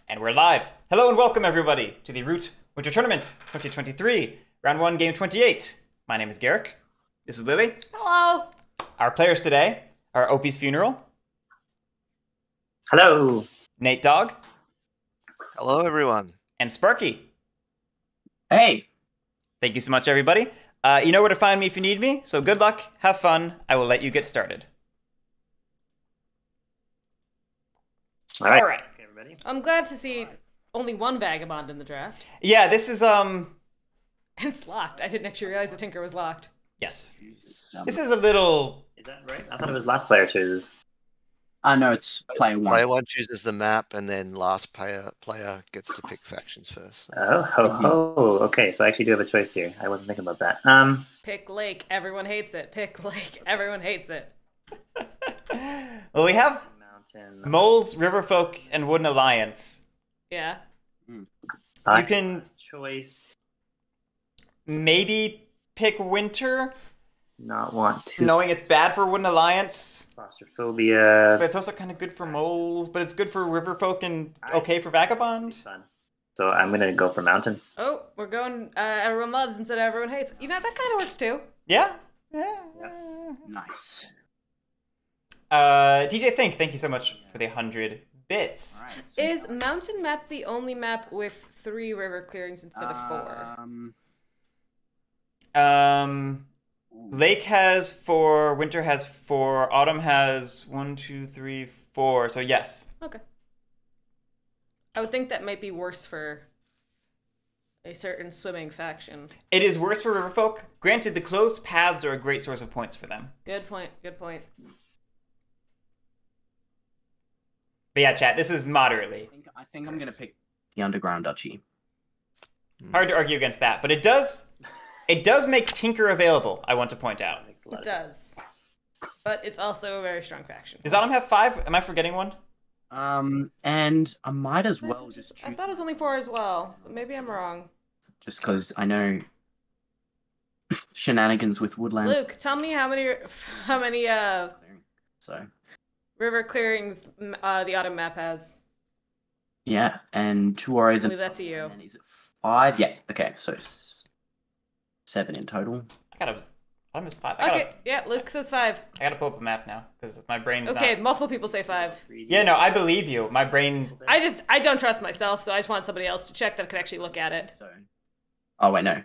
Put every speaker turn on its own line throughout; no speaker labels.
And we're live. Hello and welcome everybody to the Root Winter Tournament 2023, Round 1, Game 28. My name is Guerric. This is Lily.
Hello.
Our players today are Opie'sFuneral.
Hello.
Natedog.
Hello, everyone.
And Sparkey.
Hey.
Thank you so much, everybody. You know where to find me if you need me, so good luck, have fun. I will let you get started.
All right.
Okay, everybody.
I'm glad to see only one vagabond in the draft.
Yeah, this is,
And it's locked. I didn't actually realize the Tinker was locked.
yes. This is a little...
Is that right? I thought it was last player chooses.
No, it's player one.
Player one chooses the map, and then last player gets to pick factions first.
Oh, ho, ho. Okay, so I actually do have a choice here. I wasn't thinking about that.
Pick Lake. Everyone hates it. Pick Lake. Everyone hates it.
Well, we have
Mountain.
Moles, Riverfolk, and Wooden Alliance.
Yeah.
You can
choice.
maybe pick Winter,
Not want to.
knowing it's bad for Wooden Alliance,
Claustrophobia.
but it's also kind of good for Moles, but it's good for Riverfolk and okay for Vagabond.
Fun. So I'm gonna go for mountain.
Oh, we're going everyone loves instead of everyone hates. You know, that kind of works too.
Yeah.
Nice.
DJ Think, thank you so much for the 100 bits.
All right, so
Is Mountain Map the only map with 3 river clearings instead of 4?
Lake has 4, Winter has 4, Autumn has 1, 2, 3, 4. So yes.
Okay. I would think that might be worse for a certain swimming faction.
It is worse for Riverfolk. Granted, the closed paths are a great source of points for them.
Good point. Good point.
But yeah, chat, this is moderately.
I think I'm gonna pick the Underground Duchy.
Hard to argue against that, but it does make Tinker available, I want to point out.
Makes a lot
It
of
does. But it's also a very strong faction.
Does Autumn have 5? Am I forgetting one?
And I might as well just choose.
I thought it was only 4 as well, but maybe I'm wrong.
Just because I know shenanigans with Woodland.
Luke, tell me how many
So
river clearings the autumn map has.
yeah, and 2 warriors.
I'll leave that to you.
And then is it 5? Yeah. Okay, so 7 in total.
Autumn is 5.
Okay, yeah, Luke says 5.
I gotta pull up a map now, because my brain is
Okay,
not...
multiple people say 5.
Yeah, no, I believe you. My brain...
I don't trust myself, so I just want somebody else to check that could actually look at it.
So. Oh wait, no.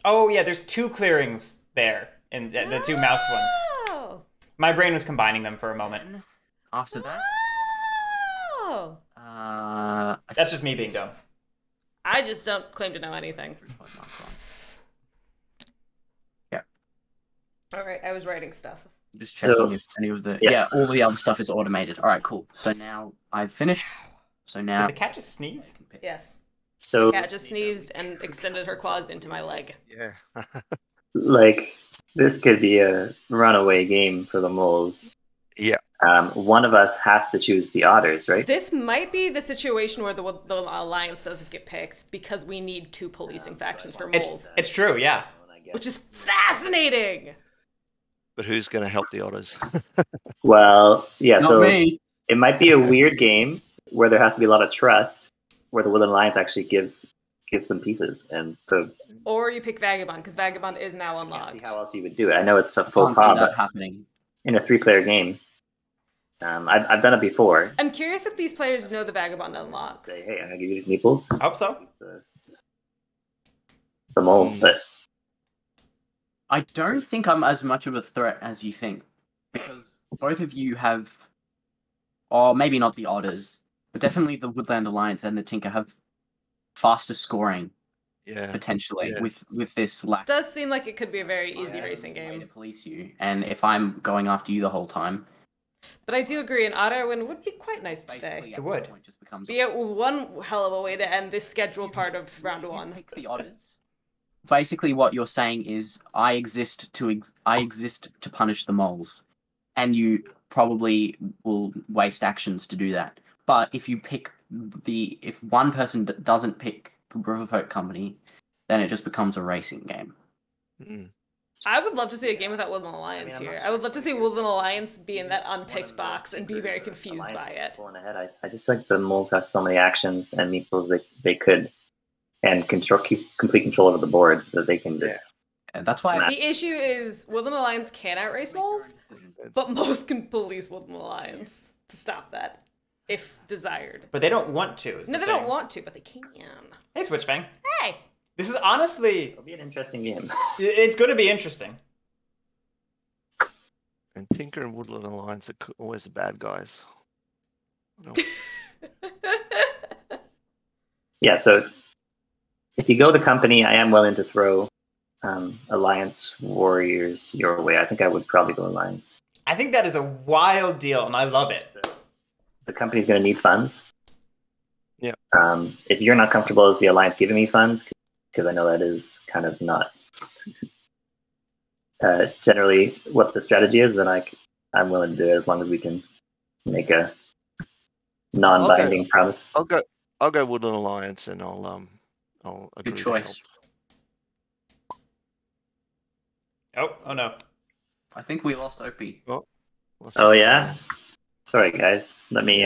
Oh, yeah, there's 2 clearings there, in the 2 mouse ones.
Oh.
My brain was combining them for a moment.
Then after that,
Oh.
That's just me being dumb.
I just don't claim to know anything.
Yeah.
Alright, I was writing stuff.
Just checking
So-
if any of the
Yeah.
all the other stuff is automated. All right, cool. So now I've finished. So now
Did the cat just sneeze?
Yes.
So
Cat just sneezed and extended her claws into my leg.
Yeah.
like this could be a runaway game for the moles.
Yeah.
One of us has to choose the otters, right?
This might be the situation where the alliance doesn't get picked because we need 2 policing factions for moles,
It's true, yeah.
which is fascinating.
But who's going to help the otters?
Well, yeah.
not
so
me.
it might be a weird game where there has to be a lot of trust, where the Woodland Alliance actually gives some pieces, and
Or you pick Vagabond because Vagabond is now
I can't
unlocked.
see how else you would do it. I know it's a full
Can't see
pop,
that
but
happening.
in a 3-player game, I've done it before.
I'm curious if these players know the Vagabond unlocks.
Say, hey, I'm gonna give you these meeples.
I hope so.
The moles, but
I don't think I'm as much of a threat as you think, because both of you have, or maybe not the Otters, but definitely the Woodland Alliance and the Tinker have faster scoring
Yeah.
potentially
Yeah.
with this
This
lack
does seem like it could be a very easy
of
racing
way to
game.
police you. And if I'm going after you the whole time,
But I do agree, an auto win would be quite nice
basically
today.
at
It would.
this point just becomes
Be one hell of a way to end this scheduled part of round
If you
1.
pick the Otters. Basically, what you're saying is, I exist to punish the moles, and you probably will waste actions to do that. But if you pick if one person doesn't pick the Riverfolk Company, then it just becomes a racing game.
Mm.
I would love to see a game without Woodland Alliance
I'm
here.
not
I would love to see Woodland Alliance be in that
One
unpicked
of the
box and be
Tinker
very confused by
Alliance
it.
Pulling ahead. I just feel like the moles have so many actions and meeples they could and keep complete control over the board that they can just.
That's why
The issue is Woodland Alliance can outrace moles, but moles can police Woodland Alliance to stop that, if desired.
But they don't want to.
No, they don't want to, but they can.
Hey, Switchfang.
Hey!
This is honestly...
It'll be an interesting game.
It's going to be interesting.
And Tinker and Woodland Alliance are always the bad guys. No.
Yeah, so if you go the company, I am willing to throw Alliance Warriors your way. I think I would probably go Alliance.
I think that is a wild deal, and I love it.
The company's going to need funds.
Yeah.
If you're not comfortable with the Alliance giving me funds, because I know that is kind of not generally what the strategy is, then I'm willing to do it as long as we can make a non-binding promise.
I'll go Woodland Alliance, and I'll agree.
Good
to
choice.
Oh no.
I think we lost Opie.
help.
Oh yeah. Sorry guys. Let me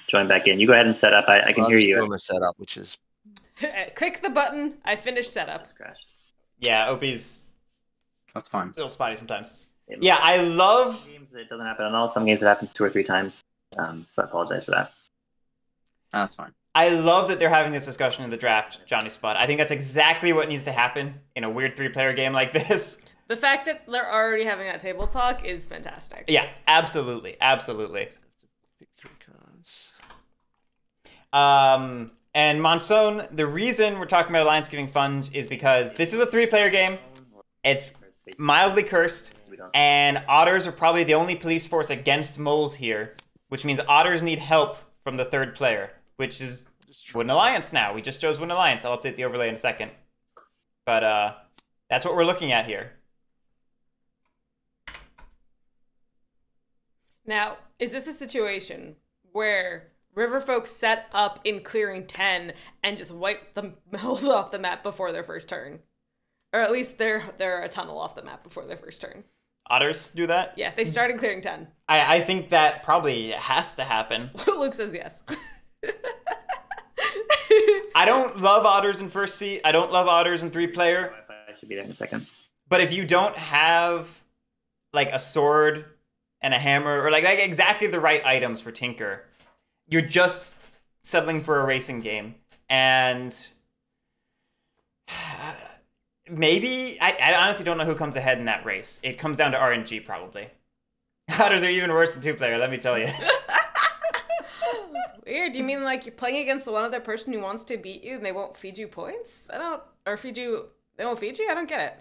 join back in. You go ahead and set up. I can hear you.
Doing the setup, which is
Click the button. I finished setup.
It's crashed.
Yeah, Opie's
That's fine.
a little spotty sometimes. Yeah, I love...
Some games it doesn't happen at all. Some games it happens 2 or 3 times. So I apologize for that.
That's fine.
I love that they're having this discussion in the draft, Johnny Spot. I think that's exactly what needs to happen in a weird 3-player game like this.
The fact that they're already having that table talk is fantastic.
Yeah, absolutely. Absolutely.
pick 3 cards.
And Monsoon, the reason we're talking about Alliance giving funds is because this is a 3-player game. It's mildly cursed, and otters are probably the only police force against moles here, which means otters need help from the 3rd player, which is Woodland Alliance now. We just chose Woodland Alliance. I'll update the overlay in a second. But that's what we're looking at here.
Now, is this a situation where Riverfolk set up in clearing 10 and just wipe the moles off the map before their first turn? Or at least they're a tunnel off the map before their first turn.
Otters do that?
Yeah, they start in clearing 10.
I think that probably has to happen.
Luke says yes.
I don't love otters in first seat. I don't love otters in 3-player.
I should be there in a second.
But if you don't have like a sword and a hammer, or like exactly the right items for Tinker, you're just settling for a racing game. And maybe, I honestly don't know who comes ahead in that race. It comes down to RNG probably. Otters are even worse than 2-player, let me tell you.
Weird. You mean like you're playing against the one other person who wants to beat you and they won't feed you points? They won't feed you? I don't get it.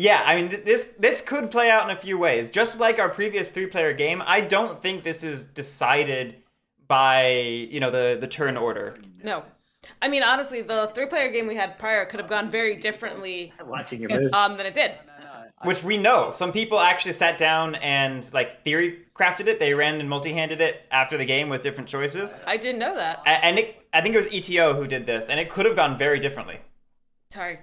Yeah, I mean, this could play out in a few ways. Just like our previous 3-player game, I don't think this is decided by, you know, the turn order.
No. I mean, honestly, the 3-player game we had prior could have gone very differently
I'm watching your move.
than it did.
Which we know. Some people actually sat down and, like, theory crafted it. They ran and multi-handed it after the game with different choices.
I didn't know that.
And I think it was ETO who did this, and it could have gone very differently.
Sorry.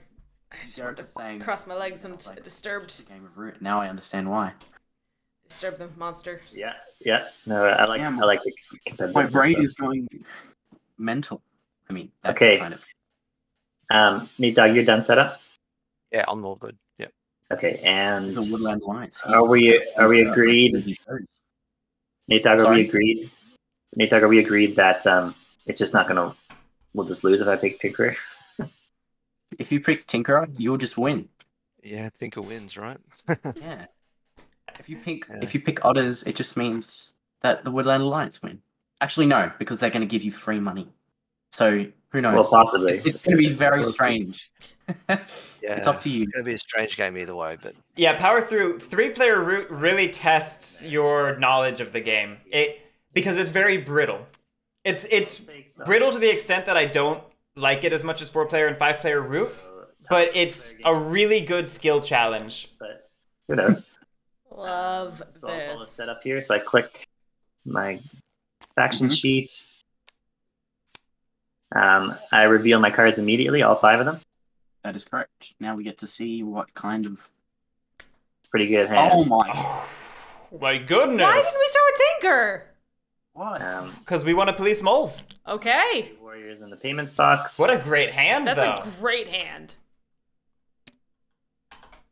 I just wanted to
saying
cross my legs and disturbed
Game of Root. Now I understand why.
the monsters.
Yeah. No, I like the competitive
My brain
stuff.
is going mental. I mean, that
Okay.
kind of.
Natedog, you're done set up?
Yeah, I'm all good. Yeah.
Okay, and
It's a Woodland Alliance.
Are we agreed? Natedog, are
Sorry?
we agreed? Natedog, are we agreed that it's just not gonna? We'll just lose if I pick Tinker.
If you pick Tinkerer, you'll just win.
Yeah, Tinker wins, right?
Yeah. If you pick Otters, it just means that the Woodland Alliance win. Actually, no, because they're going to give you free money. So who knows?
Well, possibly.
It's going to be very
We'll see.
strange.
Yeah,
It's up to you.
It's going to be a strange game either way, but
Yeah, Power Through 3-player route really tests your knowledge of the game. Because it's very brittle. It's brittle to the extent that I don't like it as much as 4-player and 5-player route, but it's a really good skill challenge.
But who knows?
Love
So I'll follow the
this.
setup here. So I click my faction sheet. I reveal my cards immediately, all 5 of them.
That is correct. Now we get to see what kind of.
It's pretty good hand.
Oh my!
Oh, my goodness.
Why didn't we start with Tinker?
What?
Because we want to police moles.
Okay.
Warriors in the payments box.
What a great hand,
That's
though.
a great hand.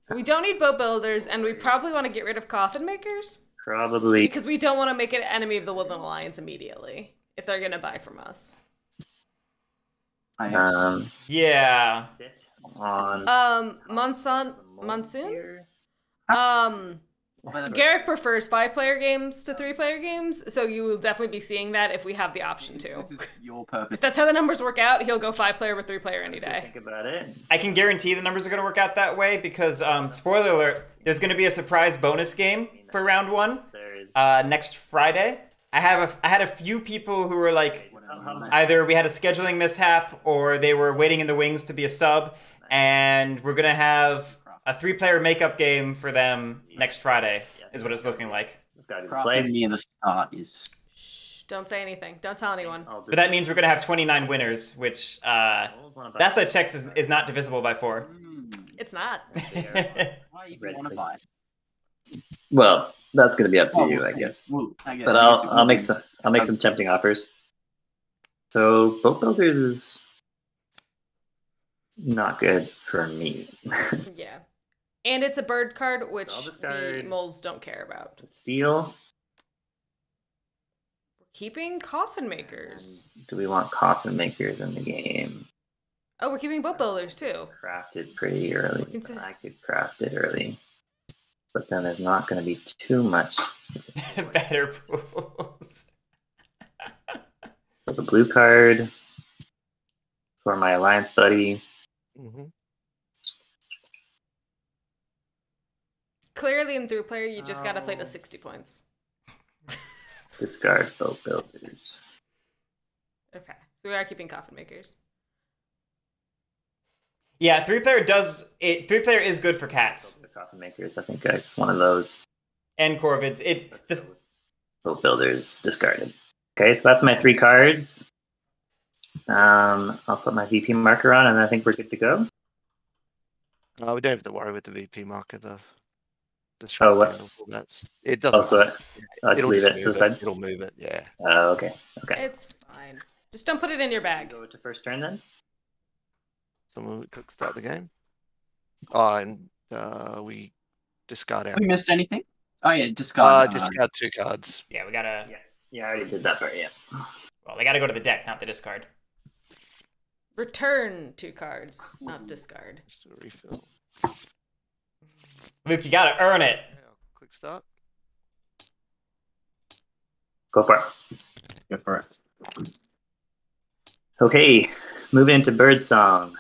We don't need boat builders, and we probably want to get rid of coffin makers.
Probably.
Because we don't want to make an enemy of the Woodland Alliance immediately, if they're going to buy from us.
Yeah.
Sit on.
Monsoon?
Here.
Guerric prefers 5-player games to 3-player games, so you will definitely be seeing that if we have the option to.
This is your purpose.
If that's how the numbers work out, he'll go 5-player with 3-player any day.
Think about it.
I can guarantee the numbers are going to work out that way because, spoiler alert, there's going to be a surprise bonus game for round 1 next Friday. I had a few people who were like, either we had a scheduling mishap or they were waiting in the wings to be a sub, and we're going to have a 3-player makeup game for them next Friday, is what it's looking like.
Crafting near the start is.
Shh, don't say anything. Don't tell anyone.
But that means we're going to have 29 winners, which that side checks is not divisible by 4.
It's not.
Why even want to buy?
Well, that's going to be up to you, I guess. But I'll make some tempting offers. So boat builders is not good for me.
Yeah. And it's a bird card, which
So I'll
the
discard
moles don't care about.
Steel.
We're keeping coffin makers.
Do we want coffin makers in the game?
Oh, we're keeping boat builders, too.
Crafted pretty early.
Consider-
I could craft it early. But then there's not going to be too much.
Better pools.
So the blue card for my alliance buddy.
Mm-hmm.
Clearly, in 3-player, you just gotta play to 60 points.
Discard boat builders.
Okay, so we are keeping coffin makers.
Yeah, 3-player does it. 3-player is good for cats
The coffin makers, I think it's one of those.
and corvids. It's the
Boat builders discarded. Okay, so that's my 3 cards. I'll put my VP marker on, and I think we're good to go.
We don't have to worry with the VP marker. The
Oh, what?
handle formats. It doesn't.
Oh, so
matter.
I'll just leave it to the side.
It'll move it. Yeah.
Oh, okay. Okay.
It's fine. Just don't put it in your bag.
Go to first turn then.
Someone would quick start the game. Oh, and we discard
Have
out.
we missed anything? Oh yeah, discard.
Discard 2 cards.
yeah. We gotta.
Yeah, I already did that part. Yeah.
Well, they gotta go to the deck, not the discard.
Return 2 cards, not discard.
Just a refill.
Luke, you gotta earn it.
Yeah, quick start.
Go for it.
Go for it.
Okay, moving into Birdsong.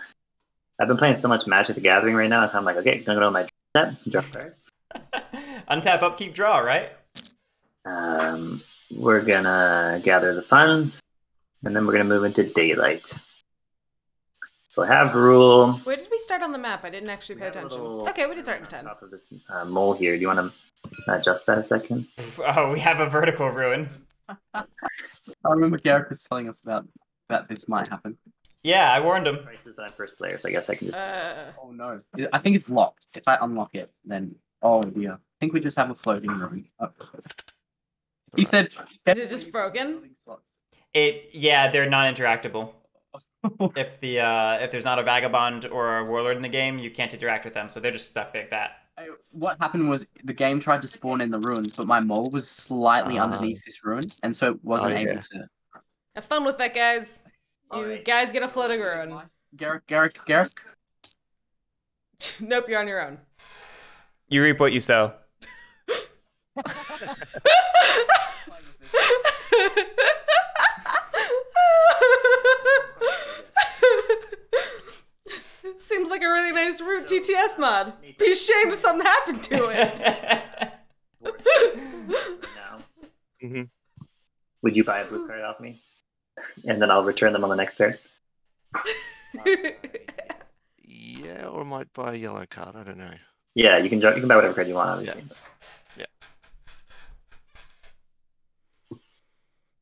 I've been playing so much Magic the Gathering right now. I'm like, okay, gonna go to my set, draw a card.
Untap, upkeep, draw, right?
We're gonna gather the funds, and then we're gonna move into Daylight. So I have rule.
Where did we start on the map? I didn't actually pay attention. Okay, we did start in 10.
On top of this mole here. Do you want to adjust that a second?
Oh, we have a vertical ruin.
I remember Guerric was telling us about this might happen.
Yeah, I warned him.
Prices, but I'm first player, so I guess I can just.
Oh no! I think it's locked. If I unlock it, then oh dear. I think we just have a floating room. Oh. He said.
Is it just broken?
Yeah, they're non-interactable. If there's not a vagabond or a warlord in the game, you can't interact with them, so they're just stuck like that.
What happened was the game tried to spawn in the ruins, but my mole was slightly underneath this ruin, and so it wasn't able to.
Have fun with that, guys. You
Alright.
guys get a floating ruin.
Guerric.
Nope, you're on your own.
You reap what you sow.
Seems like a really nice root TTS mod. Be ashamed if something happened to it.
Now,
Mm-hmm.
would you buy a blue card off me, and then I'll return them on the next turn?
Yeah, or I might buy a yellow card. I don't know.
Yeah, you can buy whatever card you want, obviously.
Yeah.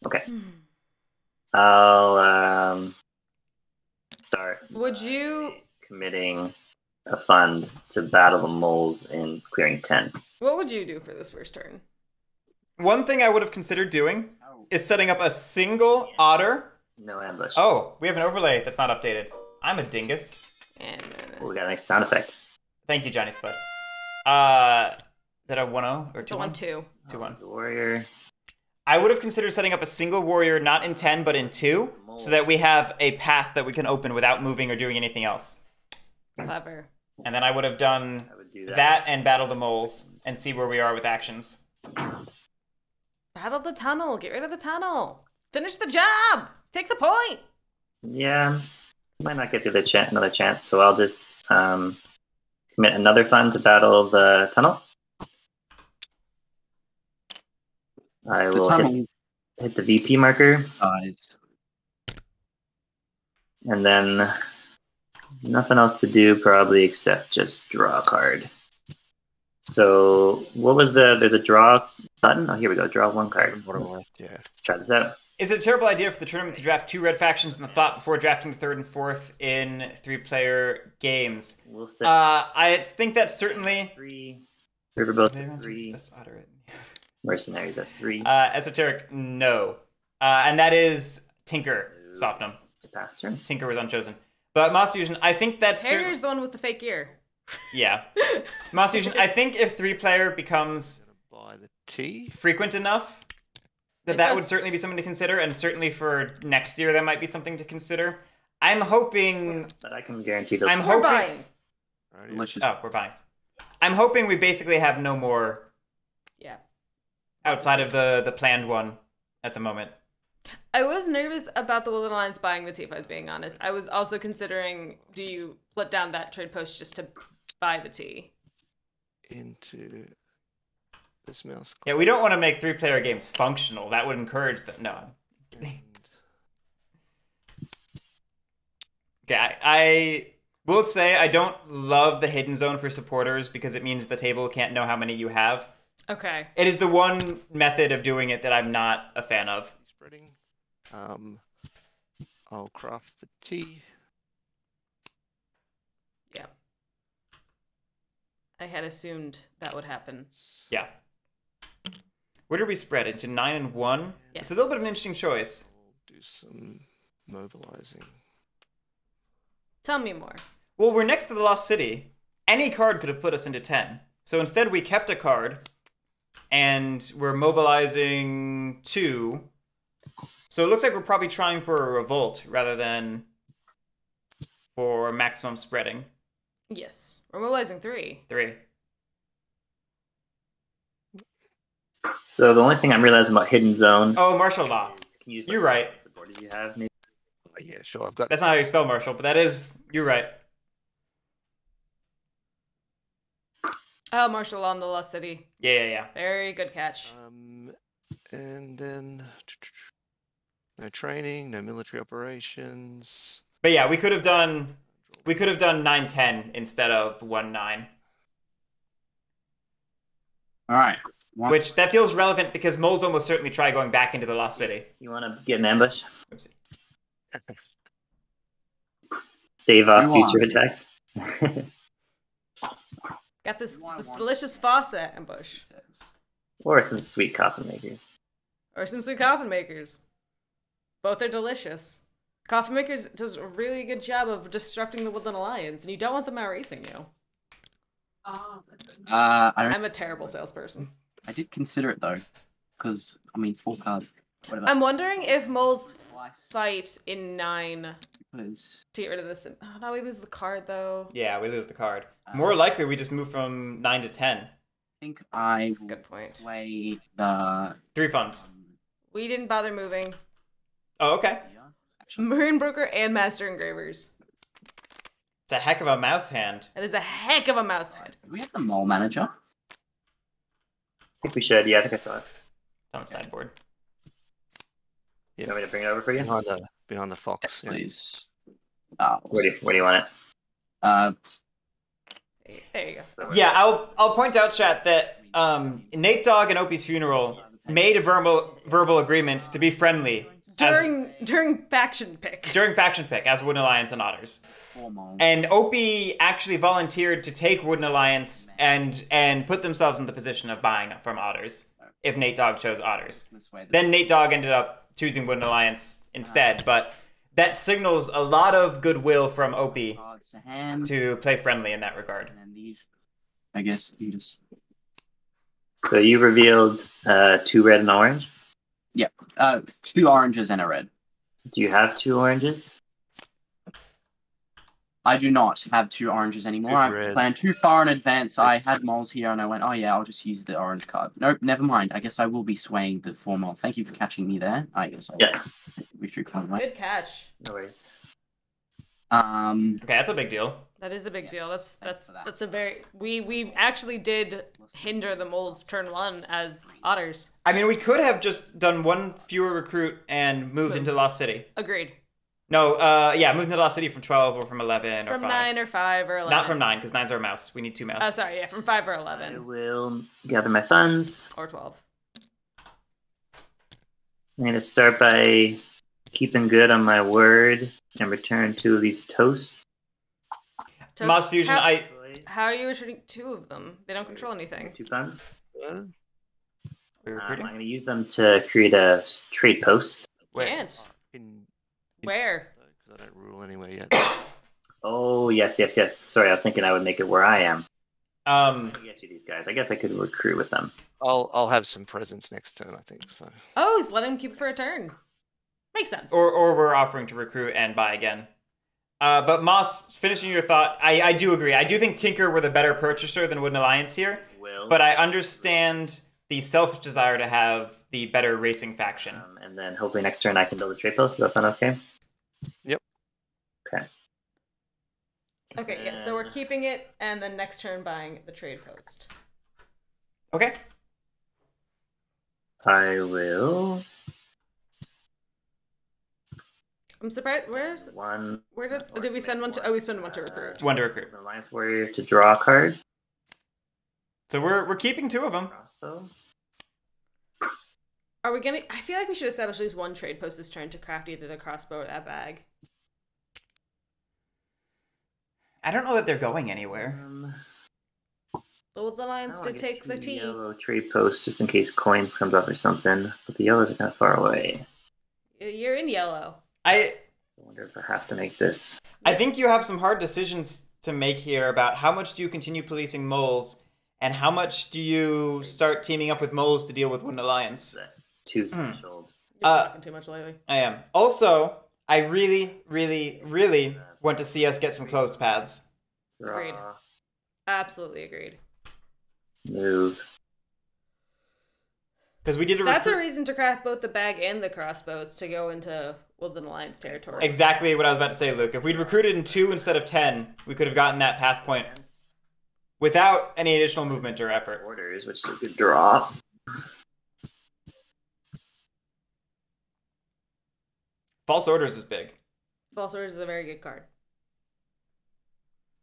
Okay. I'll
Would you?
Committing a fund to battle the moles in clearing 10.
What would you do for this first turn?
One thing I would have considered doing is setting up a single otter.
No ambush.
Oh, we have an overlay that's not updated. I'm a dingus.
And
Oh, we got a nice sound effect.
Thank you, Johnny Spud. Is that a 1-0 or 2-1?
1-2.
2-1.
The warrior.
I would have considered setting up a single warrior, not in 10, but in 2, so that we have a path that we can open without moving or doing anything else.
Clever.
And then I would have done
I would do
that and battle the moles and see where we are with actions.
Battle the tunnel. Get rid of the tunnel. Finish the job. Take the point.
Yeah, might not get another chance, so I'll just commit another fund to battle the tunnel. I
The
will
tunnel
hit the VP marker,
dies.
and then nothing else to do probably except just draw a card. So what was there's a draw button? Oh, here we go, draw one card.
Yeah.
Let's try this out.
Is it a terrible idea for the tournament to draft 2 red factions in the flop before drafting the 3rd and 4th in 3-player games?
We'll set
I think that's certainly
3, Riverboat at 3, Mercenaries at 3.
esoteric. No, and that is Tinker Softenham.
To pass turn.
Tinker was unchosen, but Moss Fusion. I think that's
Harrier's the one with the fake ear.
yeah. Moss Fusion. I think if 3-player becomes
Buy the tea.
frequent enough, that would certainly be something to consider, and certainly for next year that might be something to consider. I'm hoping.
But I can guarantee those.
I'm
We're
hoping.
buying.
Alrighty.
Delicious.
Oh, we're buying. I'm hoping we basically have no more
Yeah.
outside of the planned one at the moment.
I was nervous about the Woodland Alliance buying the tea, if I was being honest. I was also considering, do you put down that trade post just to buy the tea?
Into this mouse.
Yeah, we don't want to make 3-player games functional. That would encourage that. No.
And
Okay, I will say I don't love the hidden zone for supporters because it means the table can't know how many you have.
Okay.
It is the one method of doing it that I'm not a fan of.
spreading. I'll craft the tea.
Yeah. I had assumed that would happen.
Yeah. Where did we spread? Into 9 and 1?
Yes.
It's a little bit of an interesting choice.
I'll do some mobilizing.
Tell me more.
Well, we're next to the Lost City. Any card could have put us into 10. So instead we kept a card, and we're mobilizing 2. So it looks like we're probably trying for a revolt rather than for maximum spreading.
Yes. We're mobilizing 3.
3.
So the only thing I'm realizing about hidden zone.
Oh, martial law.
Is, can you use,
You're right.
Supporters you have maybe.
Oh, yeah, sure. I've got.
That's not how you spell martial, but that is... You're right.
Oh, martial law in the Lost City.
Yeah.
Very good catch.
And then no training, no military operations.
But yeah, we could have done 9-10 instead of 1-9.
All right.
Which, that feels relevant because moles almost certainly try going back into the Lost City.
You want to get an ambush?
Oopsie.
Stave off
You
future
want.
attacks.
Got this delicious faucet ambush.
Or some sweet coffin makers.
Or some sweet coffin makers. Both are delicious. Coffin makers does a really good job of disrupting the Woodland Alliance, and you don't want them out racing you. I'm a terrible salesperson.
I did consider it though, because I mean, 4 cards. Whatever.
I'm wondering if moles fight in 9
Because
to get rid of this. Oh, no, we lose the card though.
Yeah, we lose the card. More likely, we just move from 9 to 10.
I think I
That's a
will
good point.
sway the
3 funds.
We didn't bother moving.
Oh, okay.
Actually,
Maroon Broker and Master Engravers.
It's a heck of a mouse hand.
That is a heck of a mouse head.
do we have the mole manager?
I think we should. Yeah, I think I saw it.
It's on the sideboard.
You want me to bring it over for you?
Behind the fox.
Yes,
Yeah.
please.
Where do you want it?
There you go.
Yeah, I'll point out, chat, that Natedog and Opie'sFuneral made a verbal agreements to be friendly
During faction pick.
During faction pick, as Wooden Alliance and Otters. And Opie actually volunteered to take Wooden Alliance and put themselves in the position of buying from Otters if Natedog chose Otters. Then Natedog ended up choosing Wooden Alliance instead, but that signals a lot of goodwill from Opie to play friendly in that regard.
And then these, I guess you just...
So you revealed 2 red and orange?
Yep. 2 oranges and a red.
Do you have 2 oranges?
I do not have 2 oranges anymore. I planned too far in advance. I had moles here and I went, oh yeah, I'll just use the orange card. Nope, never mind. I guess I will be swaying the 4 mole. Thank you for catching me there. I guess I'll
Good catch.
No worries.
Okay, that's a big deal.
That is a big deal. That's a very we actually did hinder the moles turn 1 as Otters.
I mean, we could have just done 1 fewer recruit and moved into Lost City.
Agreed.
No, yeah, moved into Lost City from 12 or from 11 or 5.
From 9 or 5 or 11.
Not from 9, because 9's our mouse. We need 2 mouse.
Oh, sorry, yeah, from 5 or 11.
I will gather my funds.
Or 12.
I'm going to start by keeping good on my word and return 2 of these toasts.
Mouse Fusion,
How are you returning 2 of them? They don't control anything.
2 funds.
We're
I'm
recruiting?
going to use them to create a trade post.
Can't.
In,
Where?
Because I don't rule anywhere yet.
Oh, yes. Sorry, I was thinking I would make it where I am.
Um,
I'll get you these guys. I guess I could recruit with them.
I'll have some presents next turn, I think. So.
Oh, he's letting him keep it for a turn. Makes sense.
or we're offering to recruit and buy again. But Moss, finishing your thought, I do agree. I do think Tinker were the better purchaser than Wooden Alliance here. But I understand the selfish desire to have the better racing faction.
And then hopefully next turn I can build a trade post. Does that sound okay?
Yep.
Okay.
Okay, yeah, so we're keeping it, and then next turn buying the trade post.
Okay.
I will.
I'm surprised. Where did we spend 1 to? Oh, we spent 1 to recruit.
1 to recruit.
Alliance Warrior to draw a card.
So we're keeping 2 of them.
Crossbow.
Are we gonna? I feel like we should establish at least 1 trade post this turn to craft either the crossbow or that bag.
I don't know that they're going anywhere.
The Alliance did take the T.
Yellow trade post just in case coins comes up or something. But the yellows are kind of far away.
You're in yellow.
I wonder if I have to make this.
I think you have some hard decisions to make here about how much do you continue policing moles and how much do you start teaming up with moles to deal with Wooden Alliance.
Too threshold.
You're talking too much lately.
I am. Also, I really, really, really want to see us get some closed paths.
Agreed. Absolutely agreed.
Move.
Because we did
That's a reason to craft both the bag and the crossbows to go into Wooden Alliance territory.
Exactly what I was about to say, Luke. If we'd recruited in 2 instead of 10, we could have gotten that path point without any additional movement or effort.
Orders, which is a good draw.
False Orders is big.
False Orders is a very good card.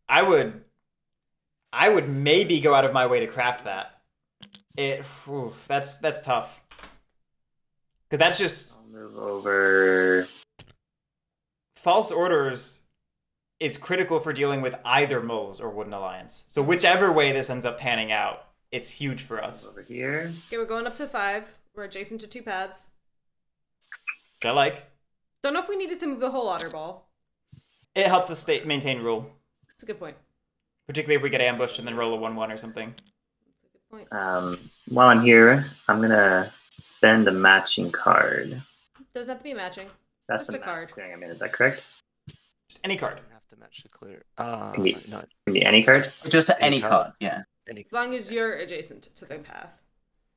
I would maybe go out of my way to craft that. That's tough. Because that's just...
I'll move over...
False Orders is critical for dealing with either moles or Wooden Alliance. So whichever way this ends up panning out, it's huge for us.
Over here.
Okay, we're going up to 5. We're adjacent to 2 paths.
Which I like.
Don't know if we needed to move the whole otter ball.
It helps us maintain rule.
That's a good point.
Particularly if we get ambushed and then roll a 1-1 or something.
That's a good point.
While I'm here, I'm going to spend a matching card.
Doesn't have to be matching.
That's
Just
the
a card.
clearing I'm in. Is that correct?
Just any card.
Don't have to match the clear. No.
Can be any card?
Just any
card.
card, yeah.
As long as you're adjacent to the path.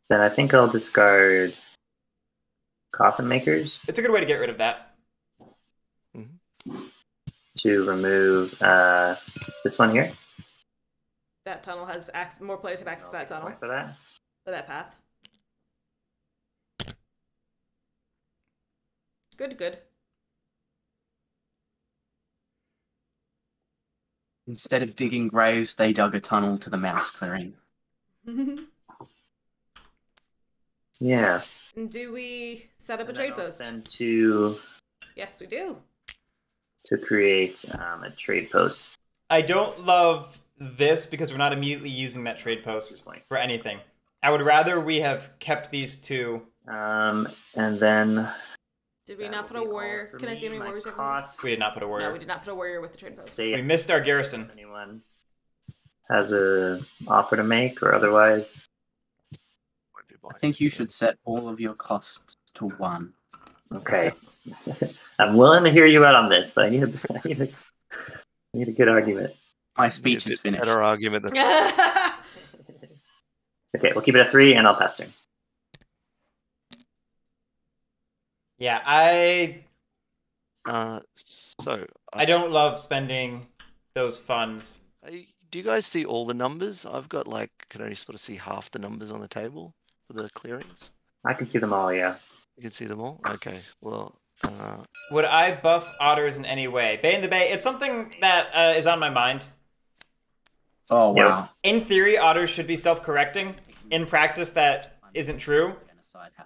Then I think I'll discard Coffin Makers
It's a good way to get rid of that.
to remove this one here.
That tunnel has more players have access to that tunnel.
Point for that.
For that path. Good.
Instead of digging graves, they dug a tunnel to the mouse clearing.
Yeah.
Do we set up a
And then
trade
I'll
post?
send to
Yes, we do.
create a trade post.
I don't love this because we're not immediately using that trade post for anything. I would rather we have kept these two.
And then
Did we
that
not put
will
a
be all
warrior?
for
Can I
me.
see how many
My
warriors have
costs.
We did not put a warrior.
No, we did not put a warrior with the trade post.
Stay
We missed our garrison.
if anyone has a offer to make or otherwise.
I think you should set all of your costs to 1.
Okay. I'm willing to hear you out on this, but I need a good argument.
My speech is finished.
Better argument than
Okay, we'll keep it at 3 and I'll pass turn.
Yeah, I
so.
don't love spending those funds.
Do you guys see all the numbers? I've got can only sort of see half the numbers on the table for the clearings.
I can see them all, yeah.
You can see them all? Okay, well...
Would I buff otters in any way? Bay in the Bay, it's something that is on my mind.
Oh, wow.
In theory, otters should be self-correcting. In practice, that isn't true.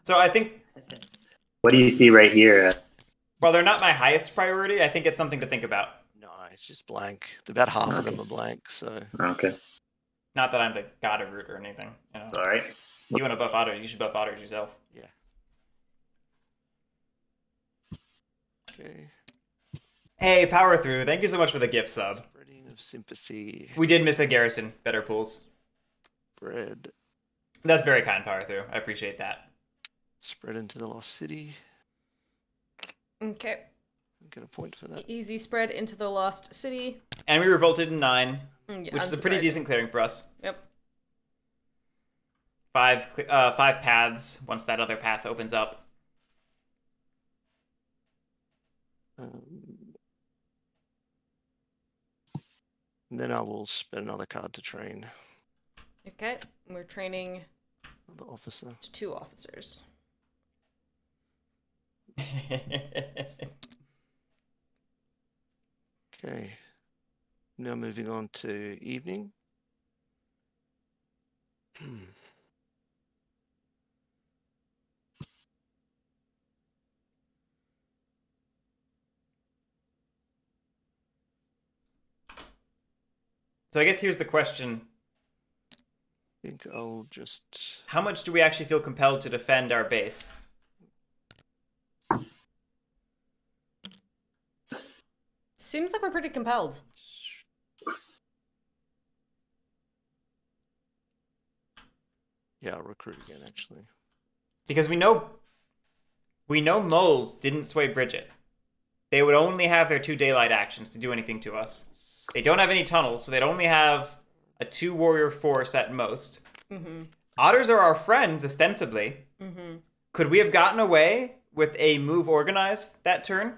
So I think...
What do you see right here?
While they're not my highest priority, I think it's something to think about.
No, it's just blank. About half of them are blank, so...
Okay.
Not that I'm the god of root or anything. You know.
It's alright.
You want to buff otters, you should buff otters yourself.
Yeah. Okay.
Hey, Power Through, thank you so much for the gift sub.
Spreading of sympathy.
We did miss a garrison. Better pools.
Bread.
That's very kind, Power Through. I appreciate that.
Spread into the Lost City.
Okay.
Get a point for that.
Easy spread into the Lost City.
And we revolted in 9,
Yeah,
which is a pretty
unsurprising.
decent clearing for us.
Yep.
5 paths once that other path opens up.
And then I will spend another card to train
Okay. We're training
the officer.
to 2 officers.
Okay. Now moving on to evening.
So I guess here's the question.
I think I'll just...
How much do we actually feel compelled to defend our base?
Seems like we're pretty compelled.
Yeah, I'll recruit again, actually.
Because we know moles didn't sway Bridget. They would only have their 2 daylight actions to do anything to us. They don't have any tunnels, so they'd only have a 2 warrior force at most.
Mm-hmm.
Otters are our friends, ostensibly.
Mm-hmm.
Could we have gotten away with a move organized that turn?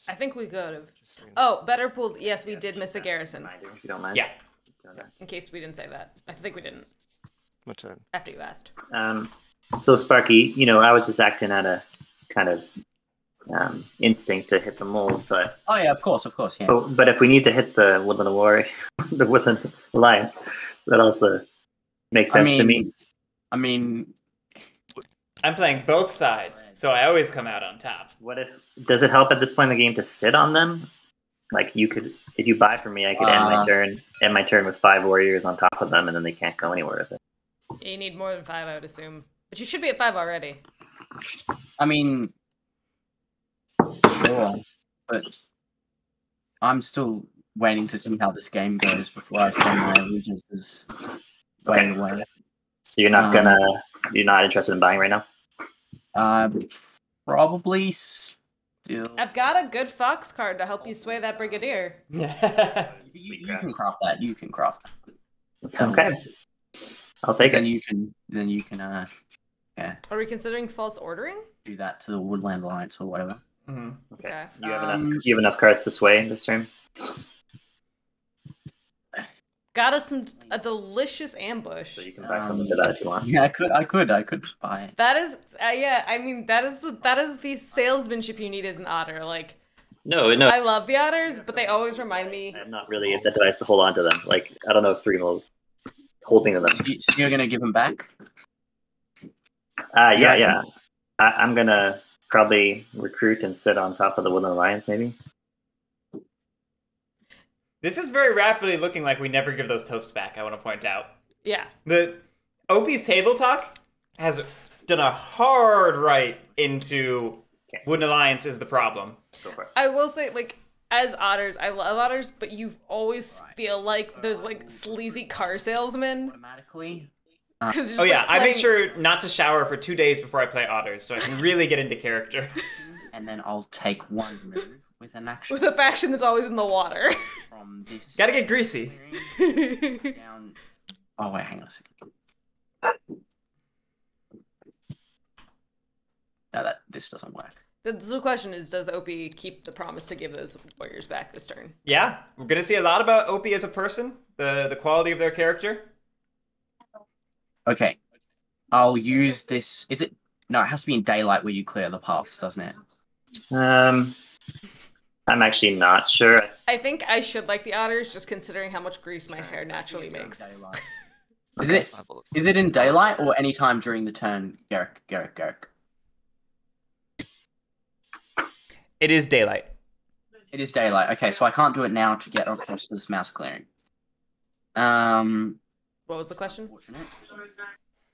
I think we could have.
Just saying.
Oh, better pools. Yes, we did miss a garrison.
Reminder, if you don't mind.
Yeah.
In case we didn't say that. I think we didn't.
My turn.
After you asked.
So Sparky, I was just acting out of kind of instinct to hit the moles, but
Oh, yeah, of course, yeah.
but if we need to hit the Woodland Warrior, the Woodland Alliance, that also makes sense to me.
I mean,
I'm playing both sides, so I always come out on top.
What if does it help at this point in the game to sit on them? Like you could, if you buy from me, I could end my turn with 5 warriors on top of them, and then they can't go anywhere with it.
You need more than 5, I would assume. But you should be at 5 already.
I mean, sure, but I'm still waiting to see how this game goes before I send my allegiances way away.
So you're not you're not interested in buying right now?
Probably still.
I've got a good fox card to help you sway that brigadier.
You can craft that. You can craft that.
Okay, I'll take
then
it.
Then you can yeah,
Are we considering false ordering?
do that to the Woodland Alliance or whatever.
Mm-hmm.
Okay.
Okay.
You have enough cards to sway this turn.
Got us a delicious ambush.
So you can buy something to that if you want.
Yeah, I could buy it.
That is, yeah. I mean, that is the salesmanship you need as an otter. Like,
No.
I love the otters, but they always remind me.
I'm not really incentivized to hold on to them. Like, I don't know if 3 moles holding them.
So you're gonna give them back?
Yeah. I'm gonna probably recruit and sit on top of the Woodland Alliance, maybe.
This is very rapidly looking like we never give those toasts back, I want to point out.
Yeah.
The Opie's Table Talk has done a hard right into Woodland Alliance is the problem.
Go for it.
I will say, like, as otters, I love otters, but you always feel like those, like, sleazy car salesmen.
Automatically.
Oh yeah, I make sure not to shower for 2 days before I play otters, so I can really get into character.
And then I'll take one move with an action.
With a faction that's always in the water.
From this.
Gotta get greasy.
Down. Oh wait, hang on a second. No, this doesn't work.
The question is, does Opie keep the promise to give those warriors back this turn?
Yeah, we're gonna see a lot about Opie as a person, the quality of their character.
Okay. I'll use this. Is it? No, it has to be in daylight where you clear the paths, doesn't it?
I'm actually not sure.
I think I should like the otters, just considering how much grease my hair naturally makes.
Is it in daylight or any time during the turn, Guerric?
It is daylight.
It is daylight. Okay, so I can't do it now to get across to this mouse clearing.
What was the question?
Unfortunate.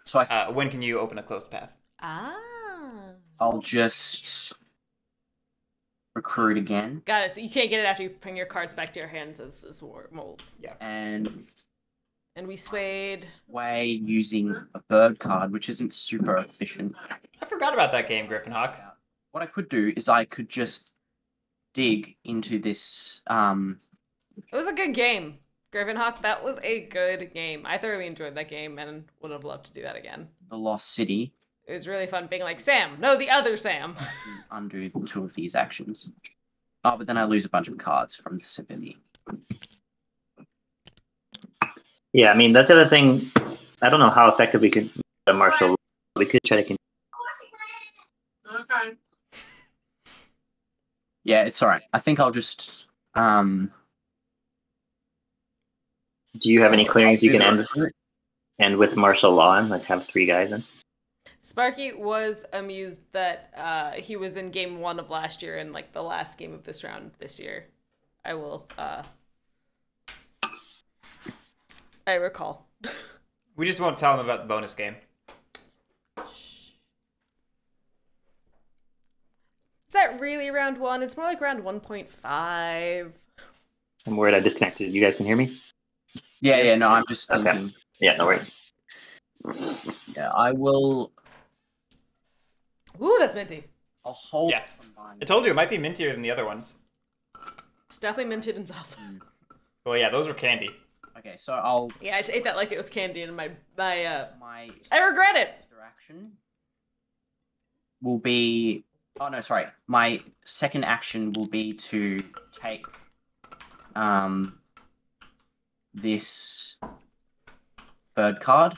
So
when can you open a closed path?
I'll just recruit again.
Got it. So you can't get it after you bring your cards back to your hands as moles.
Yeah.
And
we swayed.
Sway using a bird card, which isn't super efficient.
I forgot about that game, Griffin Hawk.
What I could do is I could just dig into this.
It was a good game, Griffin Hawk. That was a good game. I thoroughly enjoyed that game and would have loved to do that again.
The Lost City.
It was really fun being like, Sam, no, the other Sam.
I can undo 2 of these actions. Oh, but then I lose a bunch of cards from the Symphony.
Yeah, I mean, that's the other thing. I don't know how effective we could martial. We could try to.
Okay.
Yeah, it's alright. I think I'll just.
Do you have any clearings you can end with martial law and like have 3 guys in?
Sparky was amused that he was in game 1 of last year and like the last game of this round this year. I will. I recall.
We just won't tell him about the bonus game.
Is that really round 1? It's more like round 1.5.
I'm worried I disconnected. You guys can hear me?
Yeah, no, I'm just
Okay.
thinking.
Yeah, no worries.
Yeah, I will.
Ooh, that's minty.
I'll hold.
Yeah. I told you it might be mintier than the other ones.
It's definitely minted and Zelda.
Well, yeah, those were candy.
Okay, so I'll.
Yeah, I just ate that like it was candy in my
My.
I regret it.
Action will be. Oh no, sorry. My second action will be to take this bird card,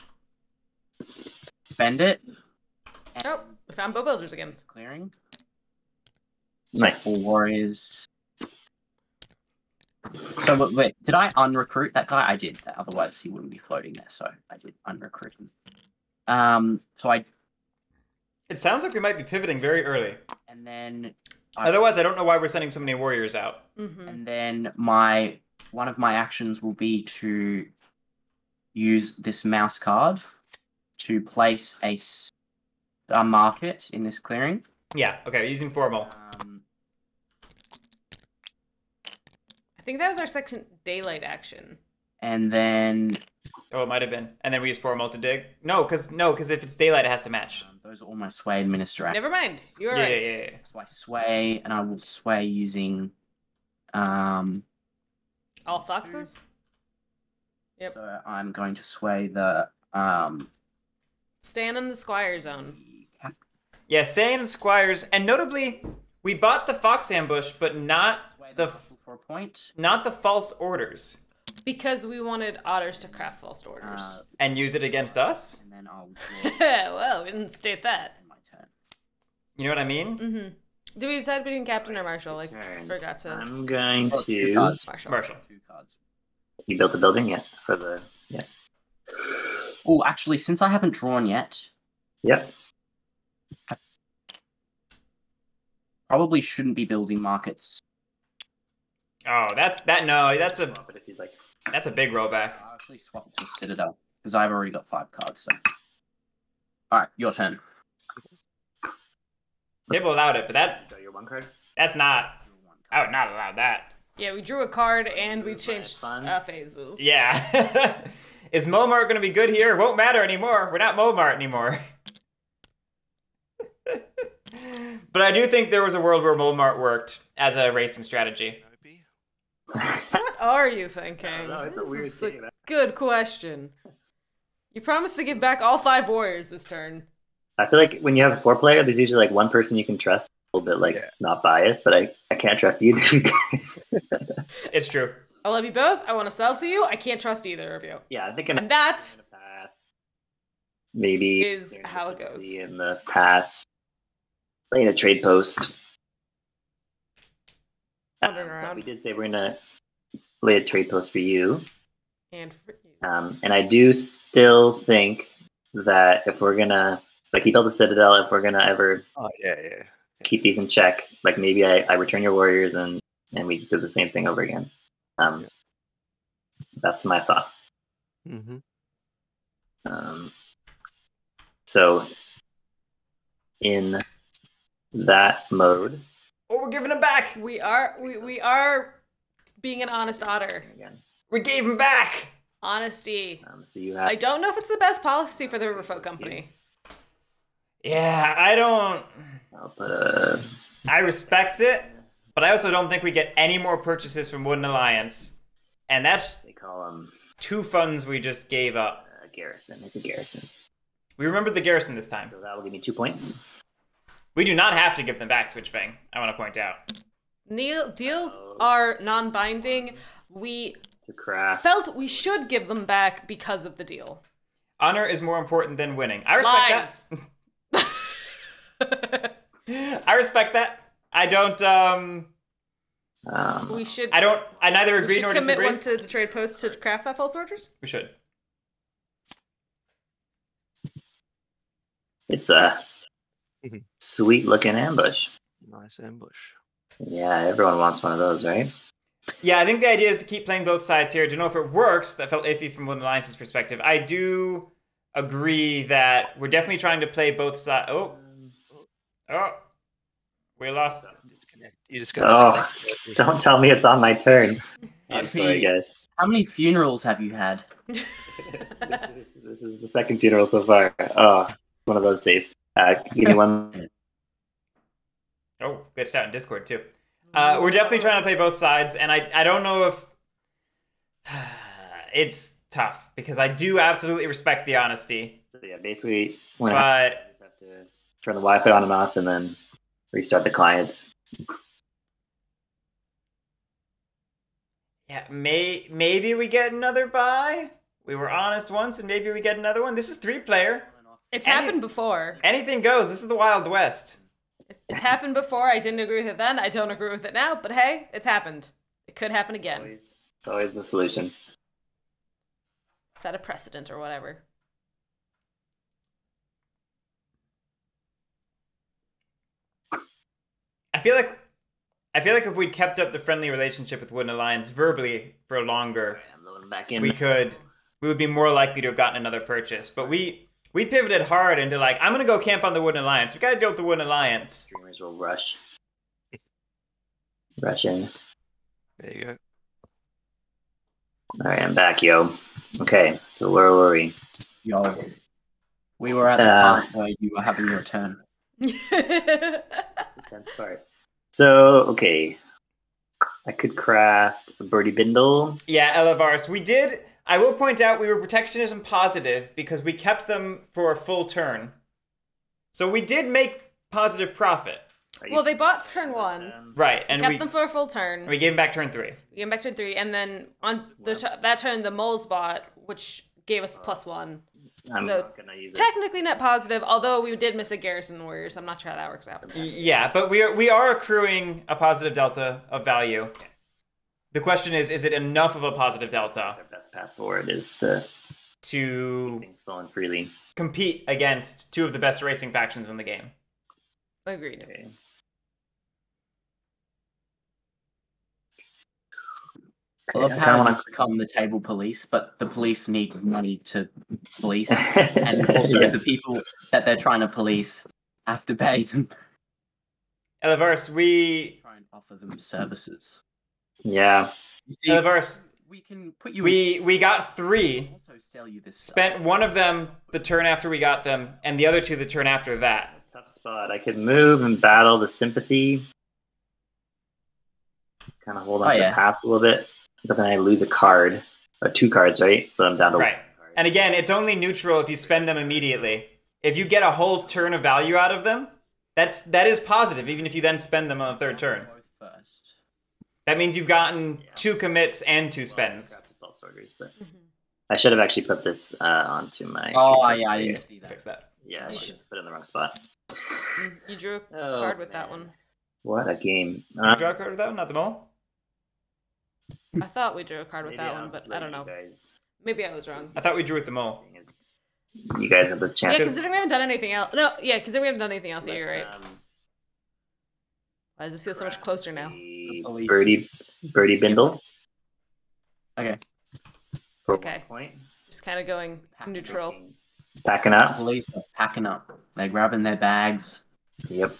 spend it.
Oh, we found Bow Builders again.
Clearing. So
Nice.
4 warriors. So wait, did I unrecruit that guy? I did. Otherwise, he wouldn't be floating there. So I did unrecruit him. So I.
It sounds like we might be pivoting very early.
And then.
Otherwise, I don't know why we're sending so many warriors out.
Mm-hmm.
And then one of my actions will be to use this mouse card to place a market in this clearing.
Yeah, okay, using formal.
I think that was our second daylight action.
And then
Oh, it might have been. And then we use formal to dig. No, because if it's daylight, it has to match.
those are all my sway administer actions.
Never mind. You were
Yeah,
right.
yeah.
So I sway, and I will sway using
All foxes? Yep.
So I'm going to sway the
Stand in the squire zone.
Yeah, staying in Squires, and notably, we bought the Fox Ambush, but not
sway
the
muscle for a point.
not the false orders,
Because we wanted otters to craft false orders.
and use it against us.
And then I'll draw
Well, we didn't state that.
in my turn.
You know what I mean?
Mm-hmm. Do we decide between captain or marshal? Like,
Turn.
forgot to.
I'm going
Oh, 2
to.
cards.
Marshal.
Marshal.
2 cards.
You built a building yet for the? Yeah.
Oh, actually, since I haven't drawn yet,
Yep.
probably shouldn't be building markets.
Oh, that's a
But if you'd like.
that's a big rollback.
I'll actually swap it to Citadel because I've already got 5 cards. So, all right, your turn.
Table allowed it, but
Draw your 1 card.
that's not. I would not allow that.
Yeah, we drew a card and we changed
fun.
phases.
Yeah. Is Momart going to be good here? It won't matter anymore. We're not Momart anymore. But I do think there was a world where Momart worked as a racing strategy.
Opie?
What are you thinking?
I don't know, it's a
This
weird
is
thing.
good question. You promised to give back all 5 warriors this turn.
I feel like when you have a 4-player, there's usually like one person you can trust. A little bit like not biased, but I can't trust either of you guys.
It's true.
I love you both. I want to sell to you. I can't trust either of you.
Yeah, I think
And that
maybe
is how it goes.
in the past, playing a trade post.
Wandering
But
around.
we did say we're gonna lay a trade post for you,
And for you.
and I do still think that if we're gonna like he built a citadel, if we're gonna ever
Oh, yeah.
keep these in check, like maybe I return your warriors and we just do the same thing over again. That's my thought.
Mm-hmm.
So in that mode,
Oh, we're giving him back.
We are being an honest otter.
again,
We gave him back.
Honesty.
so you
I
have
don't know if it's the best policy for the Riverfolk Company.
Yeah, I don't.
I'll put a
I respect it, but I also don't think we get any more purchases from Wooden Alliance. And that's
they call them
2 funds we just gave up.
a garrison. It's a garrison.
We remembered the garrison this time.
So that will give me 2 points.
We do not have to give them back, Switchfang. I want to point out.
Deals are non-binding. We
To craft.
felt we should give them back because of the deal.
Honor is more important than winning. I respect that. I respect that. I don't.
We should.
I neither
We
agree
should
nor
commit
disagree.
one to the trade post to craft that false orders.
We should.
It's a sweet looking ambush.
Nice ambush.
Yeah, everyone wants one of those, right?
Yeah, I think the idea is to keep playing both sides here. I don't know if it works. That felt iffy from Wooden Alliance's perspective. I do agree that we're definitely trying to play both sides. Oh, we lost.
Disconnect. You just got disconnected.
Don't tell me it's on my turn. I'm sorry, guys.
How many funerals have you had?
This is the second funeral so far. Oh, one of those days. Give me 1 minute.
Oh, glitched out in Discord too. We're definitely trying to play both sides, and I don't know if it's tough because I do absolutely respect the honesty.
So yeah, basically, when
But-
I just have to turn the Wi-Fi on and off, and then restart the client.
Yeah, maybe we get another buy. We were honest once, and maybe we get another one. This is 3-player.
It's happened before.
Anything goes. This is the Wild West.
It's happened before. I didn't agree with it then. I don't agree with it now. But hey, it's happened. It could happen again.
It's always the solution.
Set a precedent or whatever.
I feel like if we'd kept up the friendly relationship with Wooden Alliance verbally for longer,
I'm loading back in.
we would be more likely to have gotten another purchase. But we pivoted hard into like, I'm gonna go camp on the Wooden Alliance. We gotta deal with the Wooden Alliance.
Streamers will rush in.
There you go.
All right, I'm back, yo. Okay, so where were we?
Yo, we were at the part where you were having your turn.
The tense part. So, okay. I could craft a birdie bindle.
Yeah, Elevars. We did. I will point out we were protectionism positive because we kept them for a full turn. So we did make positive profit.
Well, they bought turn 1.
Right, and
Kept them for a full turn.
we gave them back turn 3.
We gave back turn 3, and then on that turn, the moles bought, which gave us +1.
I'm
So,
not gonna use it.
Technically net positive, although we did miss a garrison warrior, so I'm not sure how that works out.
Yeah, but we are accruing a positive delta of value. The question is it enough of a positive delta
Our best path forward is to
to
keep things flowing freely.
compete against 2 of the best racing factions in the game?
Agreed.
Okay.
I love
I
how
kinda
you've
wanna-
become the table police, but the police need money to police, and also
Yeah.
the people that they're trying to police have to pay them.
Elevarse, we
Try and offer them services.
Yeah.
You see,
Elevarse,
we can put you in.
we got 3.
Also sell you this stuff.
Spent one of them the turn after we got them, and the other 2 the turn after that.
Tough spot. I could move and battle the sympathy. Kind of hold on
Oh,
to
yeah.
the pass a little bit. But then I lose a card. Or 2 cards, right? So I'm down to
Right.
1 card.
And again, it's only neutral if you spend them immediately. If you get a whole turn of value out of them, that is positive, even if you then spend them on the 3rd turn.
Both first.
That means you've gotten 2 commits and 2 spends.
Crafted Pulse Orders, but I should have actually put this onto my.
Oh,
card
yeah, I
here.
didn't see that.
Fix that.
Yeah, I
You
should
should-
put it in the wrong spot.
You drew a
Oh,
card with that
man.
one.
What a game.
Did you draw a card with that one, not the mole?
I thought we drew a card with
Maybe
that
I'll
one,
just
but I
let
don't know.
you guys-
Maybe I was wrong.
I thought we drew with the mole.
You guys have the chance.
Yeah, considering we haven't done anything else. No, yeah, considering we haven't done anything else, yeah, you're right. Why does this feel so much closer now?
police.
Birdie Bindle.
Okay.
For
Okay.
1 point.
Just kind of going neutral.
Packing up.
Police are packing up. They're grabbing their bags.
Yep.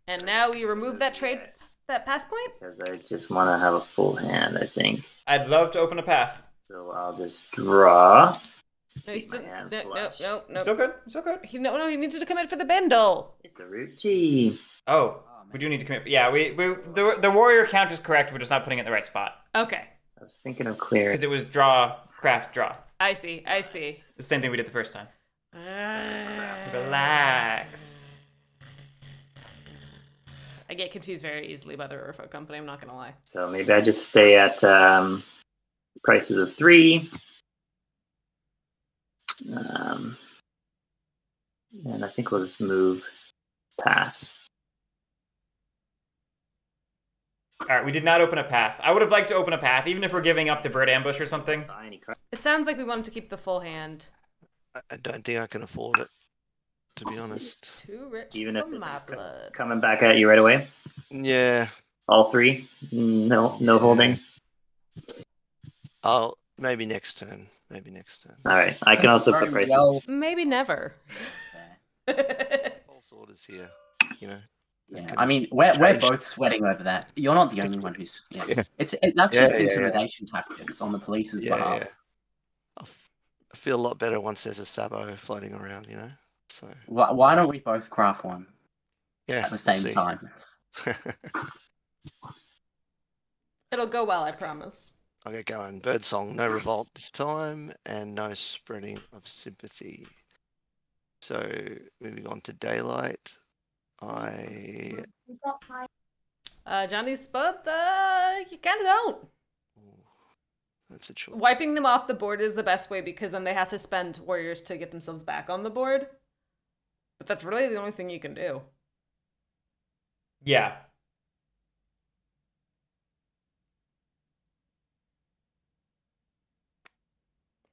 And now we remove that trade, that pass point?
Because I just want to have a full hand, I think.
I'd love to open a path.
So I'll just draw.
No, he's still,
My hand
no,
flush.
no.
Still good. Still good.
No, he needs to commit for the bindle.
It's a root T.
Oh, we do need to commit. Yeah, the warrior count is correct. We're just not putting it in the right spot
Okay,
I was thinking of clear.
because it was draw, craft, draw.
I see.
The same thing we did the first time.
Ah.
Relax.
I get confused very easily by the Riverfolk Company, I'm not gonna lie.
So maybe I just stay at prices of 3. And I think we'll just move pass.
All right, we did not open a path. I would have liked to open a path, even if we're giving up the bird ambush or something.
Buy any card.
It sounds like we wanted to keep the full hand.
I don't think I can afford it, to be honest.
Too rich
Even if
for my
it's
blood.
coming back at you right away.
Yeah.
All 3. No holding.
I'll maybe next turn. Maybe next turn.
All right. I can
That's
also
very
put prices.
well-
Maybe never.
False orders here. You know.
Yeah, I mean, we're
Change.
both sweating over that. You're not the only one who's. Yeah.
Yeah.
That's
Yeah,
just
yeah, yeah.
intimidation tactics on the police's
Yeah,
behalf.
yeah. I feel a lot better once there's a Sabo floating around, you know? So,
Why don't we both craft one
yeah.
at the
we'll
same
see.
time?
It'll go well, I promise.
I'll get going. Birdsong, no revolt this time, and no spreading of sympathy. So, moving on to daylight.
Johnny's but you kind of don't.
Ooh, that's a choice.
Wiping them off the board is the best way because then they have to spend warriors to get themselves back on the board. But that's really the only thing you can do.
Yeah.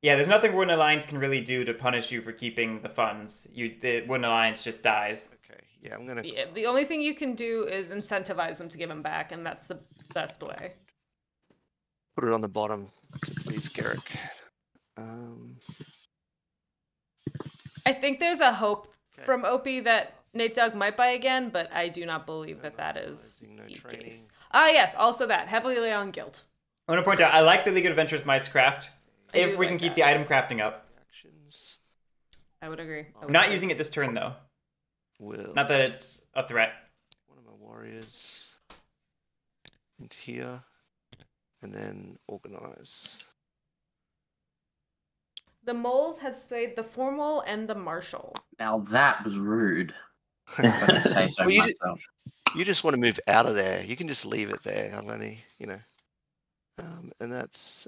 Yeah, there's nothing Wooden Alliance can really do to punish you for keeping the funds. The Wooden Alliance just dies.
Okay, yeah, I'm gonna.
Yeah, the only thing you can do is incentivize them to give them back, and that's the best way.
Put it on the bottom, please, Guerric.
I think there's a hope
Okay.
from Opie that Natedog might buy again, but I do not believe that that is
No
the
training.
case. Ah, yes, also that. Heavily lay on guilt.
I want to point out, I like the League of Adventures Micecraft.
I
If
do
we
like
can keep
that.
the item crafting up.
Actions
I would agree.
I'm not using it this turn, though.
will.
Not that it's a threat.
One of my warriors into here, and then organize.
The moles have splayed the formal and the martial.
Now that was rude. If I could say so
Well,
myself.
You just want to move out of there. You can just leave it there. I've only, and that's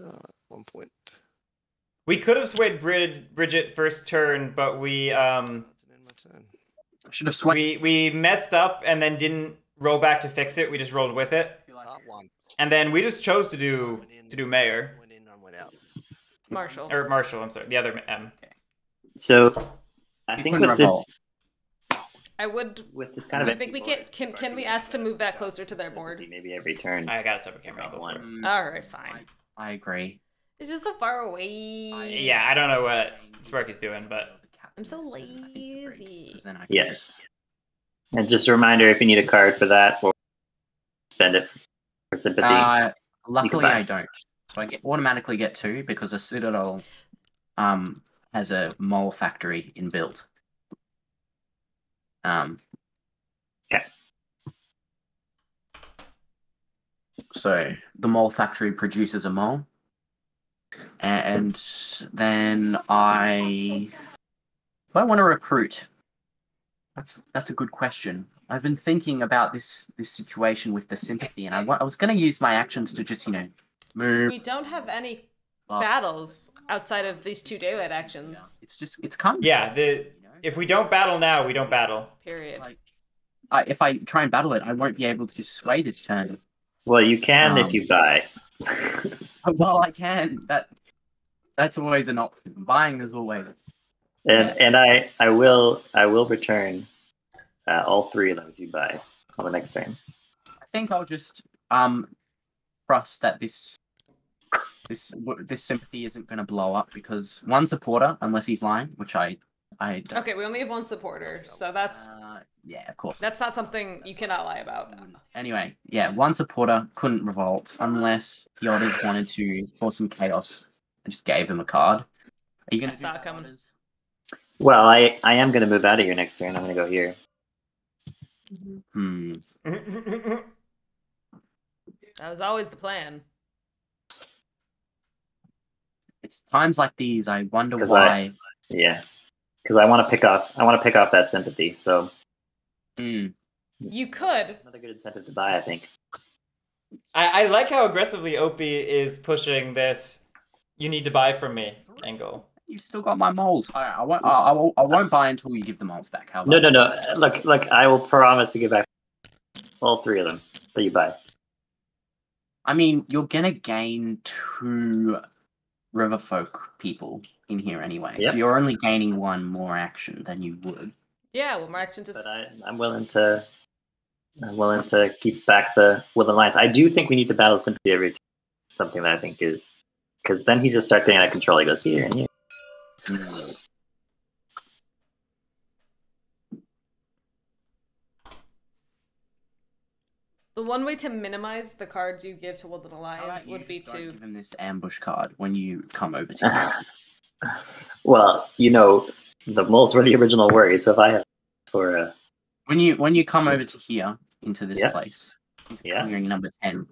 1 point.
We could have swayed Bridget first turn, but we
That's an end my turn.
Should have swept.
we messed up and then didn't roll back to fix it. We just rolled with it,
Part one.
and then we just chose to do mayor
Went in, went out.
Martial.
or Marshall. I'm sorry, the other M.
So I
You
think
couldn't
with this,
revolt.
I would.
with this kind of.
I think we can we ask to move that closer to their board?
Maybe every turn.
I got a separate camera angle.
One.
All right, fine.
I agree.
It's just so far away.
Yeah, I don't know what Sparky's doing, but
I'm so
I think agree,
lazy.
'cause then I can
Yes.
just
And just a reminder, if you need a card for that, or spend it for sympathy.
luckily
buy.
I don't. So I automatically get 2 because a Citadel has a mole factory inbuilt.
Okay.
So the mole factory produces a mole. And then I want to recruit. That's a good question. I've been thinking about this situation with the sympathy, and I was going to use my actions to just move.
We don't have any battles outside of these 2 daylight actions.
It's kind of
yeah. If we don't battle now, we don't battle.
Period.
like if I try and battle it, I won't be able to sway this turn.
Well, you can if you buy.
Well, I can. That's always an option. Buying is always.
And I will return all 3 of them if you buy on the next turn.
I think I'll just trust that this sympathy isn't going to blow up because one supporter, unless he's lying, which I don't.
Okay, we only have 1 supporter, so that's
yeah, of course.
not something you cannot lie about.
Anyway, yeah, one supporter couldn't revolt unless the others wanted to cause some chaos. I just gave him a card. Are you going
I
to
saw it coming.
Well, I am going to move out of here next turn. I'm going to go here.
That was always the plan.
It's times like these I wonder
'Cause
why.
Yeah, because I want to pick off. That sympathy. So
You could.
another good incentive to buy, I think.
I like how aggressively Opie is pushing this. You need to buy from me angle.
You've still got my moles. I won't buy until you give the moles back. How about
No. Look, I will promise to give back all 3 of them that you buy.
I mean, you're gonna gain 2 Riverfolk people in here anyway,
Yep.
so you're only gaining 1 more action than you would.
Yeah, well, more action to.
But I'm willing to keep back the Woodland Alliance. I do think we need to battle sympathy every turn. Something that I think is because then he just starts getting out of control. He goes here and here.
The one way to minimize the cards you give to Woodland
How
Alliance
about you
would be
just don't
to.
give him this ambush card when you come over to him.
Well, the moles were the original worry. So if I have for
When you come over to here into this
Yeah.
place, into
Yeah.
clearing number 10,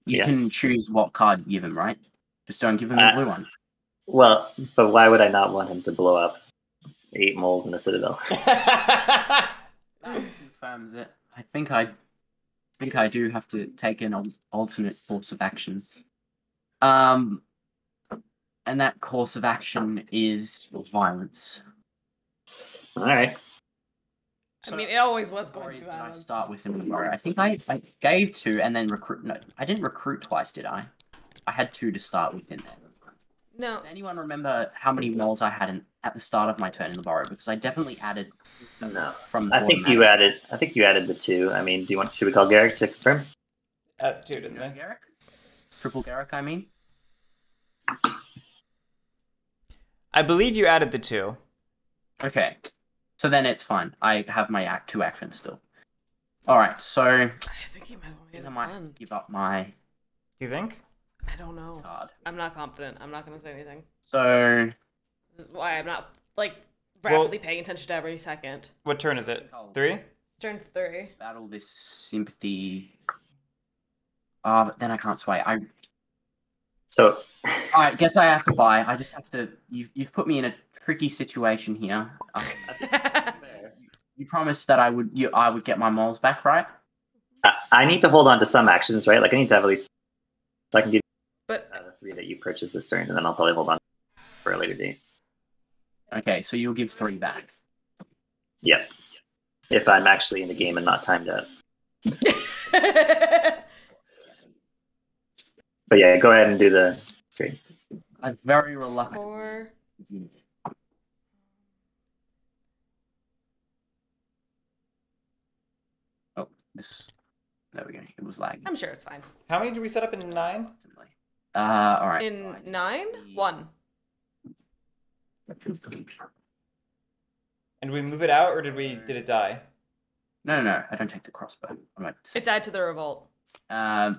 you
Yeah.
can choose what card you give him, right? Just don't give him the blue one.
well, but why would I not want him to blow up 8 moles in the Citadel?
That confirms it. I think I do have to take an alternate course of actions. And that course of action is violence.
All right.
I mean, it always was going
Stories
to
did I
violence.
start with in the row? I think I gave 2 and then recruit. No, I didn't recruit twice, did I? I had 2 to start with in there.
No.
Does anyone remember how many moles I had at the start of my turn in the burrow? Because I definitely added
No.
from.
I think you added the 2. I mean, should we call Guerric to confirm?
2, didn't they?
Guerric? Triple Guerric, I mean.
I believe you added the 2.
Okay, so then it's fine. I have my 2 actions still. All right, so
I think he might
I think I
have
might
one.
give up my
You think?
I don't know.
card.
I'm not confident. I'm not going to say anything.
So
This is why I'm not, like,
Well-
rapidly paying attention to every second.
What turn is it? 3?
Turn 3.
battle this sympathy. But then I can't sway.
So
I guess I have to buy. I just have to. You've put me in a tricky situation here. You promised that I would get my moles back, right?
I need to hold on to some actions, right? Like I need to have at least so I can give
But
the 3 that you purchased this turn, and then I'll probably hold on for a later date.
Okay, so you'll give 3 back.
Yep. If I'm actually in the game and not timed out. But yeah, go ahead and do the trade.
I'm very reluctant.
4.
this. There we go. It was lagging.
I'm sure it's fine.
How many did we set up in 9?
All right.
In 9? 1.
And did we move it out, or did it die?
No. I don't take the crossbow.
It died to the revolt.
I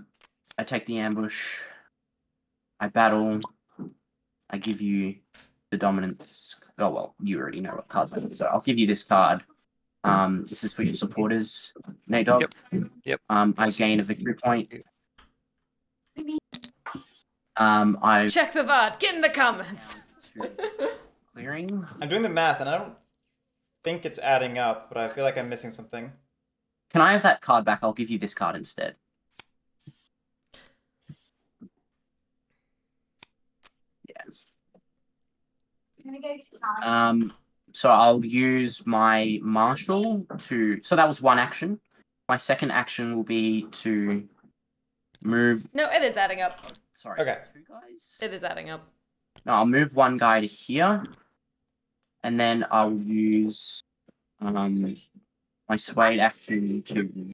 take the ambush. I battle. I give you the dominance. Oh well, you already know what cards I have, so I'll give you this card. This is for your supporters, Natedog.
Yep.
I gain a victory point. I
Check the VOD. Get in the comments.
clearing.
I'm doing the math, and I don't think it's adding up, but I feel like I'm missing something.
Can I have that card back? I'll give you this card instead. So I'll use my marshal to. So that was one action. My second action will be to move.
No, it is adding up.
Sorry.
Okay.
2 guys.
It is adding up.
No, I'll move one guy to here, and then I'll use my swayed action to.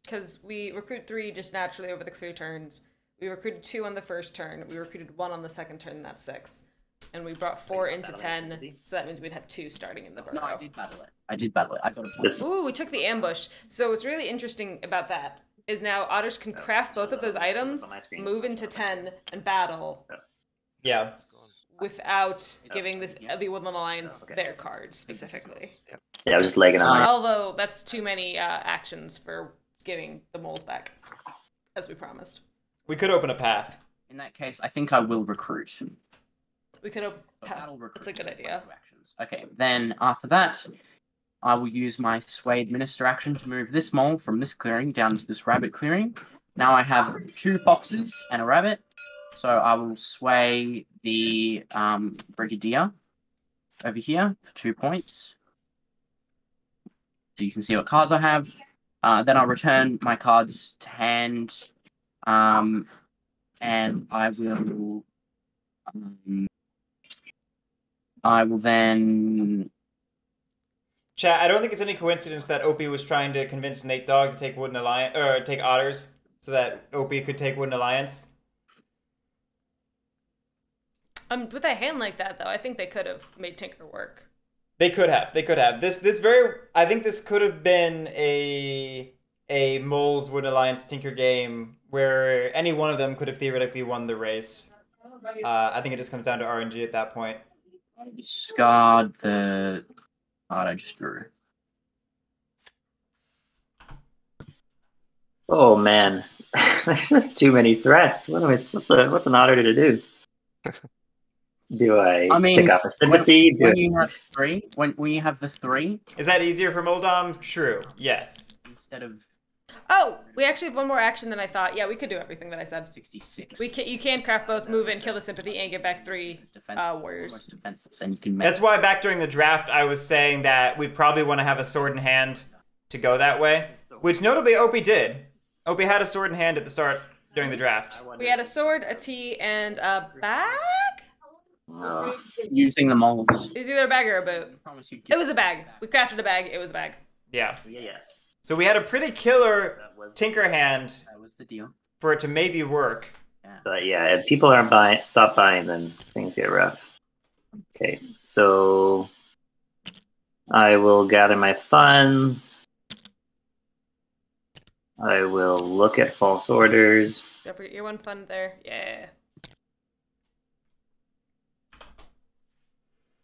Because we recruit 3 just naturally over the 3 turns. We recruited 2 on the first turn. We recruited 1 on the second turn. That's 6. And we brought 4 into 10, so that means we'd have 2 starting in the burrow.
No, I did battle it. I got a.
Ooh, we took the ambush. So what's really interesting about that is now otters can craft both of those items, move into 10, and battle
Yeah.
without giving the Woodland Alliance their card specifically.
Yeah, I was just legging on.
Although that's too many actions for giving the moles back, as we promised.
We could open a path.
In that case, I think I will recruit.
We could open.
Battle recruit.
That's a good
just
idea.
2 actions. Okay, then after that, I will use my swayed minister action to move this mole from this clearing down to this rabbit clearing. Now I have 2 foxes and a rabbit, so I will sway the brigadier over here for 2 points. So you can see what cards I have. Then I'll return my cards to hand, and I will then.
Chat, I don't think it's any coincidence that Opie was trying to convince Natedog to take Wooden Alliance, or take Otters, so that Opie could take Wooden Alliance.
With a hand like that, though, I think they could have made Tinker work.
They could have. I think this could have been a Moles Wooden Alliance Tinker game where any one of them could have theoretically won the race. I think it just comes down to RNG at that point.
Discard the card I just drew.
Oh man, there's just too many threats. What's an otter to do? Do I pick up a sympathy?
When you have 3, when we have the 3,
Is that easier for Moldom? True. Yes.
instead of
Oh, we actually have one more action than I thought. Yeah, we could do everything that I said.
66.
You can craft both, move in, kill the sympathy, and get back 3
This is
warriors.
almost defenseless, and you can make.
That's why back during the draft I was saying that we probably want to have a sword in hand to go that way, which notably Opie did. Opie had a sword in hand at the start during the draft.
We had a sword, a tea, and a bag?
Using the moles.
It was either a bag or a boot.
I promise you.
It was a bag. We crafted a bag. It was a bag.
Yeah.
Yeah.
So we had a pretty killer Tinker hand
That was the deal.
for it to maybe work.
But yeah, if people aren't stop buying, then things get rough. Okay, so I will gather my funds. I will look at false orders.
Don't forget your 1 fund there. Yeah.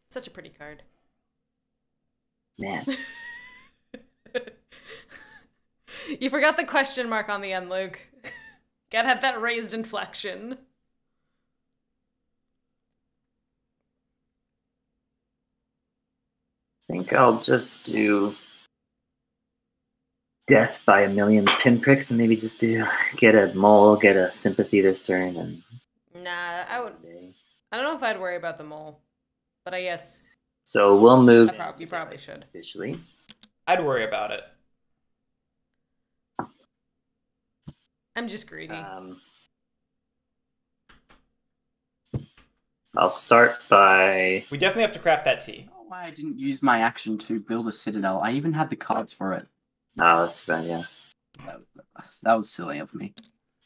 Such a pretty card.
Man,
You forgot the question mark on the end, Luke. Gotta have that raised inflection.
I think I'll just do death by a million pinpricks and maybe just get a mole, get a sympathy this turn, and
Nah, I don't know if I'd worry about the mole, but I guess
so we'll move.
you probably should.
Officially.
I'd worry about it.
I'm just greedy.
I'll start by.
We definitely have to craft that tea.
I don't know why I didn't use my action to build a citadel. I even had the cards for it.
Oh, that's too bad. Yeah.
That was silly of me.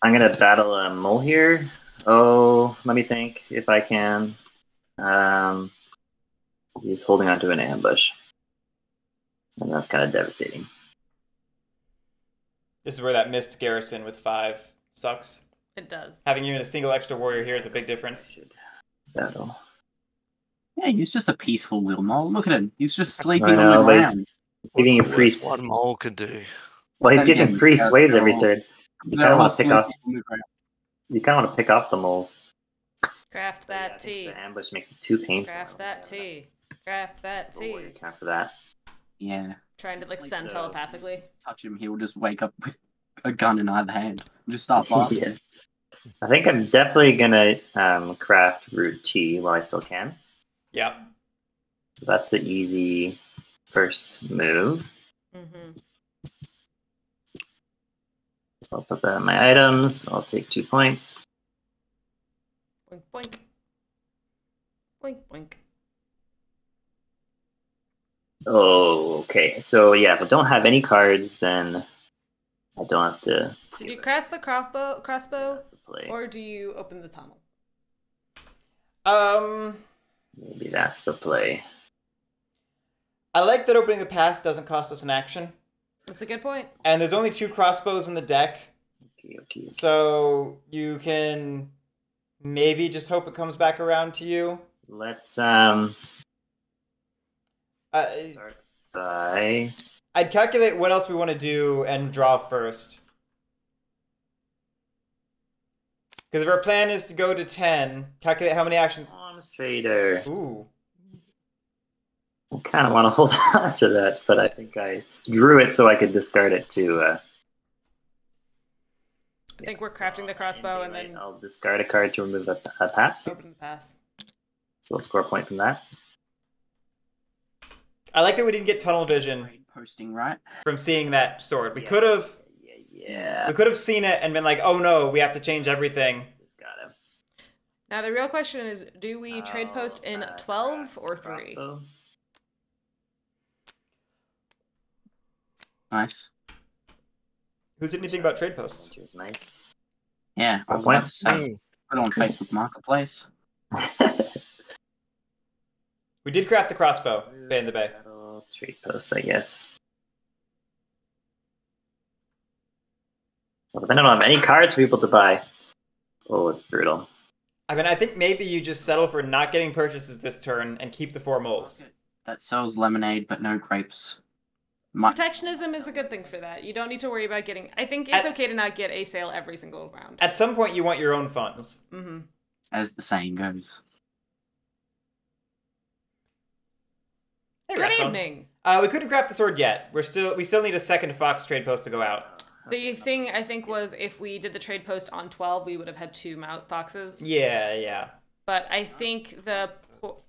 I'm gonna battle a mole here. Oh, let me think if I can. He's holding onto an ambush, and that's kind of devastating.
This is where that missed garrison with 5 sucks.
It does.
Having even a single extra warrior here is a big difference.
Battle.
Yeah, he's just a peaceful little mole. Look at him. He's just sleeping
I
on
know,
the
but he's
ground.
giving you
What's the
free.
worst one mole could do?
Well, he's
Then
giving
again,
free
they're
sways every
all-
turn. You
They're
kind of
all
want to pick
sleeping
off.
on the ground.
You kind of want to pick off the moles.
Craft
Yeah, I
that
think
tea.
the ambush makes it too painful.
Craft that tea. Craft that
Oh, warrior
tea.
count for that.
Yeah.
Trying to like
Sleep
send
so-
telepathically.
Touch him, he'll just wake up with a gun in either hand and just start blasting.
Yeah. I think I'm definitely gonna craft root tea while I still can.
Yep.
So that's an easy first move.
Mm-hmm.
I'll put that in my items. I'll take 2 points.
Boink boink. Boink boink.
Oh, okay. So yeah, if I don't have any cards, then I don't have to.
So do you craft the crossbow,
That's the play.
or do you open the tunnel?
Maybe that's the play.
I like that opening the path doesn't cost us an action.
That's a good point.
And there's only 2 crossbows in the deck,
Okay.
so you can maybe just hope it comes back around to you.
Let's
Uh,
start by.
I'd calculate what else we want to do and draw first. Because if our plan is to go to 10, calculate how many actions.
Arms trader.
Ooh.
I kind of want to hold on to that, but I think I drew it so I could discard it too.
I think we're crafting the crossbow and then
I'll discard a card to remove a pass.
open the path.
So let's score a point from that.
I like that we didn't get tunnel vision
Great posting, right?
from seeing that sword. We
Yeah.
could have
Yeah.
we could have seen it and been like, oh no, we have to change everything.
Just got him.
Now the real question is, do we trade post in 12 or 3?
Crossbow.
Nice.
Who said anything about trade posts?
Here's nice.
Yeah, I was
Point.
about to say, put it on Facebook Marketplace.
We did craft the crossbow, Bay in the Bay.
Battle trade post, I guess. Well, then I don't have any cards for people to buy. Oh, it's brutal.
I mean, I think maybe you just settle for not getting purchases this turn and keep the 4 moles.
That sells lemonade, but no grapes.
Protectionism is a good thing for that. You don't need to worry about getting... I think it's okay to not get a sale every single round.
At some point, you want your own funds.
Mm-hmm.
As the saying goes.
Hey,
Good
Rathbone.
evening.
We couldn't craft the sword yet. We still need a second Fox trade post to go out.
The thing, I think, was if we did the trade post on 12, we would have had 2 foxes.
Yeah.
But I think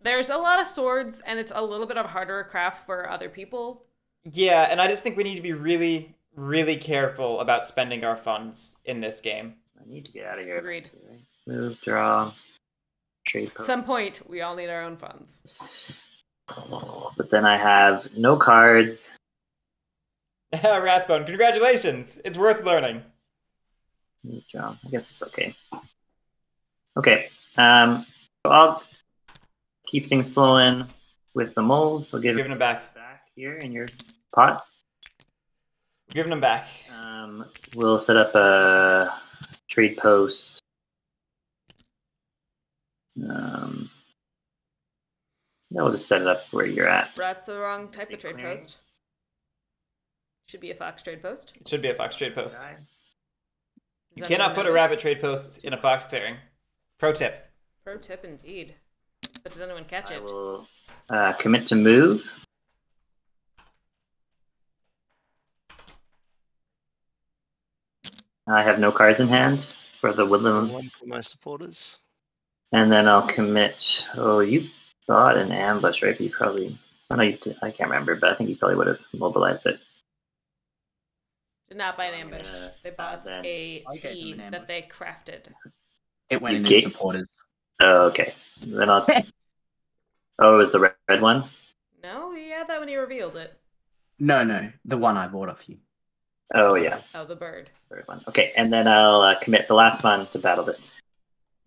there's a lot of swords, and it's a little bit of a harder craft for other people.
Yeah, and I just think we need to be really, really careful about spending our funds in this game.
I need to get out of here.
Agreed.
Move, draw, trade
At
post.
some point, we all need our own funds.
But then I have no cards.
Rathbone, congratulations! It's worth learning.
Move, draw. I guess it's okay. Okay. So I'll keep things flowing with the moles. I'll give
Giving them back.
here in your pot.
Giving them back.
We'll set up a trade post. Yeah, we'll just set it up where you're at.
That's the wrong type of trade
Clearing.
post. Should be a fox trade post.
It should be a Fox trade post.
Does
You
anyone
cannot put a
notice?
rabbit trade post in a Fox clearing. Pro tip.
Pro tip indeed. But does anyone catch
I
it?
will commit to move. I have no cards in hand for the woodland.
One for my supporters.
And then I'll commit. Oh, you bought an ambush, right? But you probably. I know you. I can't remember, but I think you probably would have mobilized it.
Did not buy an ambush. They bought
then-
a
I gave them
tea
an
that
ambush.
they crafted.
It went in
Okay.
his supporters.
Oh, okay. Then I'll. Oh, it was the red one.
No, he had that when he revealed it.
No, the one I bought off you.
Oh yeah,
Oh, the bird.
third one. Okay, and then I'll commit the last one to battle this.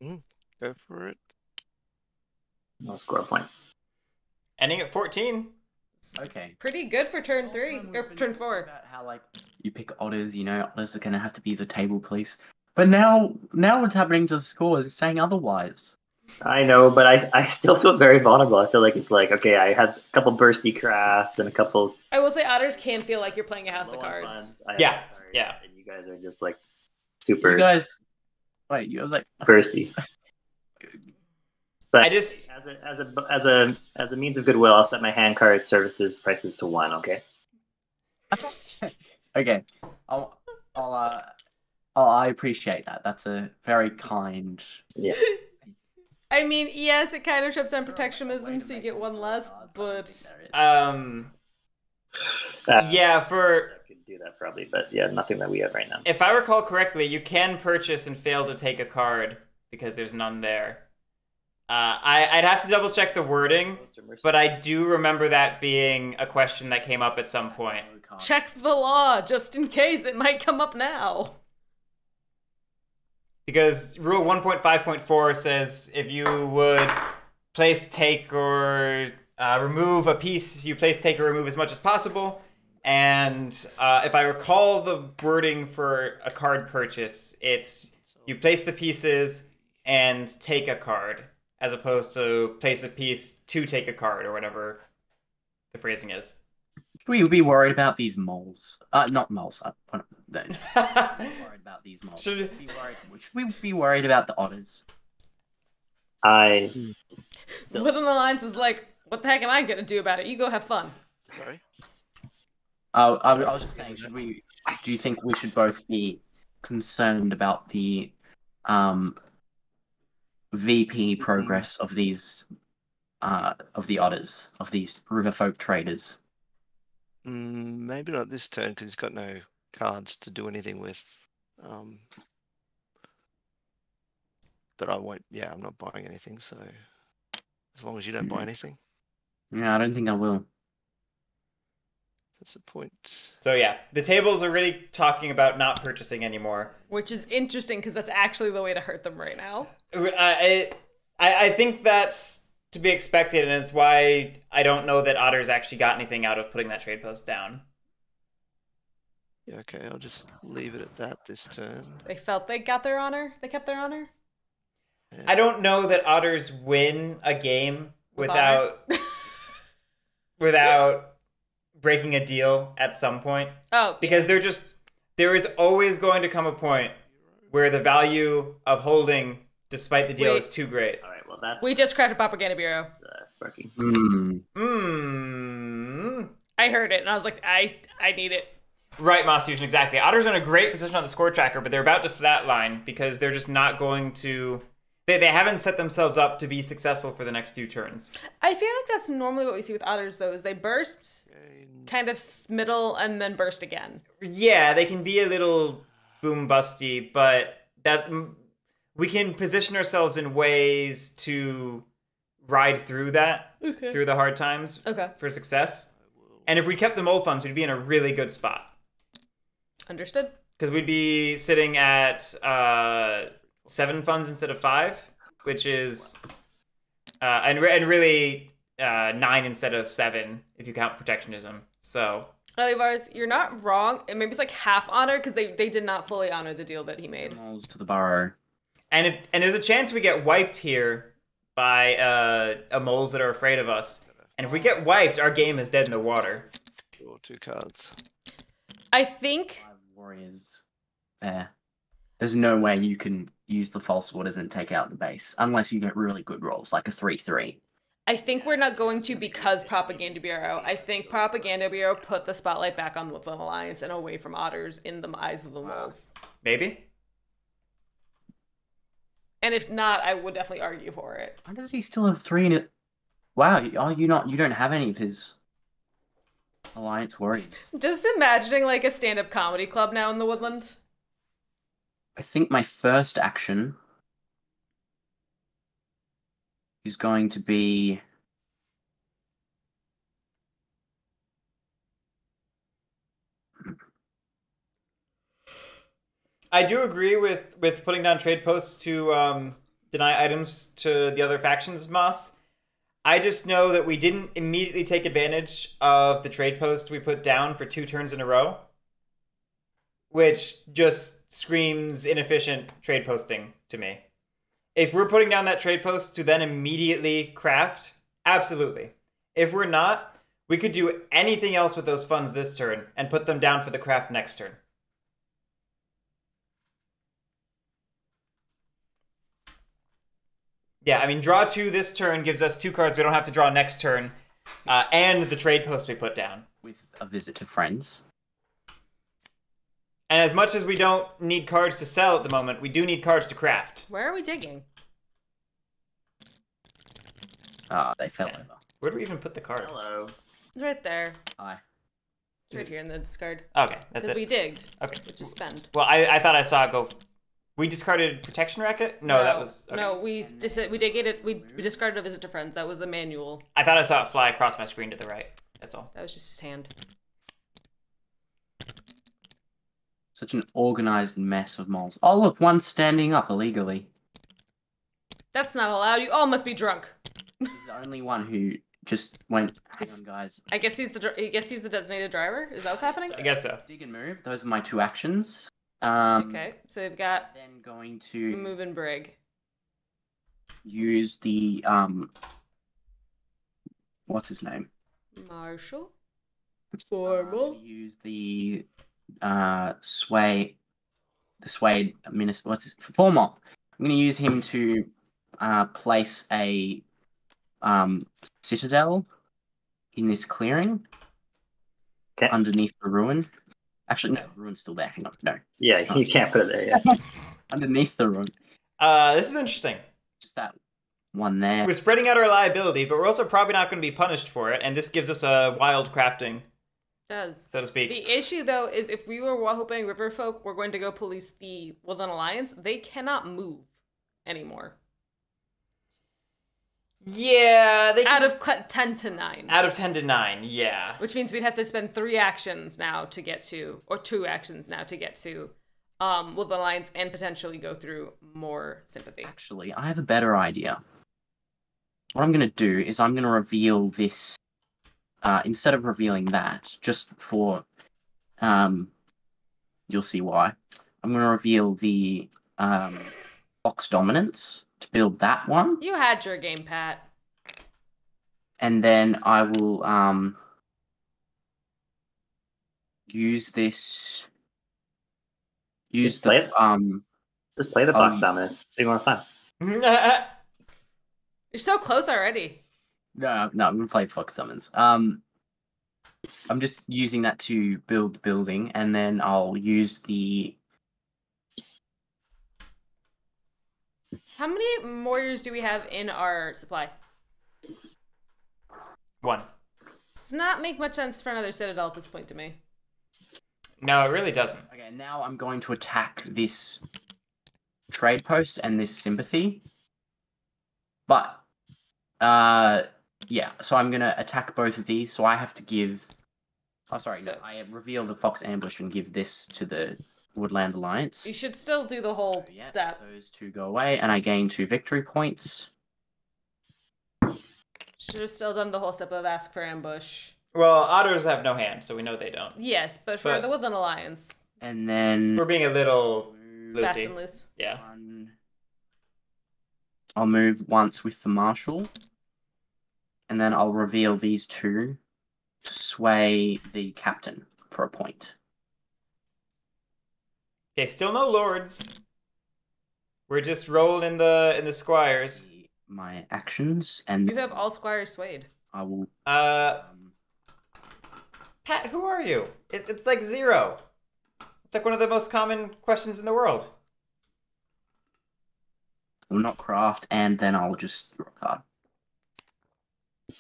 Go for it.
I'll score a point.
Ending at 14.
Okay.
Pretty good for turn 3 or for turn 4.
About how like you pick otters, otters are gonna have to be the table police. But now what's happening to the scores is saying otherwise.
I know, but I still feel very vulnerable. I feel like it's like, okay, I had a couple bursty crafts and a couple.
I will say otters can feel like you're playing a house of
low-on
cards.
funds. I have
Yeah,
cards,
yeah.
And you guys are just like super
You guys, wait, you guys like
bursty. But
I just
as a means of goodwill, I'll set my hand card services prices to 1. Okay.
okay. I appreciate that. That's a very kind.
Yeah.
I mean, yes, it kind of shuts down protectionism, so you get one less, but
yeah, for
I could do that probably, but yeah, nothing that we have right now.
if I recall correctly, you can purchase and fail to take a card because there's none there. I'd have to double check the wording, but I do remember that being a question that came up at some point.
check the law just in case it might come up now.
Because Rule 1.5.4 says if you would place, take, or remove a piece, you place, take, or remove as much as possible. And if I recall the wording for a card purchase, it's you place the pieces and take a card, as opposed to place a piece to take a card, or whatever the phrasing is.
Should we be worried about these moles? Not moles. Worried about these moles. Should we be worried about the otters?
I
Woodland Alliance is like, what the heck am I gonna do about it? You go have fun.
Sorry.
I was just saying, do you think we should both be concerned about the VP progress of these of the otters, of these riverfolk traders?
Maybe not this turn because he's got no cards to do anything with. But I won't. Yeah, I'm not buying anything. So as long as you don't buy anything,
Yeah, I don't think I will.
that's a point.
So yeah, the table's already talking about not purchasing anymore.
Which is interesting because that's actually the way to hurt them right now.
I think that's to be expected, and it's why I don't know that Otters actually got anything out of putting that trade post down.
Yeah, okay, I'll just leave it at that this turn.
They felt they got their honor. They kept their honor.
Yeah.
I don't know that Otters win a game without breaking a deal at some point.
Oh,
because there is always going to come a point where the value of holding despite the deal is too great.
all right. Well, that's
we just crafted Propaganda Bureau.
Sparky.
I heard it and I was like, I need it.
Right, Moss Fusion, exactly. Otters are in a great position on the score tracker, but they're about to flatline because they're just not going to. They haven't set themselves up to be successful for the next few turns.
I feel like that's normally what we see with otters, though, is they burst, kind of middle, and then burst again.
Yeah, they can be a little boom busty, but that we can position ourselves in ways to ride through that, through the hard times for success. And if we kept the mole funds, we'd be in a really good spot.
Understood.
Because we'd be sitting at 7 funds instead of 5, which is and really 9 instead of 7 if you count protectionism. So
Olivars, you're not wrong. And maybe it's like half honor because they did not fully honor the deal that he made.
Moles to the burrow.
and there's a chance we get wiped here by moles that are afraid of us. And if we get wiped, our game is dead in the water.
Draw 2 cards.
I think
5 warriors there. There's no way you can use the false orders and take out the base unless you get really good rolls, like a 3-3.
I think we're not going to because Propaganda Bureau. I think Propaganda Bureau put the spotlight back on Woodland Alliance and away from otters in the eyes of the moles.
Maybe?
And if not, I would definitely argue for it.
Why does he still have 3 in it? Wow, you don't have any of his alliance warriors.
Just imagining like a stand-up comedy club now in the Woodland.
I think my first action is going to be
I do agree with putting down trade posts to deny items to the other factions, Moss. I just know that we didn't immediately take advantage of the trade post we put down for 2 turns in a row, which just screams inefficient trade posting to me. If we're putting down that trade post to then immediately craft, absolutely. If we're not, we could do anything else with those funds this turn and put them down for the craft next turn. Yeah, I mean, draw 2 this turn gives us 2 cards we don't have to draw next turn, and the trade post we put down.
With a visit to friends.
And as much as we don't need cards to sell at the moment, we do need cards to craft.
Where are we digging?
Ah, they fell over.
Where do we even put the card?
Hello.
It's right there.
Hi.
It's right here in the discard.
Okay, that's
Because
it.
we digged.
Okay.
Which is spend.
Well, I thought I saw it go... We discarded Protection Racket? No, that was... Okay.
No, we discarded a visit to friends. That was a manual.
I thought I saw it fly across my screen to the right. That's all.
That was just his hand.
Such an organized mess of moles. Oh, look, one's standing up illegally.
That's not allowed. You all must be drunk.
He's the only one who just went, hang on, guys.
I guess he's the designated driver. Is that what's happening?
I guess so.
Dig and move. Those are my 2 actions.
Okay, so we've got
Then going to
move and brig.
use the, what's his name?
Marshall.
I'm
Formal.
gonna use the sway minister. What's his formal? I'm gonna use him to place a citadel in this clearing underneath the ruin. Actually, no, the ruin's still there. Hang on, no.
Yeah, you can't put it there yet.
Underneath the ruin.
This is interesting.
Just that one there.
We're spreading out our liability, but we're also probably not going to be punished for it, and this gives us a wild crafting,
Does.
so to speak.
The issue, though, is if we were hoping Riverfolk were going to go police the Woodland Alliance, they cannot move anymore.
Yeah, they
Out of 10 to 9.
Out of 10 to 9, yeah.
Which means we'd have to spend 3 actions now to get to, or 2 actions now to get to Woodland Alliance and potentially go through more sympathy.
Actually, I have a better idea. What I'm going to do is I'm going to reveal this, instead of revealing that, just for, you'll see why. I'm going to reveal the Fox Dominance to build that one.
You had your game, Pat.
And then I will use this.
Just play the Fox Dominance. Be more fun.
You're so close already.
No, I'm gonna play Fox Summons. I'm just using that to build the building, and then I'll use the.
How many warriors do we have in our supply?
1.
Does not make much sense for another citadel at this point to me.
No, it really doesn't.
Okay, now I'm going to attack this trade post and this sympathy. But, yeah, so I'm going to attack both of these, so I have to give... Oh, sorry, no, I reveal the Fox Ambush and give this to the Woodland Alliance.
You should still do the whole
So, yeah,
step.
those 2 go away, and I gain 2 victory points.
Should have still done the whole step of ask for ambush.
Well, otters have no hand, so we know they don't.
Yes, but for the Woodland Alliance.
And then...
We're being a little
Fast
loosey.
and loose.
Yeah.
I'll move once with the Marshal. And then I'll reveal these 2 to sway the Captain for a point.
Okay, still no lords. We're just rolling in the squires.
My actions, and
You have all squires swayed.
I will...
Pat, who are you? It's like 0. It's like one of the most common questions in the world.
will not craft, and then I'll just draw a card.
Is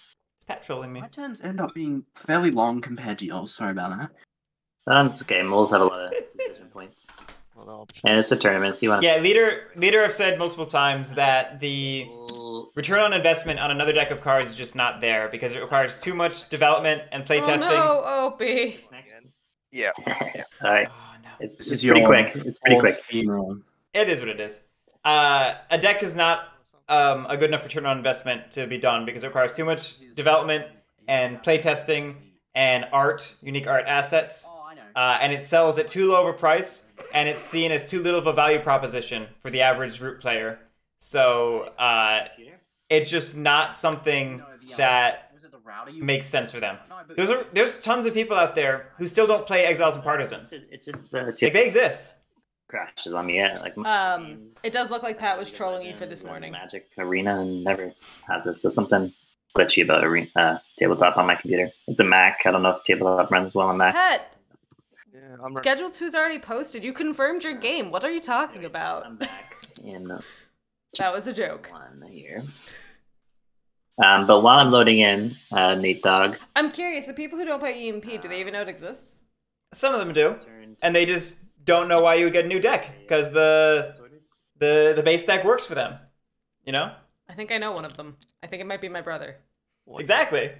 Pat trolling me?
My turns end up being fairly long compared to yours. Sorry about that.
That's okay. Moles have a lot of decision points. And it's a tournament, so you want to...
Yeah, leader have said multiple times that the return on investment on another deck of cards is just not there because it requires too much development and playtesting.
Oh no, Opie.
Yeah.
Alright.
Oh, no.
It's
This is
pretty
your
quick. It's pretty quick.
Funeral.
It is what it is. A deck is not a good enough return on investment to be done because it requires too much development and playtesting and art, unique art assets.
Oh, I know.
And it sells at too low of a price, and it's seen as too little of a value proposition for the average root player. So it's just not something that makes sense for them. There's tons of people out there who still don't play Exiles and Partisans.
It's just
Like, they exist.
crashes on me. Yeah, like
It does look like Pat was trolling you for this morning.
Magic Arena and never has this. So something glitchy about tabletop on my computer. It's a Mac. I don't know if tabletop runs well on Mac.
Pat,
Yeah, I'm
Schedule 2's already posted. You confirmed your game. What are you talking about?
I'm back in
That was a joke.
one here. But while I'm loading in, Natedog.
I'm curious, the people who don't play EMP, do they even know it exists?
Some of them do, and they just don't know why you would get a new deck because the base deck works for them. You know?
I think I know one of them. I think it might be my brother.
Exactly.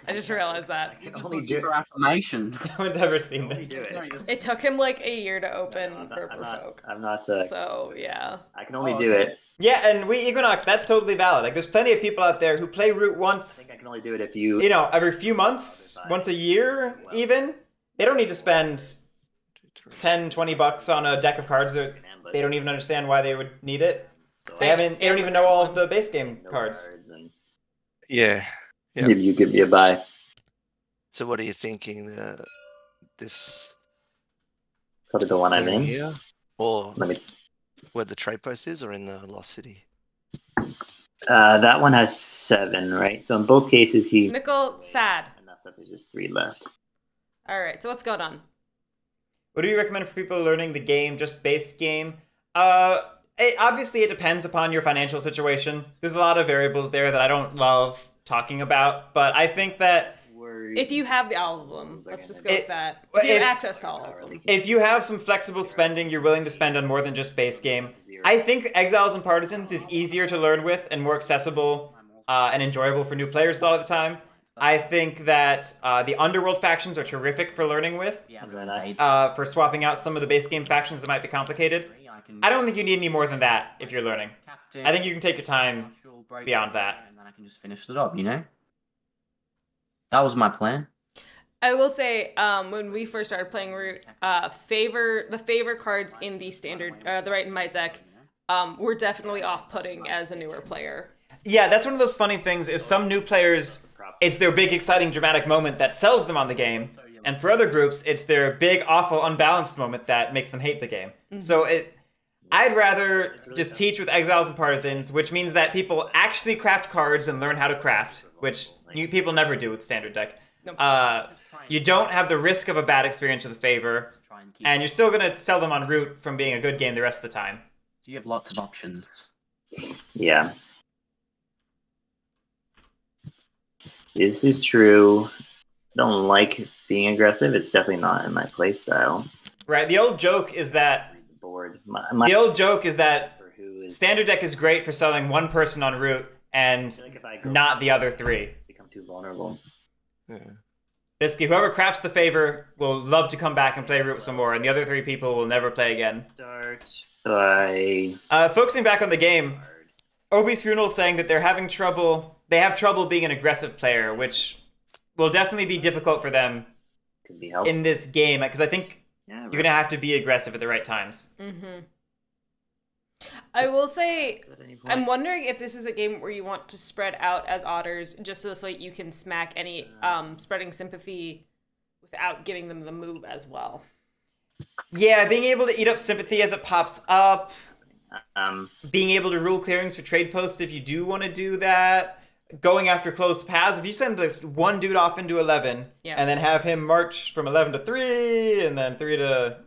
I just realized that.
You're just
only
looking
do
for affirmation.
No one's ever seen this.
Do it.
It took him like a year to open
I'm
Purple
not.
Folk.
I'm not.
So, yeah.
I can only
Oh,
do
okay.
it.
Yeah, and Equinox, that's totally valid. Like, there's plenty of people out there who play Root
I
once,
think I can only do it if you.
you know, every few months, once a year, even. They don't need to spend 10, 20 bucks on a deck of cards that they don't even understand why they would need it. They don't even know all of the base game cards.
And
Yeah. Yeah.
maybe you give me a buy.
So what are you thinking? This
Probably the one I'm
thing
in.
here, or
Let me.
where the trade post is, or in the Lost City?
That one has 7, right? So in both cases, he
Nickel, sad.
enough that there's just 3 left.
Alright, so what's going on?
What do you recommend for people learning the game, just base game? Obviously, it depends upon your financial situation. There's a lot of variables there that I don't love talking about, but I think that
If you have all of them, let's just go with that. If you have access to all of them.
if you have some flexible spending you're willing to spend on more than just base game, I think Exiles and Partisans is easier to learn with and more accessible and enjoyable for new players a lot of the time. I think that the Underworld factions are terrific for learning with,
And then
for swapping out some of the base game factions that might be complicated. I don't think you need any more than that if you're learning. I think you can take your time beyond that.
And then I can just finish it up, you know? That was my plan.
I will say, when we first started playing Root, the favor cards in the standard, the right and might deck, were definitely off-putting as a newer player.
Yeah, that's one of those funny things is some new players, it's their big, exciting, dramatic moment that sells them on the game. And for other groups, it's their big, awful, unbalanced moment that makes them hate the game. So I'd rather just teach with Exiles and Partisans, which means that people actually craft cards and learn how to craft, which people never do with standard deck. You don't have the risk of a bad experience with a favor, and you're still going to sell them on Root from being a good game the rest of the time.
So you have lots of options.
yeah. This is true. I don't like being aggressive. It's definitely not in my play style.
Right, the old joke is that
Board.
the old joke is that
for who is
standard deck is great for selling one person on Root and
I feel like if I go
not the other 3.
become too vulnerable.
Yeah.
Basically, whoever crafts the favor will love to come back and play Root some more, and the other 3 people will never play again.
Start by
Focusing back on the game, Opie'sFuneral is saying that they have trouble being an aggressive player, which will definitely be difficult for them
could be helpful.
in this game, because I think
Yeah,
you're going to have to be aggressive at the right times.
I will say,
at any point.
I'm wondering if this is a game where you want to spread out as otters, just so this way you can smack any spreading sympathy without giving them the move as well.
Yeah, being able to eat up sympathy as it pops up, being able to rule clearings for trade posts if you do want to do that, going after closed paths. If you send like one dude off into 11, and then have him march from 11 to 3, and then 3 to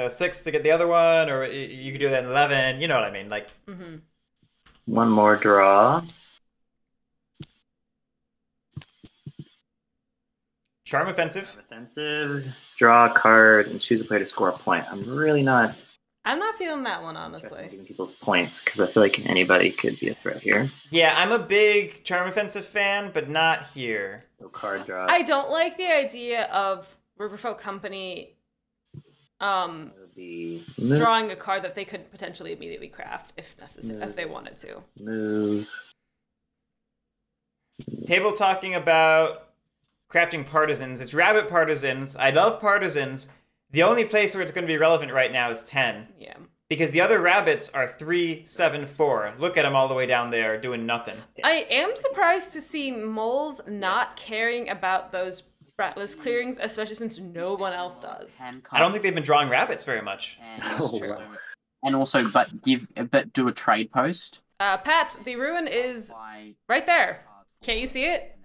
6 to get the other one, or you could do that in 11. You know what I mean? Like,
One more draw.
Charm offensive.
Offensive. Draw a card and choose a player to score a point. I'm really not
I'm not feeling that one,
interested in
honestly.
giving people's points because I feel like anybody could be a threat here.
Yeah, I'm a big Charm offensive fan, but not here.
No card draws.
I don't like the idea of Riverfolk Company
would be
drawing a card that they could potentially immediately craft if necessary, if they wanted to.
move.
Table talking about crafting partisans. It's rabbit partisans. I love partisans. The only place where it's going to be relevant right now is 10.
Yeah.
Because the other rabbits are 3, 7, 4. Look at them all the way down there doing nothing.
I am surprised to see moles not caring about those ratless clearings, especially since no one else does.
I don't think they've been drawing rabbits very much.
And also, but do a trade post.
Pat, the ruin is right there. Can't you see it?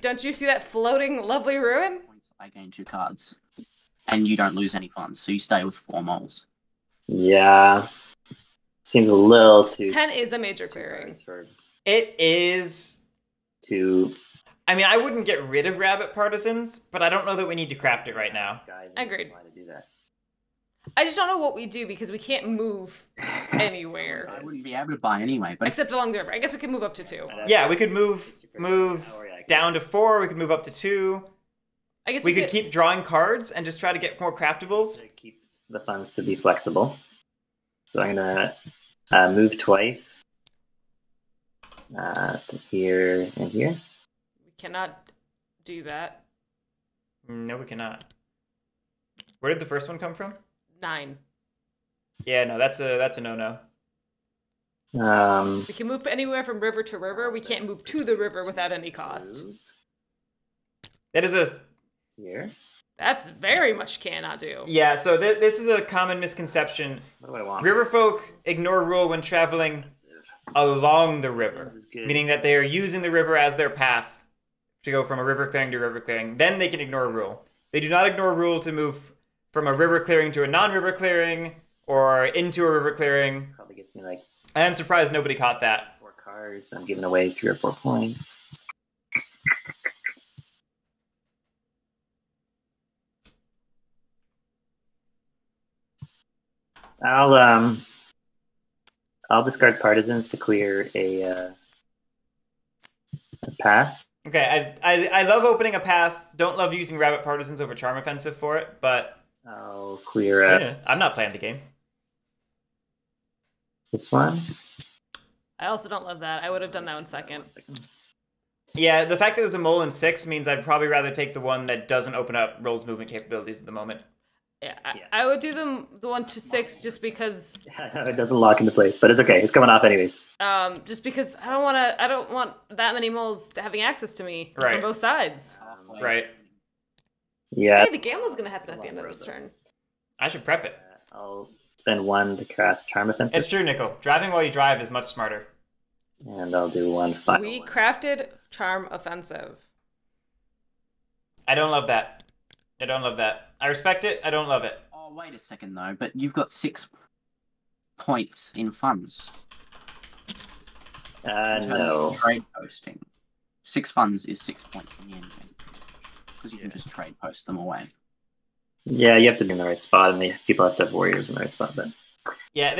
Don't you see that floating lovely ruin?
I gain 2 cards, and you don't lose any funds, so you stay with 4 moles.
Yeah. Seems a little too...
10 is a major clearing.
It is... I mean, I wouldn't get rid of rabbit partisans, but I don't know that we need to craft it right now.
Agreed. I just don't know what we do because we can't move anywhere.
I wouldn't be able to buy anyway, but
except along the river. I guess we can move up to 2.
Yeah, we could move down to 4. We could move up to 2.
I guess
we could keep drawing cards and just try to get more craftables.
Keep the funds to be flexible. So I'm gonna move twice to here and here.
We cannot do that.
No, we cannot. Where did the first one come from?
9.
Yeah, no, that's a no-no.
We can move anywhere from river to river. We can't move to the river without any cost.
That is
here.
That's very much cannot do.
Yeah, so this is a common misconception.
What do I want?
Riverfolk ignore rule when traveling along the river, meaning that they are using the river as their path to go from a river clearing to river clearing. Then they can ignore rule. They do not ignore rule to move from a river clearing to a non-river clearing or into a river clearing.
Probably gets me like...
I am surprised nobody caught that.
4 cards, but I'm giving away 3 or 4 points. I'll discard partisans to clear a pass.
Okay, I love opening a path. Don't love using rabbit partisans over charm offensive for it, but
I'll clear up
I'm not playing the game.
this one.
I also don't love that. I would have done that one second.
Yeah, the fact that there's a mole in 6 means I'd probably rather take the one that doesn't open up Roll's movement capabilities at the moment.
Yeah, I would do the 1 to 6 just because.
Yeah, it doesn't lock into place, but it's okay. It's coming off anyways.
Just because I don't want that many moles having access to me
Right.
from both sides.
Right.
Yeah.
Hey, the gamble's gonna happen at the end of this turn.
I should prep it.
I'll spend 1 to cast Charm Offensive.
It's true, Nickel. Driving while you drive is much smarter.
And I'll do 1 final
We
one.
crafted Charm Offensive.
I don't love that. I don't love that. I respect it. I don't love it.
Oh, wait a second though. But you've got 6 points in funds.
No.
Trade posting. 6 funds is 6 points in the end game. Because you can just trade post them away.
Yeah, you have to be in the right spot, and people have to have warriors in the right spot. But
Yeah,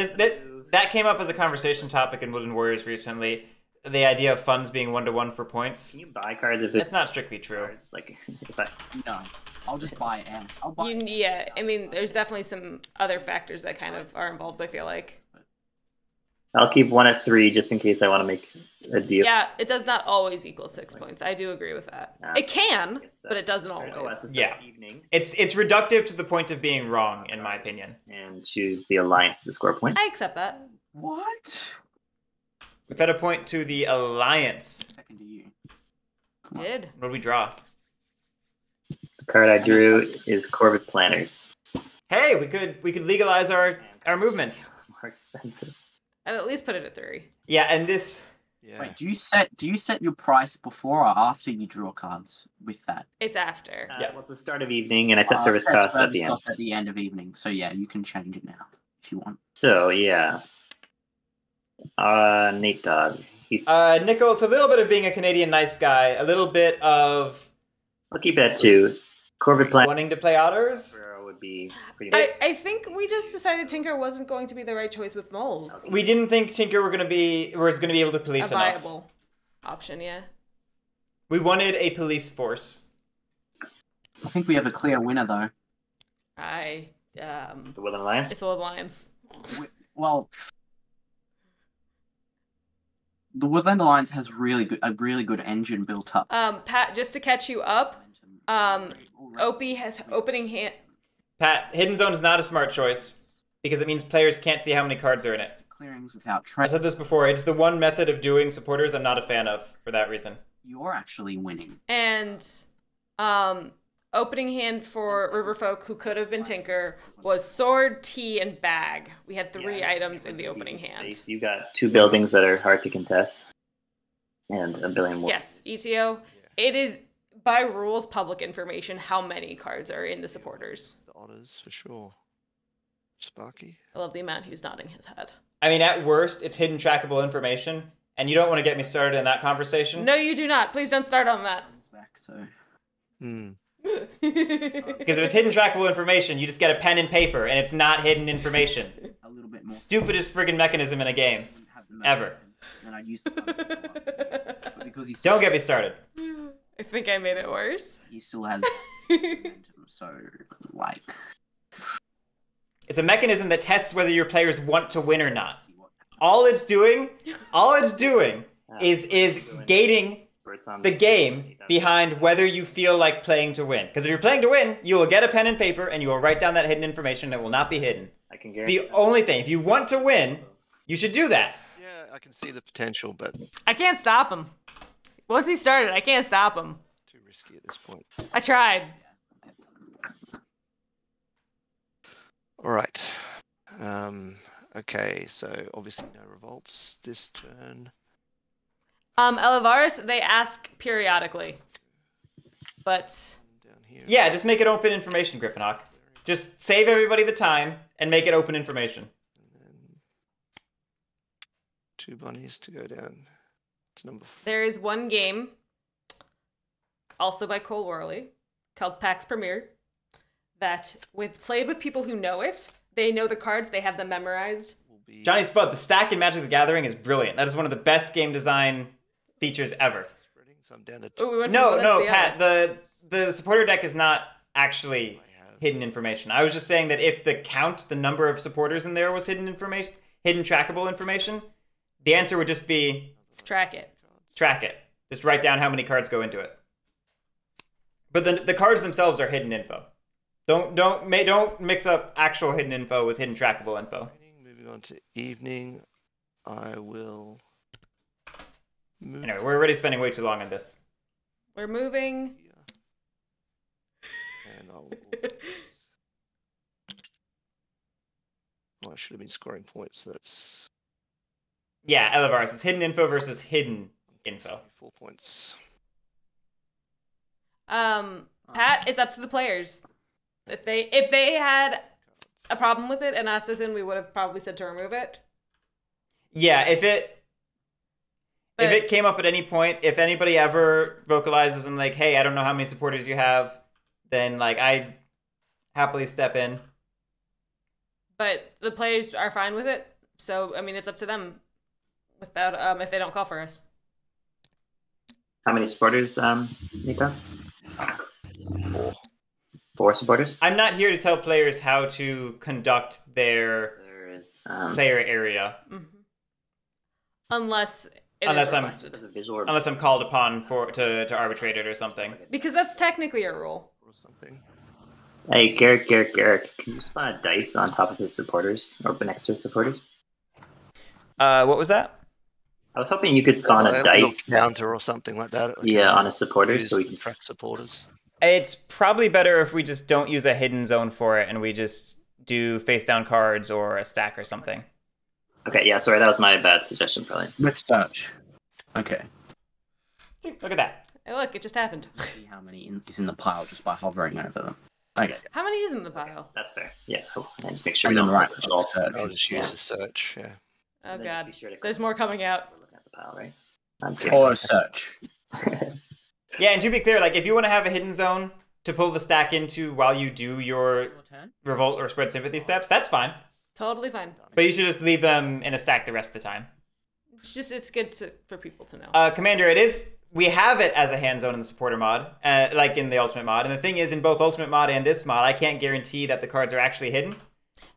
that came up as a conversation topic in Woodland Warriors recently. The idea of funds being 1-to-1 for points.
can you buy cards if
That's not strictly true.
It's like if I...
No. I'll just buy M. I'll buy
Yeah, I mean, there's definitely some other factors that kind of are involved, I feel like.
I'll keep 1 at 3 just in case I want to make a deal.
Yeah, it does not always equal 6 points. I do agree with that.
Yeah.
It can,
Guess
but it doesn't
that's the turn.
always.
that's the start
Yeah.
of evening.
It's reductive to the point of being wrong, in my opinion.
And choose the alliance to score points.
I accept that.
What?
We've got a point to the Alliance.
Second to you.
Did.
What do we draw?
The card I drew is Corvid Planners.
Hey, we could legalize our movements.
More expensive.
I'd at least put it at 3.
Yeah, and this...
Yeah.
Wait, do you set your price before or after you draw cards with that?
It's after.
Yeah.
What's the start of evening, and I set service
Set
costs at
service
the end.
cost at the end of evening. So yeah, you can change it now if you want.
So yeah, Natedog. He's.
Nickel, it's a little bit of being a Canadian nice guy, a little bit of
I'll keep it at 2. Corvid Planners
wanting to play otters.
would be pretty much.
I think we just decided Tinker wasn't going to be the right choice with moles.
We didn't think Tinker was going to be able to police
A
enough.
viable option, yeah.
We wanted a police force.
I think we have a clear winner though.
I
The Woodland Alliance?
It's the Alliance.
Well, the Woodland Alliance has a really good engine built up.
Pat, just to catch you up, Opie has opening hand.
Pat, Hidden Zone is not a smart choice because it means players can't see how many cards are in it.
Clearings without
I said this before. It's the one method of doing supporters I'm not a fan of for that reason.
You're actually winning.
And opening hand for Riverfolk, who could have been Tinker, was sword, tea, and bag. We had 3 items in the opening hand.
You got 2 buildings that are hard to contest, and a billion more.
Yes, ETO. It is, by rules, public information how many cards are in the supporters.
The otters, for sure. Sparky.
I love the amount he's nodding his head.
I mean, at worst, it's hidden trackable information, and you don't want to get me started in that conversation.
No, you do not. Please don't start on that.
Back, so.
Because if it's hidden trackable information, you just get a pen and paper, and it's not hidden information.
A little bit more.
Stupidest friggin' mechanism in a game. Ever.
And I'd use the because he
Don't get me started.
I think I made it worse.
He still has momentum, so like
It's a mechanism that tests whether your players want to win or not. All it's doing is gating the game behind whether you feel like playing to win. Because if you're playing to win, you will get a pen and paper and you will write down that hidden information that will not be hidden. It's the only thing. If you want to win, you should do that.
Yeah, I can see the potential, but
I can't stop him. Once he started, I can't stop him.
too risky at this point.
I tried.
All right. Okay, so obviously no revolts this turn.
Elevars, they ask periodically. But
Down here.
Yeah, just make it open information, Griffinhawk. Just save everybody the time and make it open information.
And then 2 bunnies to go down to number 4.
there is one game, also by Cole Worley, called PAX Premier, that played with people who know it. They know the cards, they have them memorized.
Johnny Spud, the stack in Magic the Gathering is brilliant. That is one of the best game design features ever.
Spreading, so I'm down to
Ooh, we went from
No,
one to
no,
the
Pat,
other.
the supporter deck is not actually hidden information. I was just saying that if the number of supporters in there was hidden information, hidden trackable information, the answer would just be
Track it.
track it. Just write down how many cards go into it. But the cards themselves are hidden info. Don't mix up actual hidden info with hidden trackable info.
Moving on to evening, I will move
Anyway, we're already spending way too long on this.
We're moving.
here. And I'll... Well, I should have been scoring points, so that's
Yeah, Elevars, it's hidden info versus hidden info.
4 points.
Pat, it's up to the players. If they had a problem with it and asked us in, we would have probably said to remove it.
Yeah, if it came up at any point, if anybody ever vocalizes and like, hey, I don't know how many supporters you have, then like I'd happily step in.
But the players are fine with it, so I mean it's up to them. Without if they don't call for us.
How many supporters, Nico?
4.
4 supporters?
I'm not here to tell players how to conduct their
There is
player area.
Mm-hmm. Unless
Unless I'm-
requested.
as a visual.
Unless I'm called upon to arbitrate it or something.
Because that's technically a rule.
Or something.
Hey, Guerric, can you spawn a dice on top of his supporters or next to his supporters?
What was that?
I was hoping you could spawn
Like
a
little
dice.
counter or something like that.
Yeah, on his supporters, so we can
track supporters.
It's probably better if we just don't use a hidden zone for it and we just do face down cards or a stack or something.
Okay, yeah, sorry, that was my bad suggestion, probably.
let's search. Okay.
See, look at that.
Hey, look, it just happened.
See how many is in the pile just by hovering over them. Okay.
How many is in the pile?
That's fair. Yeah, cool. And just make sure
And
we
then
don't
right,
touch it all.
search.
I'll just use the search, yeah.
Oh
And then just
god.
be sure to
There's more coming out.
We're looking at the pile, right? I'm kidding.
Or search.
Yeah, and to be clear, like if you want to have a hidden zone to pull the stack into while you do your revolt or spread sympathy steps, that's fine.
Totally fine.
But you should just leave them in a stack the rest of the time.
It's good for people to know.
Commander, it is we have it as a hand zone in the supporter mod, like in the ultimate mod. And the thing is, in both ultimate mod and this mod, I can't guarantee that the cards are actually hidden.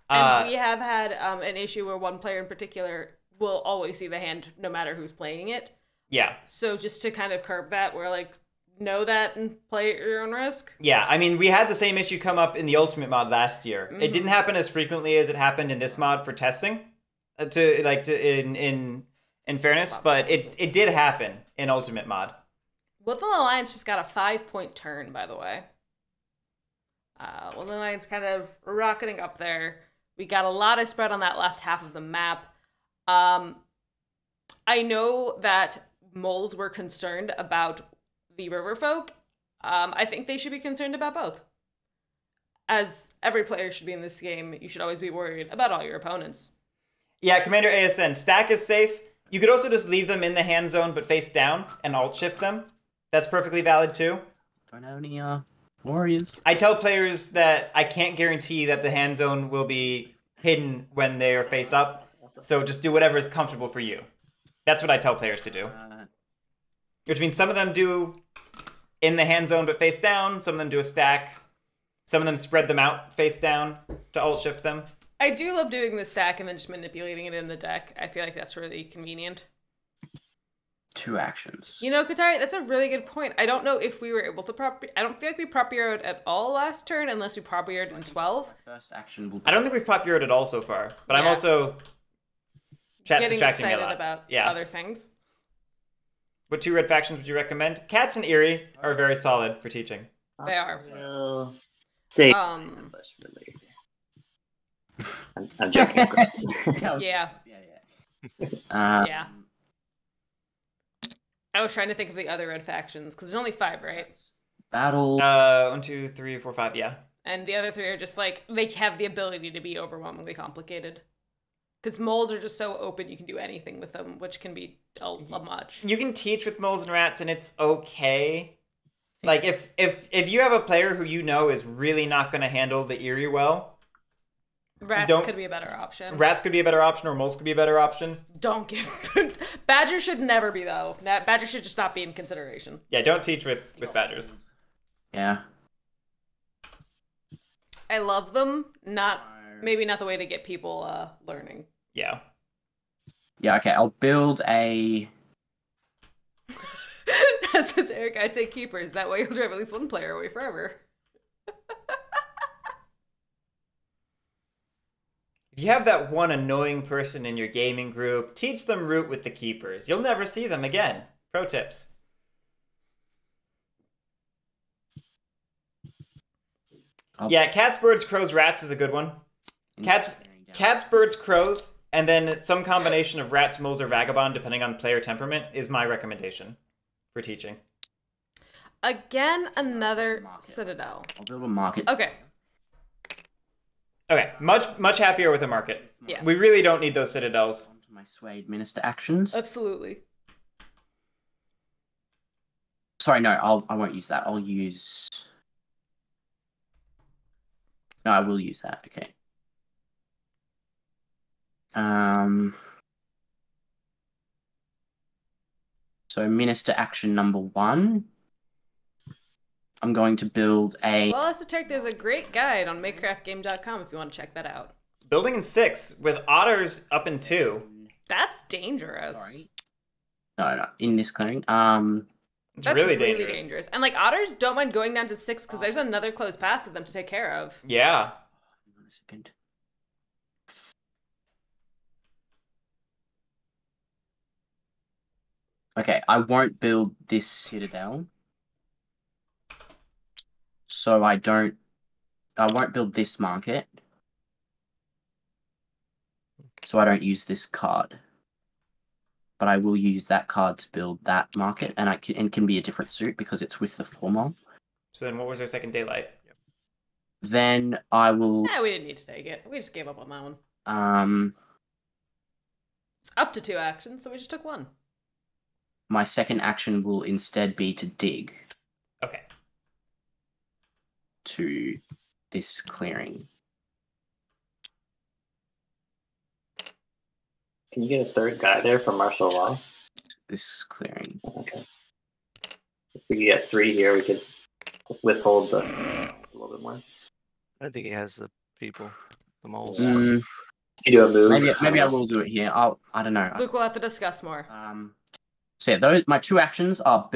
And we have had an issue where one player in particular will always see the hand no matter who's playing it.
Yeah.
So just to kind of curb that, we're like, know that and play at your own risk.
Yeah, I mean, we had the same issue come up in the ultimate mod last year. It didn't happen as frequently as it happened in this mod for testing, in fairness, but it did happen in ultimate mod.
Woodland Alliance just got a 5-point turn, by the way. Woodland Alliance kind of rocketing up there. We got a lot of spread on that left half of the map. I know that moles were concerned about the Riverfolk. I think they should be concerned about both. As every player should be in this game, you should always be worried about all your opponents. Yeah,
Commander ASN, stack is safe. You could also just leave them in the hand zone but face down and alt-shift them. That's perfectly valid too.
Don't have any warriors.
I tell players that I can't guarantee that the hand zone will be hidden when they are face up, so just do whatever is comfortable for you. That's what I tell players to do. Which means some of them do in the hand zone but face down, some of them do a stack, some of them spread them out face down to alt-shift them.
I do love doing the stack and then just manipulating it in the deck. I feel like that's really convenient.
2 actions.
You know, Katari, that's a really good point. I don't know if we were able to I don't feel like we prop-euroed at all last turn unless we prop-euroed in 12.
First action will be...
I don't think we've prop-euroed at all so far, but yeah. I'm also
getting excited about other things.
What 2 red factions would you recommend? Cats and Eerie are very solid for teaching.
They are.
Say I'm joking, of course.
Yeah.
Yeah.
I was trying to think of the other red factions, because there's only 5, right?
Battle.
1, 2, 3, 4, 5, yeah.
And the other 3 are just like, they have the ability to be overwhelmingly complicated. Because moles are just so open, you can do anything with them, which can be a much.
You can teach with moles and rats, and it's okay. Like, if you have a player who you know is really not going to handle the Eerie well...
Rats could be a better option.
Rats could be a better option, or moles could be a better option.
Don't give... Badger should never be, though. Badger should just not be in consideration.
Yeah, don't teach with badgers.
Yeah.
I love them. Maybe not the way to get people learning.
Yeah.
Yeah, okay, I'll build a...
That's what Eric, I'd say keepers. That way you'll drive at least one player away forever.
If you have that one annoying person in your gaming group, teach them root with the keepers. You'll never see them again. Pro tips. Yeah, cats, birds, crows, rats is a good one. Cats, birds, crows, and then some combination of rats, moles, or vagabond, depending on player temperament, is my recommendation for teaching.
Again, another citadel.
I'll build a market.
Okay.
Okay, much happier with a market.
Yeah.
We really don't need those citadels.
Onto my Swayed Minister actions.
Absolutely.
Sorry, no, I won't use that. I'll use... No, I will use that. Okay. So Minister action number 1. I'm going to build a...
Well, Esoteric, there's a great guide on makecraftgame.com if you want to check that out.
Building in 6 with otters up in 2.
That's dangerous.
Sorry. No, in this clearing.
It's really dangerous.
And like otters don't mind going down to 6 because there's another closed path for them to take care of.
Yeah.
1 second. Okay, I won't build this citadel. So I won't build this market. So I don't use this card. But I will use that card to build that market, and it can be a different suit because it's with the formal.
So then what was our second daylight?
Then I will...
Yeah, we didn't need to take it. We just gave up on that one. It's up to 2 actions, so we just took 1.
My second action will instead be to dig.
Okay.
To this clearing.
Can you get a 3rd guy there for martial law?
This clearing.
Okay. we could get 3 here, we could withhold the a little bit more.
I don't think he has the people, the moles.
Mm,
You do a move.
maybe I will do it here. I don't know.
Luke will have to discuss more.
So yeah, those my 2 actions are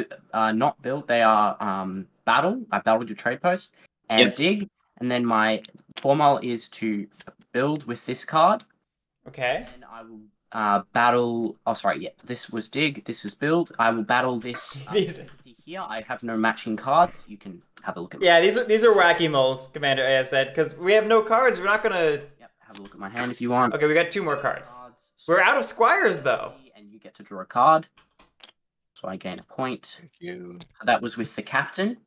not build. They are battle. I battled your trade post and
Yep.
dig, and then my formal is to build with this card.
Okay.
And I will battle. Oh, sorry. Yeah, this was dig. This is build. I will battle this
These-
here. I have no matching cards. You can have a look at.
Yeah, these are wacky moles, Commander A said, because we have no cards. We're not gonna.
Yep. Have a look at my hand if you want.
Okay, we got 2 more cards.
Cards.
We're out of squires though.
And you get to draw a card. So I gain a point.
Thank you.
That was with the captain.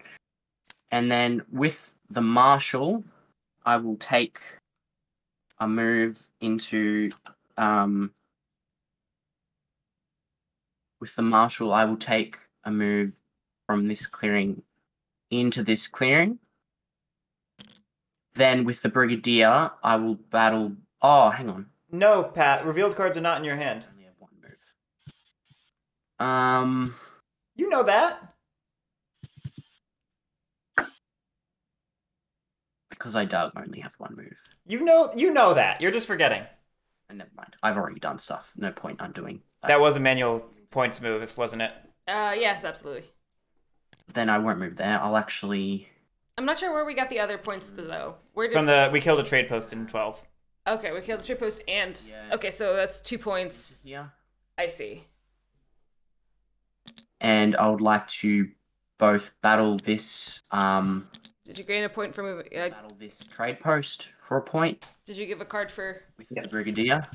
And then with the marshal, I will take a move into with the marshal, I will take a move from this clearing into this clearing. Then with the brigadier, I will battle. Oh, hang on.
No, Pat. Revealed cards are not in your hand.
I only have 1 move.
You know that.
Because I dug, I only have 1 move.
You know that. You're just forgetting.
And never mind. I've already done stuff. No point undoing.
That was a manual points move, wasn't it?
Yes, absolutely.
Then I won't move there. I'll actually.
I'm not sure where we got the other points though. Where did?
From we killed a trade post in 12.
Okay, we killed the trade post and.
Yeah.
Okay, so that's 2 points.
Yeah.
I see.
And I would like to both battle this.
Did you gain a point for moving?
Battle this trade post for a point
Did you give a card for?
with the brigadier.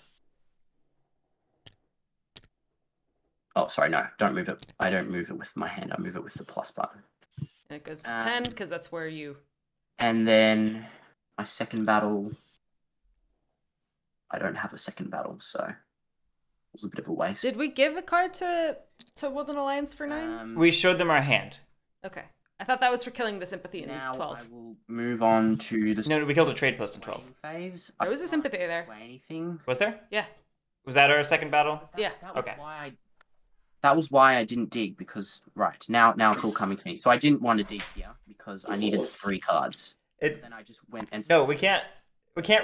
Oh, sorry, no, don't move it. I don't move it with my hand. I move it with the plus button.
And it goes to 10 because that's where you.
And then my second battle. I don't have a second battle, so it was a bit of a waste.
Did we give a card to Woodland Alliance for 9?
We showed them our hand.
Okay, I thought that was for killing the sympathy in
now
12.
I will move on to the
No, we killed a trade post in 12.
phase.
There was a sympathy there.
Sway anything.
Was there?
Yeah.
Was that our second battle?
Yeah.
That was
Okay.
That was why I didn't dig, because now it's all coming to me. So I didn't want to dig here because I needed the 3 cards. Then I just went and
No, we can't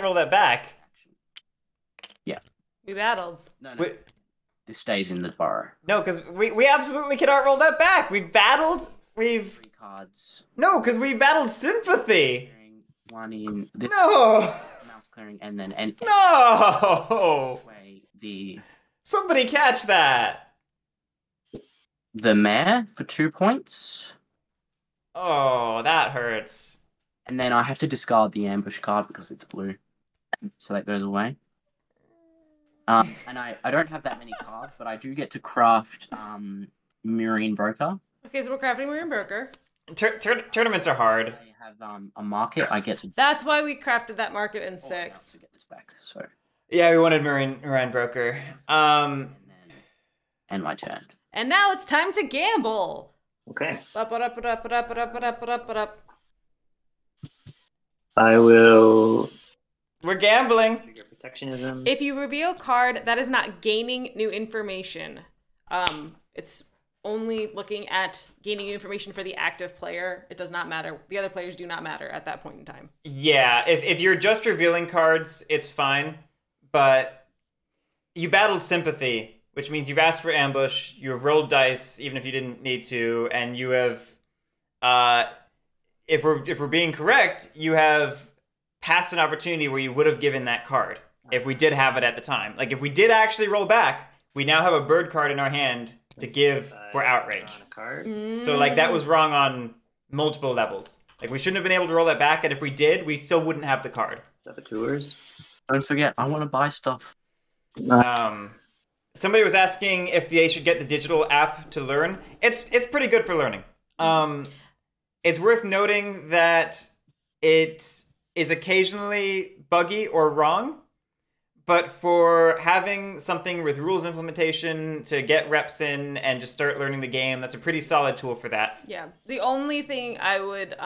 roll that back.
Yeah.
We battled.
No.
We-
This stays in the burrow.
No, because we absolutely cannot roll that back. We've battled.
3 cards.
No, because we battled sympathy.
Clearing, 1 in this
No.
mouse clearing, and then
No.
sway the
Somebody catch that.
mayor for 2 points.
Oh, that hurts.
And then I have to discard the ambush card because it's blue. So that goes away. And I don't have that many cards, but I do get to craft Marine Broker.
Okay, so we're crafting Marine Broker.
Tournaments are hard.
I have a market. I get to.
That's why we crafted that market in
I have
6.
to get this back. So.
Yeah, we wanted Marine Broker.
And then end my turn.
And now it's time to gamble.
Okay.
Up.
I will
We're gambling.
trigger protectionism.
If you reveal a card that is not gaining new information, it's only looking at gaining new information for the active player. It does not matter. The other players do not matter at that point in time.
Yeah, if you're just revealing cards, it's fine. But you battled sympathy, which means you've asked for ambush, you've rolled dice even if you didn't need to, and you have if we're being correct, you have passed an opportunity where you would have given that card if we did have it at the time. Like if we did actually roll back, we now have a bird card in our hand to give for outrage.
On a card.
So like that was wrong on multiple levels. Like we shouldn't have been able to roll that back, and if we did, we still wouldn't have the card.
Saboteurs.
Don't forget, I want to buy stuff.
Somebody was asking if they should get the digital app to learn. It's pretty good for learning. It's worth noting that it is occasionally buggy or wrong, but for having something with rules implementation to get reps in and just start learning the game, that's a pretty solid tool for that.
Yeah. The only thing I would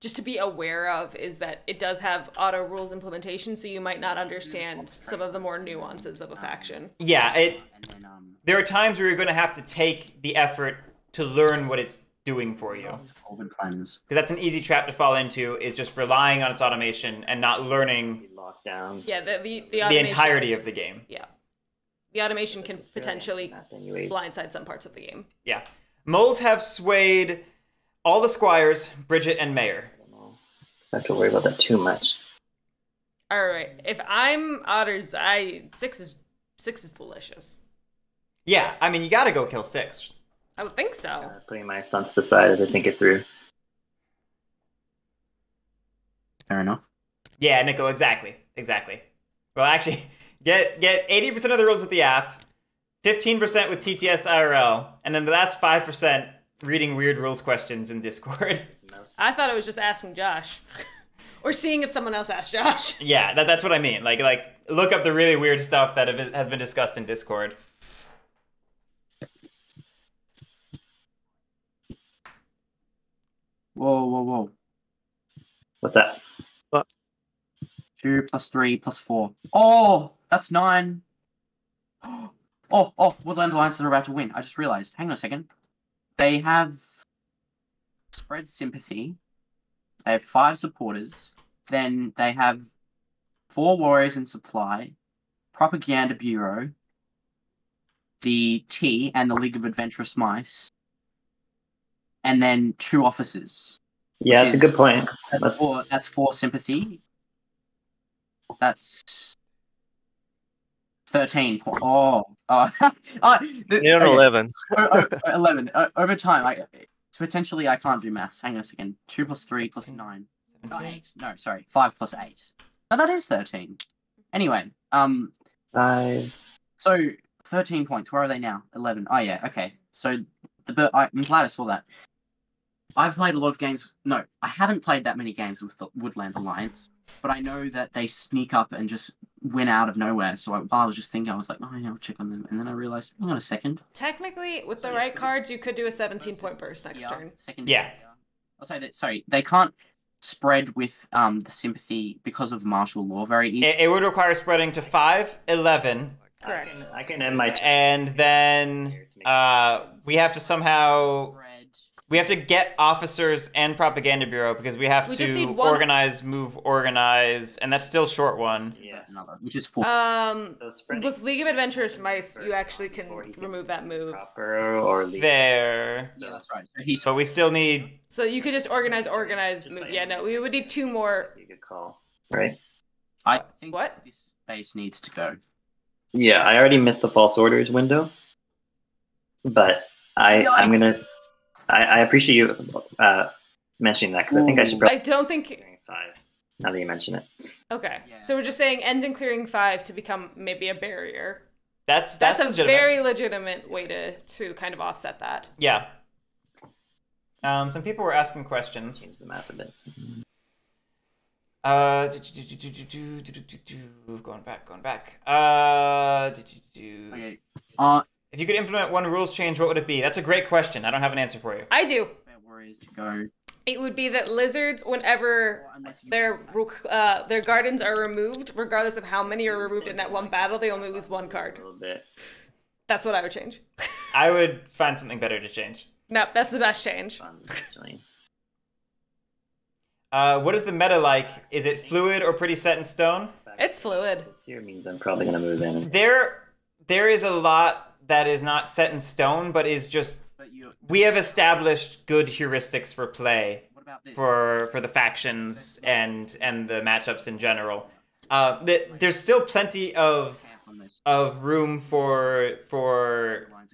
just to be aware of is that it does have auto rules implementation, so you might not understand some of the more nuances of a faction.
Yeah,
And then,
there are times where you're going to have to take the effort to learn what it's doing for you.
Orbit plans.
Because that's an easy trap to fall into, is just relying on its automation and not learning
Locked down.
Yeah, the
the
automation,
entirety of the game.
Yeah. The automation can
It's a fairly
potentially
map anyways.
blindside some parts of the game.
Yeah. Moles have swayed all the squires, Bridget and Mayor.
I don't know. I have to worry about that too much.
All right. If I'm otters, six is delicious.
Yeah, I mean, you gotta go kill 6.
I would think so.
Putting my thumb to the side as I think it through.
Fair enough.
Yeah, Nickel, exactly. Well, actually, get 80% of the rules with the app, 15% with TTS IRL, and then the last 5% reading weird rules questions in Discord.
I thought it was just asking Josh. Or seeing if someone else asked Josh.
Yeah, that's what I mean. Like look up the really weird stuff that has been discussed in Discord.
Whoa.
What's that?
2 + 3 + 4. Oh, that's 9. Oh, Woodland Alliance are about to win. I just realized. Hang on a second. They have spread sympathy. They have 5 supporters. Then they have 4 warriors in supply, propaganda bureau, the T and the League of Adventurous Mice, and then 2 officers.
Yeah,
Which
that's a
is-
good point.
That's 4 sympathy. That's 13.
You're on 11.
11. Over time, potentially I can't do maths. Hang on a second. 2 + 3 + 9. 8. No, sorry. 5 + 8. No, that is 13. Anyway,
5.
so 13 points. Where are they now? 11. Oh yeah, okay. So I'm glad I saw that. I've played a lot of games. No, I haven't played that many games with the Woodland Alliance, but I know that they sneak up and just win out of nowhere. So while I was just thinking, I was like, oh yeah, I'll check on them, and then I realized, hang on a second.
Technically, with the right cards, you could do a 17-point burst next turn.
Second.
Yeah.
I'll say that. Sorry, they can't spread with the sympathy because of martial law very easily.
It would require spreading to 5, 11,
Correct.
I can end my turn.
and then we have to somehow... We have to get officers and propaganda bureau because we have
We just need
to
one-
organize, move, organize, and that's still short one.
Yeah.
Another, which is 4.
So spreading
With League of Adventurous Mice, you actually can
Or he can
remove that move.
proper or leave.
There.
Yeah, that's right. So he's
So we still need...
So you could just organize, move. Yeah, no, we would need 2 more.
You could call. Right?
I think
What?
this base needs to go.
Yeah, I already missed the false orders window. But I'm gonna I appreciate you mentioning that because I think I should
I
probably
don't think...
clearing 5 now that you mention it.
Okay,
Yeah.
so we're just saying end and clearing 5 to become maybe a barrier.
That's
That's a
legitimate.
very legitimate way to kind of offset that.
Yeah. Some people were asking questions.
Change the map a bit.
Going back.
Okay.
If you could implement one rules change, what would it be? That's a great question. I don't have an answer for you.
I do.
Where warriors to go.
It would be that lizards, whenever
Unless you
their gardens are removed, regardless of how many are removed in that one battle, they only lose 1
A
card.
little bit.
That's what I would change.
I would find something better to change.
No, that's the best change.
Funds, unfortunately.
What is the meta like? Is it fluid or pretty set in stone?
It's fluid.
This here means I'm probably gonna move in.
There is a lot that is not set in stone, but is just...
But you.
We have established good heuristics for play
What about this?
for the factions and the matchups in general. There's still plenty of
On this.
room for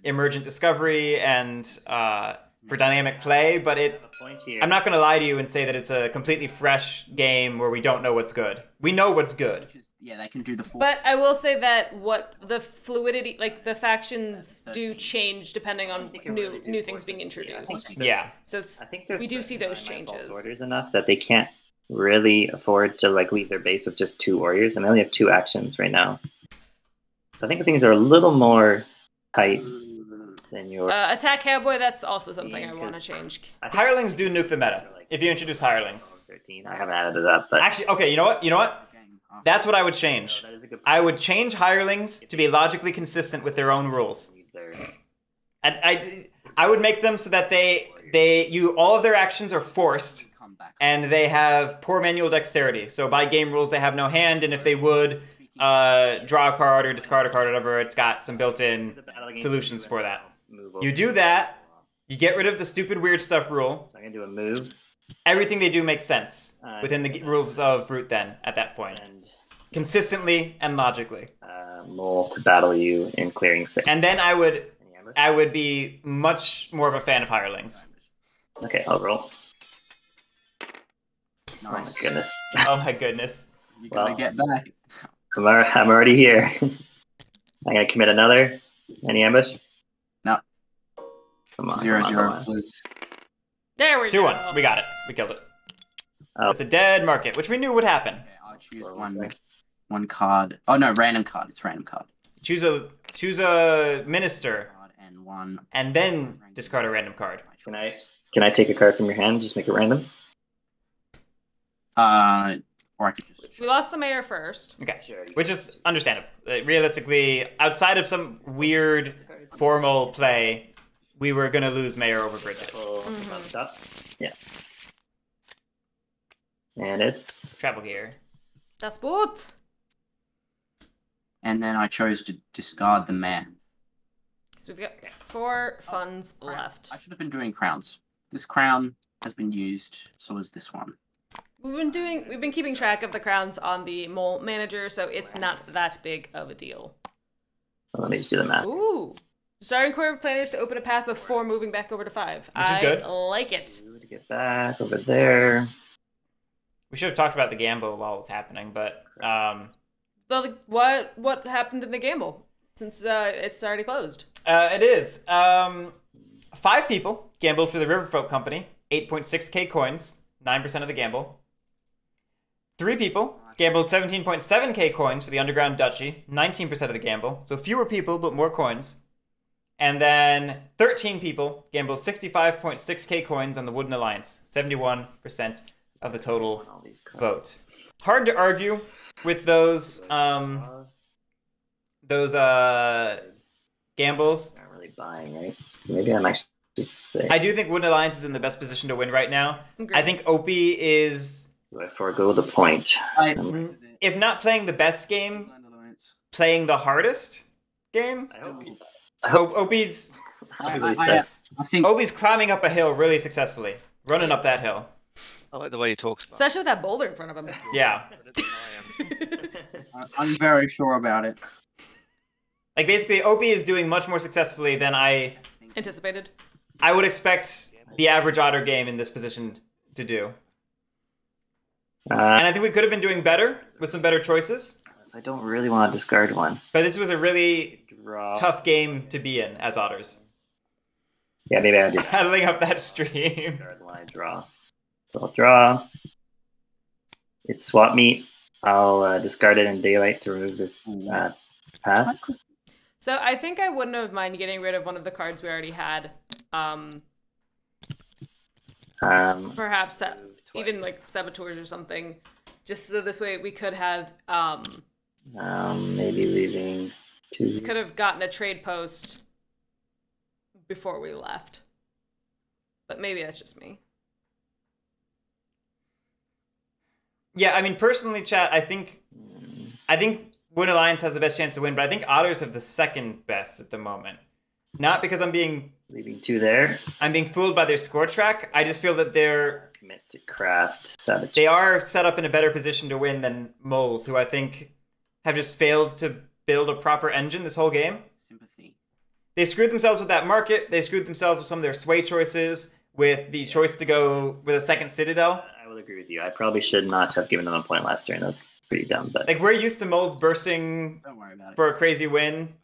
emergent discovery and for dynamic play, but
A point here.
I'm not going to lie to you and say that it's a completely fresh game where we don't know what's good. We know what's good.
Which is, yeah, they can do the 4.
But I will say that what the fluidity, like the factions do change depending on new things being introduced.
Yeah.
So
I think they're
we do see those
threatened by false
changes.
orders enough that they can't really afford to leave their base with just 2 warriors, and they only have 2 actions right now. So I think things are a little more tight than your.
Attack Cowboy, that's also something
Yeah,
I want to
'cause-
change.
Hirelings do nuke the meta if you introduce hirelings.
13. I haven't added it up, but
Actually, okay, you know what? That's what I would change.
that is a good
I would change hirelings to be logically consistent with their own rules.
Leave their-
I would make them so that all of their actions are forced, and they have poor manual dexterity. So by game rules, they have no hand, and if they would draw a card or discard a card or whatever, it's got some built-in solutions for that. You do that, you get rid of the stupid weird stuff rule.
So I'm gonna do a move.
Everything they do makes sense within the rules of Root then, at that point.
And
Consistently and logically.
Mole to battle you in clearing 6.
And then I would be much more of a fan of hirelings.
Okay, I'll roll.
Nice.
Oh my goodness.
Oh my goodness.
You gotta get back.
I'm already here. I'm gonna commit another. Any ambush?
No.
Come on.
0-0, please.
There we go.
2-1. We got it. We killed it.
Oh.
It's a dead market, which we knew would happen.
Okay, I'll choose one card. Oh no, random card. It's random card.
Choose a minister,
And one.
and then discard a random card.
Can I take a card from your hand? Just make it random.
Or I could just.
We lost the mayor first.
Okay, which is understandable. Realistically, outside of some weird formal play, we were gonna lose Mayor over Bridget.
Yeah. And it's
Travel gear.
Das Boot.
And then I chose to discard the mayor.
So we've got 4 funds left.
I should have been doing crowns. This crown has been used, so is this one.
We've been keeping track of the crowns on the mole manager, so it's not that big of a deal.
let me just do the math.
Ooh. Starting core of planners to open a path before moving back over to 5.
Which is good.
I like it.
To get back over there.
We should have talked about the gamble while it's happening, but
So what happened in the gamble since it's already closed?
it is 5 people gambled for the Riverfolk Company, 8.6k coins, 9% of the gamble. 3 people gambled 17.7k coins for the Underground Duchy, 19% of the gamble. So fewer people, but more coins. And then 13 people gambled 65.6k coins on the Wooden Alliance, 71% of the total vote. Hard to argue with those gambles.
Not really buying, right? So maybe I'm actually safe.
I do think Wooden Alliance is in the best position to win right now.
Agreed.
I think Opie is,
Do I forego the point?
if not playing the best game, playing the hardest game.
I hope
Opie's
I think
Opie's climbing up a hill really successfully, running up that hill.
I like the way he talks about
Especially with that boulder in front of him.
Yeah,
it.
I'm very sure about it.
like basically Opie is doing much more successfully than I
Anticipated.
would expect the average otter game in this position to do. And I think we could have been doing better with some better choices.
so I don't really want to discard one.
But this was a really
Draw.
tough game to be in as otters.
Yeah, maybe I'll do that.
Paddling up that stream.
Discard line, draw. So I'll draw. It's swap meet. I'll discard it in daylight to remove this pass.
So I think I wouldn't have minded getting rid of one of the cards we already had. Perhaps even like saboteurs or something, just so this way we could have
Maybe leaving 2.
we could have gotten a trade post before we left. But maybe that's just me.
Yeah, I mean, personally, chat, I think Wooden Alliance has the best chance to win, but I think Otters have the second best at the moment. Not because I'm being
there.
fooled by their score track. I just feel that
Commit to craft. Sabotage.
they are set up in a better position to win than Moles, who I think have just failed to build a proper engine this whole game.
Sympathy.
They screwed themselves with that market. They screwed themselves with some of their sway choices, with the choice to go with a second Citadel.
I will agree with you. I probably should not have given them a point last turn. That was pretty dumb. But
Like, we're used to Moles bursting
Don't worry about it.
for a crazy win.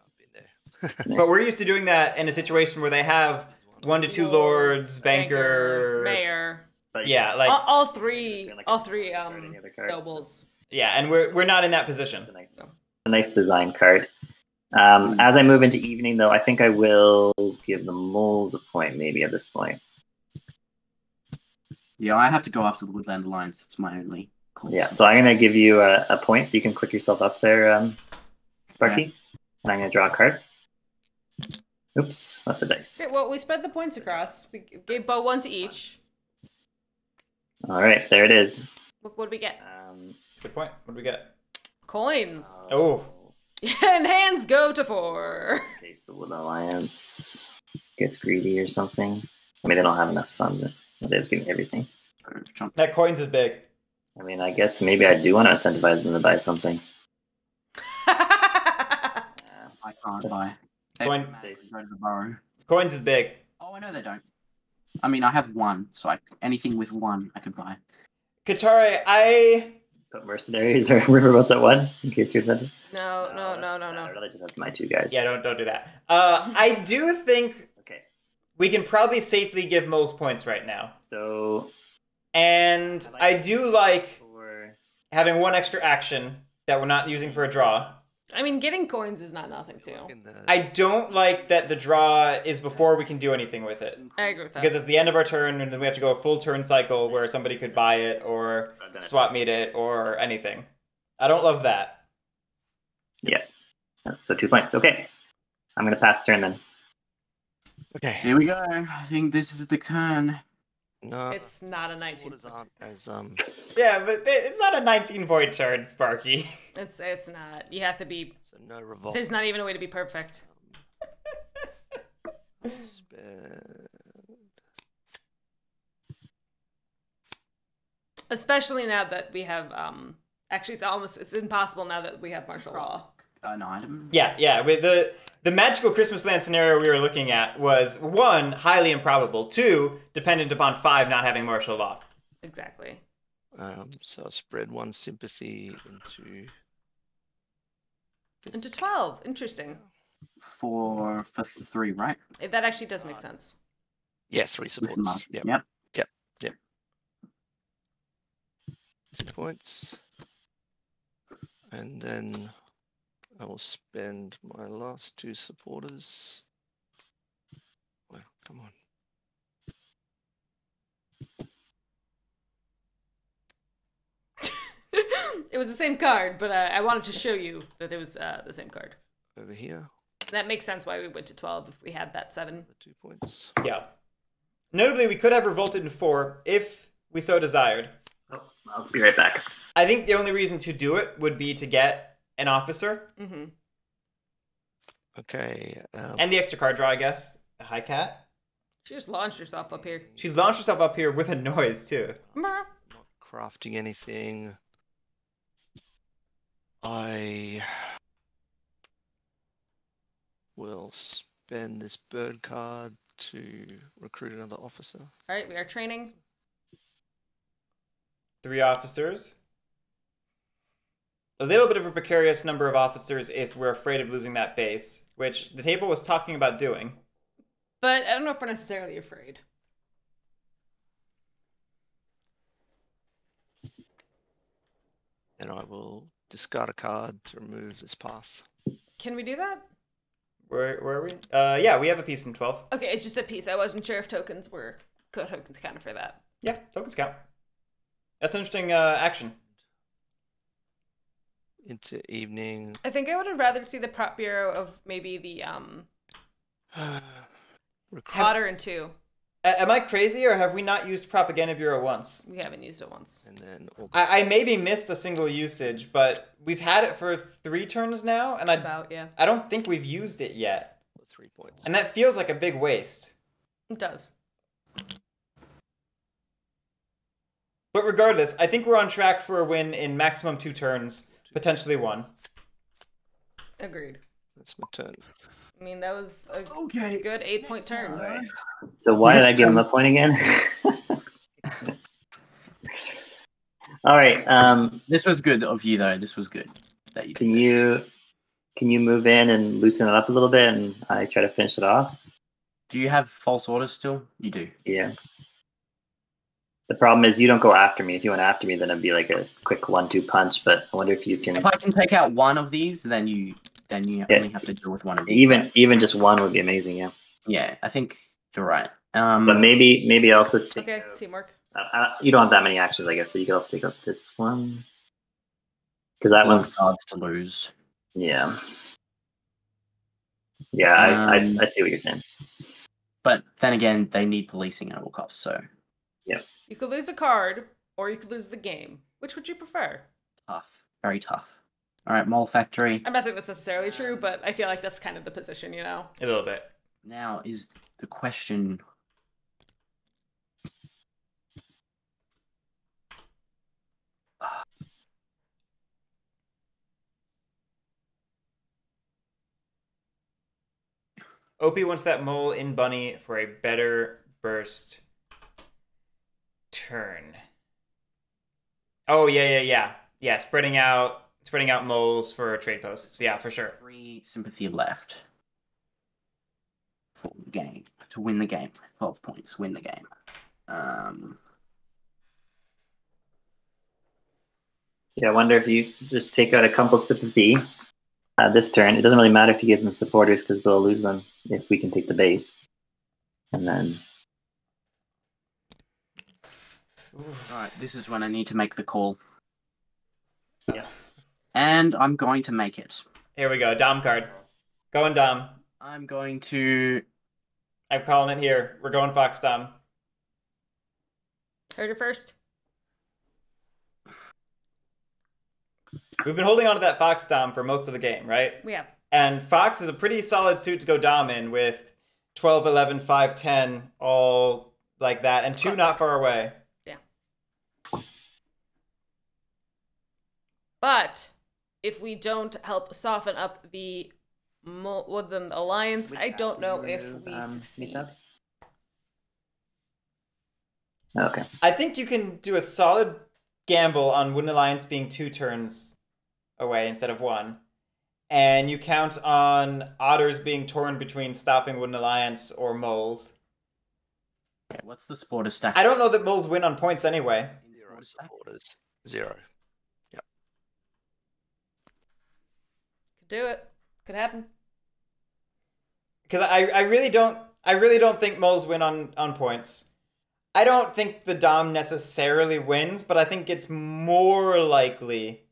But we're used to doing that in a situation where they have 1 to 2 lords, banker,
mayor.
But
yeah, like
All three
discard any other cards.
nobles.
yeah, and we're not in that position.
It's a nice design card. As I move into evening, though, I think I will give the moles a point maybe at this point.
Yeah, I have to go after the Woodland Alliance. It's my only call.
Yeah, so I'm going to give you a point so you can click yourself up there, Sparky.
Yeah.
And I'm going to draw a card. Oops, that's a dice.
Okay, well, we spread the points across. We gave Bo 1 to each.
All right, there it is.
What do we get?
Good point. What do we get?
Coins.
Oh.
And hands go to 4.
In case the Wood Alliance gets greedy or something. I mean, they don't have enough funds. They just give me everything.
That coins is big.
I mean, I guess maybe I do want to incentivize them to buy something.
I can't buy.
Coins.
Go to the burrow.
Coins is big.
Oh, I know they don't. I mean, I have 1, so anything with 1 I could buy.
Katari, I
Put mercenaries or riverboats at 1 in case you're tempted.
No.
I'd rather just have my 2 guys.
Yeah, don't do that. I do think
Okay.
we can probably safely give Moles points right now.
So
And I do like
for
having 1 extra action that we're not using for a draw.
I mean, getting coins is not nothing, too.
I don't like that the draw is before we can do anything with it.
I agree with that.
Because it's the end of our turn, and then we have to go a full turn cycle where somebody could buy it, or swap meet it, or anything. I don't love that.
yeah. So 2 points. Okay. I'm gonna pass turn then.
Okay.
Here we go. I think this is the turn.
No,
It's not a 19.
supporters aren't as
Yeah, but it's not a 19-point turn, Sparky.
It's not. You have to be...
so no revolt.
There's not even a way to be perfect.
Spend.
Especially now that we have... Actually, it's impossible now that we have martial law.
An item.
Yeah. With the magical Christmas land scenario we were looking at was 1, highly improbable. 2, dependent upon 5 not having martial law.
Exactly.
So I'll spread 1 sympathy into. This.
Into 12. Interesting.
For 3, right?
That actually does make sense.
Yeah, 3
With
supporters.
martial.
Yep.
Yep.
2 points. And then I will spend my last 2 supporters. Well, come on.
It was the same card, but I wanted to show you that it was the same card.
Over here.
That makes sense why we went to 12 if we had that 7.
The 2 points.
Yeah. Notably, we could have revolted in 4 if we so desired.
Oh, I'll be right back.
I think the only reason to do it would be to get an officer
Mm-hmm.
Okay.
and the extra card draw, I guess. A high cat.
She just launched herself up here.
She launched herself up here with a noise too.
Brr.
Not crafting anything. I will spend this bird card to recruit another officer.
All right, we are training.
3 officers. A little bit of a precarious number of officers if we're afraid of losing that base, which the table was talking about doing.
But I don't know if we're necessarily afraid.
And I will discard a card to remove this path.
Can we do that?
Where are we? Yeah, we have a piece in 12.
Okay, it's just a piece. I wasn't sure if tokens were tokens counted for that.
Yeah, tokens count. That's an interesting action.
Into evening.
I think I would have rather see the prop bureau of maybe the
Recruit.
Otter and 2.
Am I crazy, or have we not used Propaganda Bureau once?
We haven't used it once.
And then
I maybe missed a single usage, but we've had it for 3 turns now, and I don't think we've used it yet.
3 points.
And that feels like a big waste.
It does.
But regardless, I think we're on track for a win in maximum 2 turns, potentially 1.
Agreed.
That's my turn.
I mean, that was a
Okay.
good 8-point turn.
So why did I give him a point again? All right.
This was good of you, though. This was good that you did
Can
this.
you move in and loosen it up a little bit, and I try to finish it off?
Do you have false orders still? You do.
Yeah. The problem is you don't go after me. If you went after me, then it'd be like a quick 1-2 punch. But I wonder if you can.
If I can take out one of these, then you only have to deal with one of these.
Even just 1 would be amazing. Yeah.
Yeah, I think you're right.
But maybe also take.
Okay, teamwork.
You don't have that many actions, I guess, but you could also take up this one because that one's
cards to lose.
yeah. Yeah, I see what you're saying.
But then again, they need policing at all costs, so
You could lose a card, or you could lose the game. Which would you prefer?
tough. Very tough. All right, Mole Factory.
I'm not saying that's necessarily true, but I feel like that's kind of the position, you know?
A little bit.
Now is the question.
Opie wants that mole in bunny for a better burst turn. Oh, yeah. Yeah, spreading out moles for trade posts. Yeah, for sure.
3 sympathy left for the game to win the game. 12 points, win the game.
Yeah, I wonder if you just take out a couple sympathy this turn. It doesn't really matter if you give them supporters because they'll lose them if we can take the base. And then...
Alright, this is when I need to make the call.
Yeah.
And I'm going to make it.
Here we go. Dom card. Going Dom.
I'm going to...
I'm calling it here. We're going Fox Dom.
Heard it first.
We've been holding on to that Fox Dom for most of the game, right?
Yeah.
And Fox is a pretty solid suit to go Dom in with 12, 11, 5, 10, all like that, and 2
Classic.
not far away.
Yeah. But if we don't help soften up the Woodland Alliance, I don't know if we succeed.
Okay.
I think you can do a solid gamble on Wooden Alliance being 2 turns away instead of 1. And you count on Otters being torn between stopping Wooden Alliance or Moles.
Okay, what's the supporter stack?
I don't know that Moles win on points anyway.
0 supporters. 0. Yep.
Could do it. Could happen.
Because I really don't think Moles win on points. I don't think the Dom necessarily wins, but I think it's more likely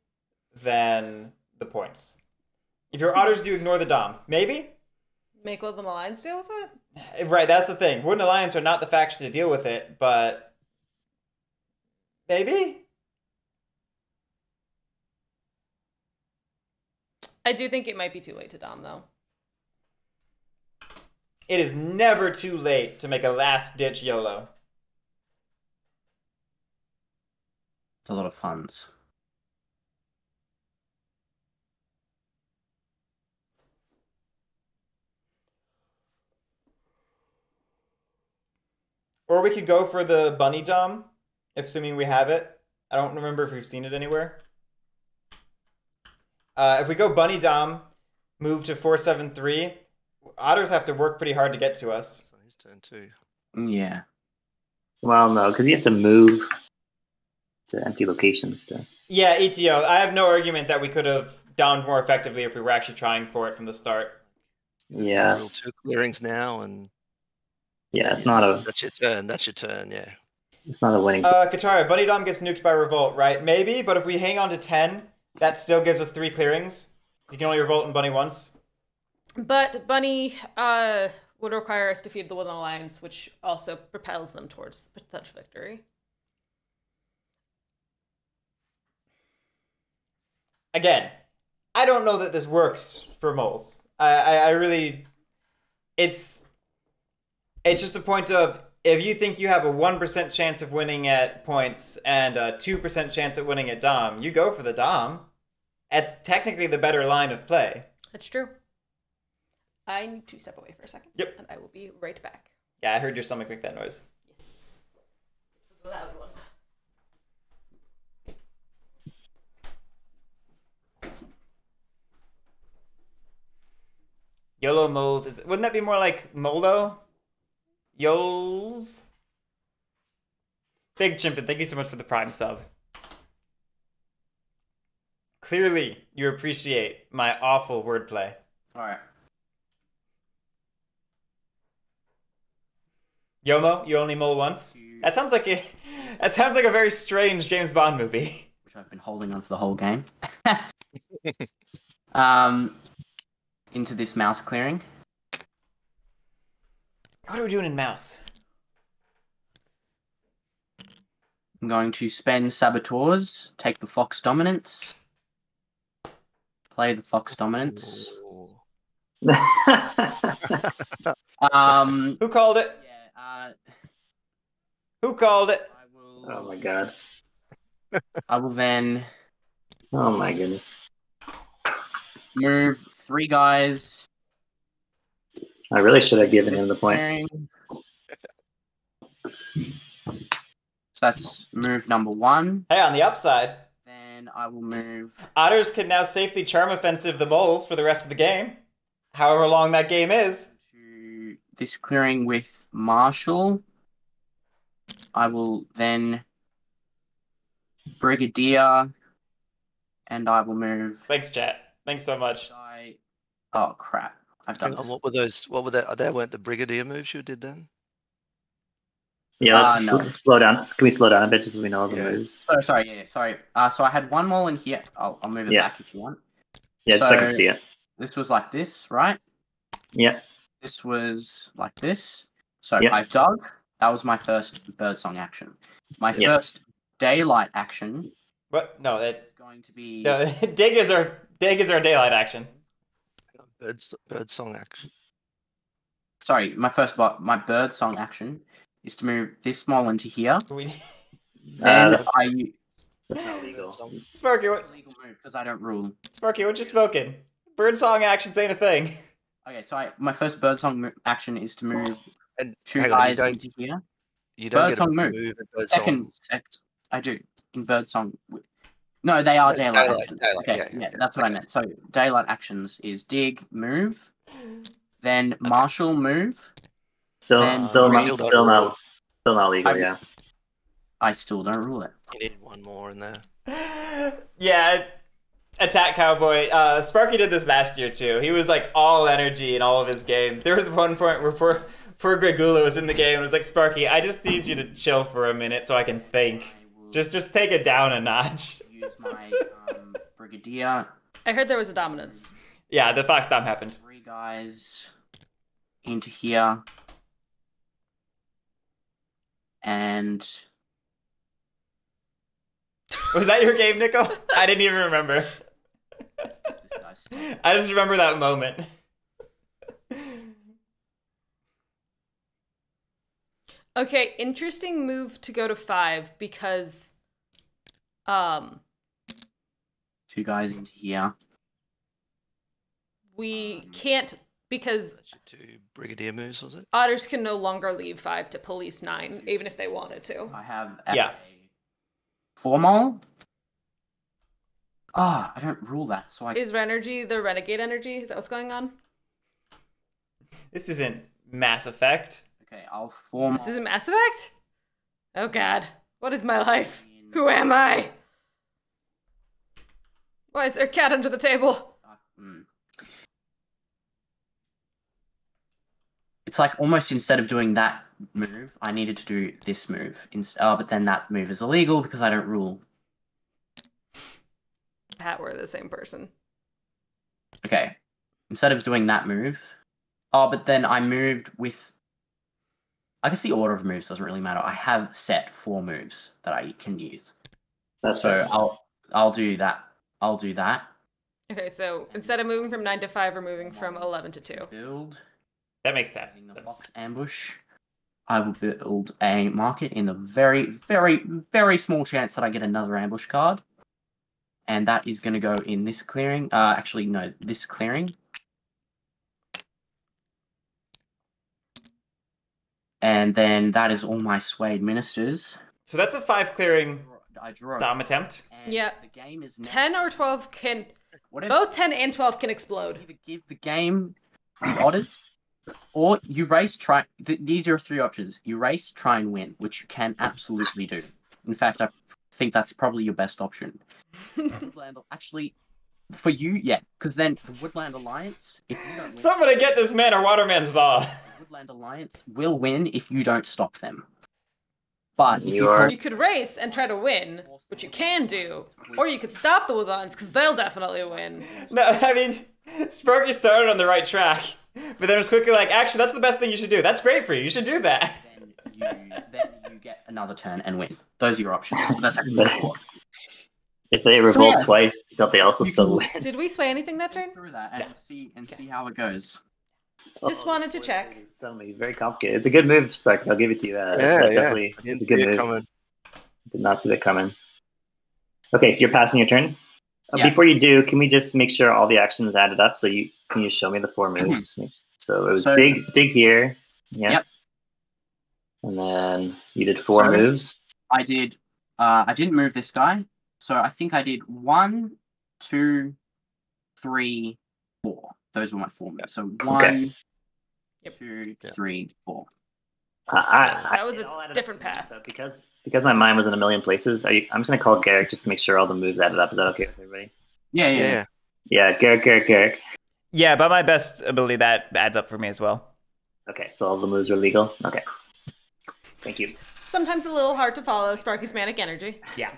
than the points. If you're Otters, do you ignore the Dom? Maybe?
Make Woodland Alliance deal with it?
Right, that's the thing. Wooden Alliance are not the faction to deal with it, but maybe?
I do think it might be too late to Dom, though.
It is never too late to make a last-ditch YOLO.
It's a lot of funds.
Or we could go for the Bunny Dom, assuming we have it. I don't remember if we've seen it anywhere. If we go Bunny Dom, move to 4-7-3, Otters have to work pretty hard to get to us.
So his turn 2.
Yeah.
Well, no, because you have to move to empty locations to...
Yeah, ETO. I have no argument that we could have downed more effectively if we were actually trying for it from the start.
Yeah.
Real 2 clearings now, and
Yeah, it's not a...
That's your turn. That's your turn. Yeah.
It's not a winning...
Katara, Bunny Dom gets nuked by Revolt, right? Maybe, but if we hang on to 10, that still gives us 3 clearings. You can only Revolt in Bunny once.
But Bunny would require us to feed the Woodland Alliance, which also propels them towards the potential victory.
Again, I don't know that this works for Moles. I really... It's just a point of, if you think you have a 1% chance of winning at points and a 2% chance of winning at Dom, you go for the Dom. That's technically the better line of play.
That's true. I need to step away for a second.
Yep.
And I will be right back.
Yeah, I heard your stomach make that noise.
Yes. The loud one.
YOLO Moles, wouldn't that be more like Moldo? Yols? Big Chimpin, thank you so much for the Prime sub. Clearly, you appreciate my awful wordplay.
Alright.
Yomo, you only mole once? That sounds like a very strange James Bond movie.
Which I've been holding on for the whole game. Into this mouse clearing.
What are we doing in mouse?
I'm going to spend Saboteurs, take the Fox Dominance, play the Fox Dominance.
Ooh.
Who called it?
Yeah,
Who called it?
Oh my god.
I will then
Oh my goodness.
move 3 guys.
I really should have given him the point.
Clearing. So that's move number 1.
Hey, on the upside,
Then I will move.
Otters can now safely charm offensive the moles for the rest of the game. However long that game is.
To this clearing with Marshall. I will then Brigadier, and I will move.
Thanks, chat. Thanks so much.
Oh crap! I've done
Hang on,
this.
what were those? What were they? They weren't the Brigadier moves you did then?
Yeah, let's
no.
slow down. Can we slow down a bit just so we know all the
Yeah.
moves?
Oh, sorry. Yeah, sorry. So I had one mole in here. I'll move it
Yeah.
back if you want.
Yeah, just so I can
So-
see it.
This was like this, right?
Yeah.
This was like this. So
Yeah.
I've dug. That was my first birdsong action. My
Yeah.
first daylight action
What? No,
is going to be.
no, dig is our daylight action.
Bird song action.
Sorry, my birdsong action is to move this mole into here.
We...
Then
That's-
I.
That's not legal.
Bird song.
Sparky,
It's a legal move because I don't rule.
what you smoking? Birdsong actions ain't a thing.
Okay, so my first birdsong action is to move
And
2
hang on,
guys into here.
you don't get a
Birdsong move.
in birdsong.
Second, I do in birdsong. No, they are
Yeah,
daylight
daylight,
actions.
daylight,
Okay,
yeah,
yeah, that's what I
okay.
meant. So daylight actions is dig, move, then marshal, move.
Still,
Then
still not,
still
still
not
not, still not legal.
I-
Yeah.
I still don't rule it.
You need one more in there.
Yeah, attack cowboy. Sparky did this last year too. He was like all energy in all of his games. There was one point where poor Gregula was in the game and was like, Sparky, I just need you to chill for a minute so I can think.
I will
Just take it down a notch.
use my brigadier.
I heard there was a dominance.
Yeah, the Fox Dom happened.
3 guys into here. And
Was that your game, Nico? I didn't even remember.
what's this guy's stuff?
I just remember that moment.
Okay, interesting move to go to 5 because
2 guys into here.
we can't because
Two Brigadier moves, was it?
otters can no longer leave 5 to police 9, even if they wanted to.
I have
Yeah.
a 4 mole. Ah, I don't rule that, so I
Is Renergy the renegade energy? Is that what's going on?
This isn't Mass Effect.
okay. I'll 4
This isn't Mass Effect? Oh god. What is my life? Who am I? Why is there a cat under the table?
It's like almost instead of doing that move, I needed to do this move. But then that move is illegal because I don't rule.
Pat, we're the same person.
Okay. Instead of doing that move. Oh, but then I moved with. I guess the order of moves doesn't really matter. I have set 4 moves that I can use.
That's
So
right.
I'll do that. I'll do that.
Okay, so instead of moving from 9 to 5, we're moving from 11 to 2.
Build.
That makes sense.
Using the Fox ambush. I will build a market in the very, very, very small chance that I get another ambush card. And that is going to go in this clearing. Actually, no, this clearing. And then that is all my swayed ministers.
So that's a 5 clearing
I draw.
Dom attempt.
And
Yeah.
The game is now
10 or 12 can...
whatever.
Both 10 and 12 can explode.
Either give the game the oddest, or you race, try. These are 3 options. You race, try and win, which you can absolutely do. In fact, I think that's probably your best option. Woodland, actually, for you, yeah, because then the Woodland Alliance, if you don't win,
Somebody get this man a Waterman's Law.
the Woodland Alliance will win if you don't stop them. But if
You
you
are-
pull-
You could race and try to win, which you can do. Or you could stop the Woodlands, because they'll definitely win.
No, I mean, Sparky started on the right track. But then it was quickly like, actually, that's the best thing you should do. That's great for you. You should do that.
Then you get another turn and win. Those are your options. So that's actually four.
If they revolt twice, don't they also still win?
Did we sway anything that turn?
Through that and see how it goes.
Just wanted to check.
It's suddenly very complicated. It's a good move, Spark. I'll give it to you. Definitely, it's a good move. Coming. Did not see that coming. Okay, so you're passing your turn. Before you do, can we just make sure all the actions added up? So can you show me the 4 moves? So it was dig here. Yeah.
Yep.
And then you did 4 moves.
I did. I didn't move this guy, so I think I did 1, 2, 3, 4. Those were my 4 moves. So 1, 2, 3, 4.
That was a different path.
Because my mind was in a million places, I'm just going to call Guerric just to make sure all the moves added up. Is that okay with everybody?
Yeah.
Yeah, Guerric.
Yeah, by my best ability, that adds up for me as well.
Okay, so all the moves are legal? Okay. Thank you.
Sometimes a little hard to follow Sparky's manic energy.
Yeah.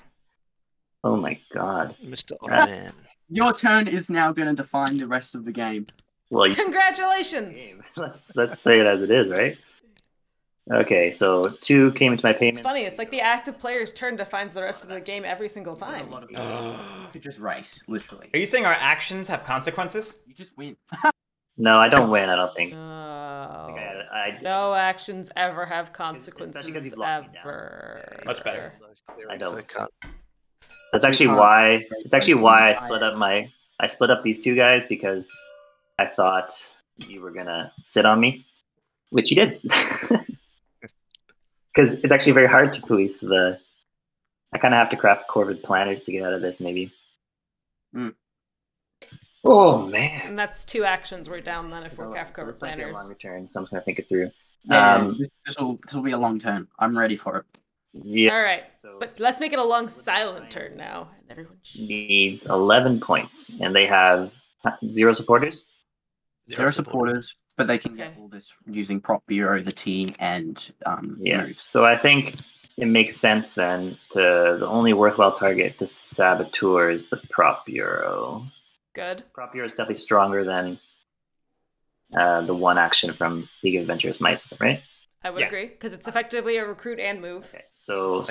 Oh my god.
Mr. Man.
Your turn is now going to define the rest of the game.
Well,
Congratulations!
Let's say it as it is, right? Okay, so 2 came into my payment.
It's funny, it's like the active player's turn defines the rest of the game every single time.
You could just race, literally.
Are you saying our actions have consequences?
You just win.
No, I don't win, I don't think.
No actions ever have consequences,
Especially 'cause you blocked me
ever.
down.
Much better.
I don't. That's actually why. It's actually why I split up these 2 guys, because I thought you were gonna sit on me, which you did. Because it's actually very hard to police the. I kind of have to craft corvid planners to get out of this, maybe. Oh man!
And that's 2 actions we're down then if we're craft corvid
this might be a
planners.
long return, so I'm just gonna think it through.
This will be a long turn. I'm ready for it.
Yeah.
All right, but let's make it a long silent turn now. And everyone
needs 11 points, and they have 0 supporters.
0 supporters, but they can get all this using prop bureau, the T, and moves.
So I think it makes sense then to the only worthwhile target to saboteur is the prop bureau.
Good.
Prop bureau is definitely stronger than the 1 action from League of Adventurous Mice, right?
I would agree, because it's effectively a recruit and move.
Okay, so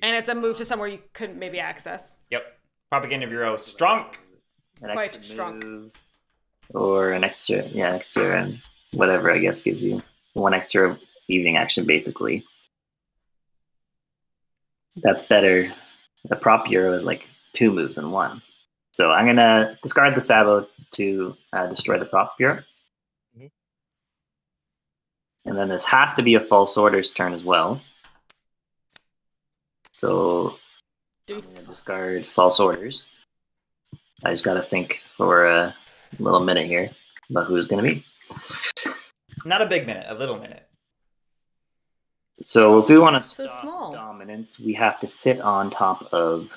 and it's a move to somewhere you couldn't maybe access.
Yep. Propaganda Bureau, strong.
Quite strong.
Or an extra, and whatever, I guess, gives you 1 extra evening action, basically. That's better. The prop bureau is like 2 moves in 1. So I'm going to discard the Sabo to destroy the prop bureau. And then this has to be a false order's turn as well. So I'm going to discard false orders. I just got to think for a little minute here about who's going to be.
Not a big minute, a little minute.
So if we want to stop
small.
dominance, we have to sit on top of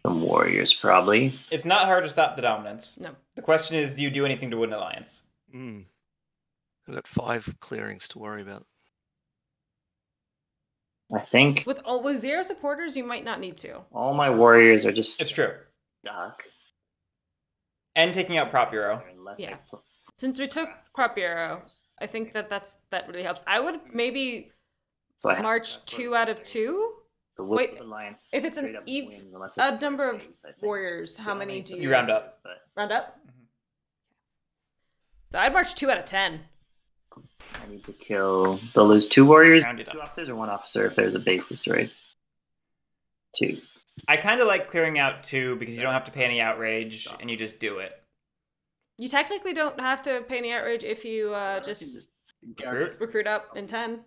some warriors, probably.
It's not hard to stop the dominance.
No.
The question is, do you do anything to win an alliance?
We've got 5 clearings to worry about.
I think
with 0 supporters, you might not need to.
All my warriors are just stuck.
And taking out prop bureau.
Yeah. Since we took prop bureau, I think that really helps. I would maybe march 2 out of 2. Wait, if it's an odd number of warriors, how many do you
round up?
Round up? So I'd march 2 out of 10.
I need to kill. They'll lose 2 warriors, 2 officers, or 1 officer if there's a base destroyed. 2.
I kind of like clearing out 2 because you don't have to pay any outrage and you just do it.
You technically don't have to pay any outrage if you just recruit up in 10.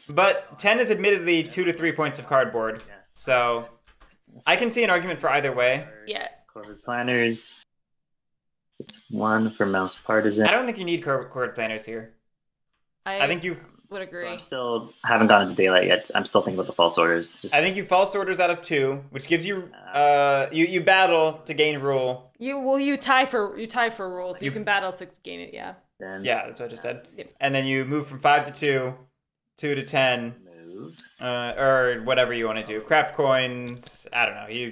But 10 is admittedly 2 to 3 points of cardboard, so I can see an argument for either way.
Yeah.
Corvid planners. It's 1 for mouse partisan.
I don't think you need corvid planners here. I think you
would agree.
So I'm still haven't gone into daylight yet. I'm still thinking about the false orders.
I think you false orders out of 2, which gives you you battle to gain rule.
You tie for rules. You can battle to gain it. Yeah.
Yeah, that's what I just said. Yep. And then you move from 5 to 2, 2 to 10, or whatever you want to do. Craft coins. I don't know.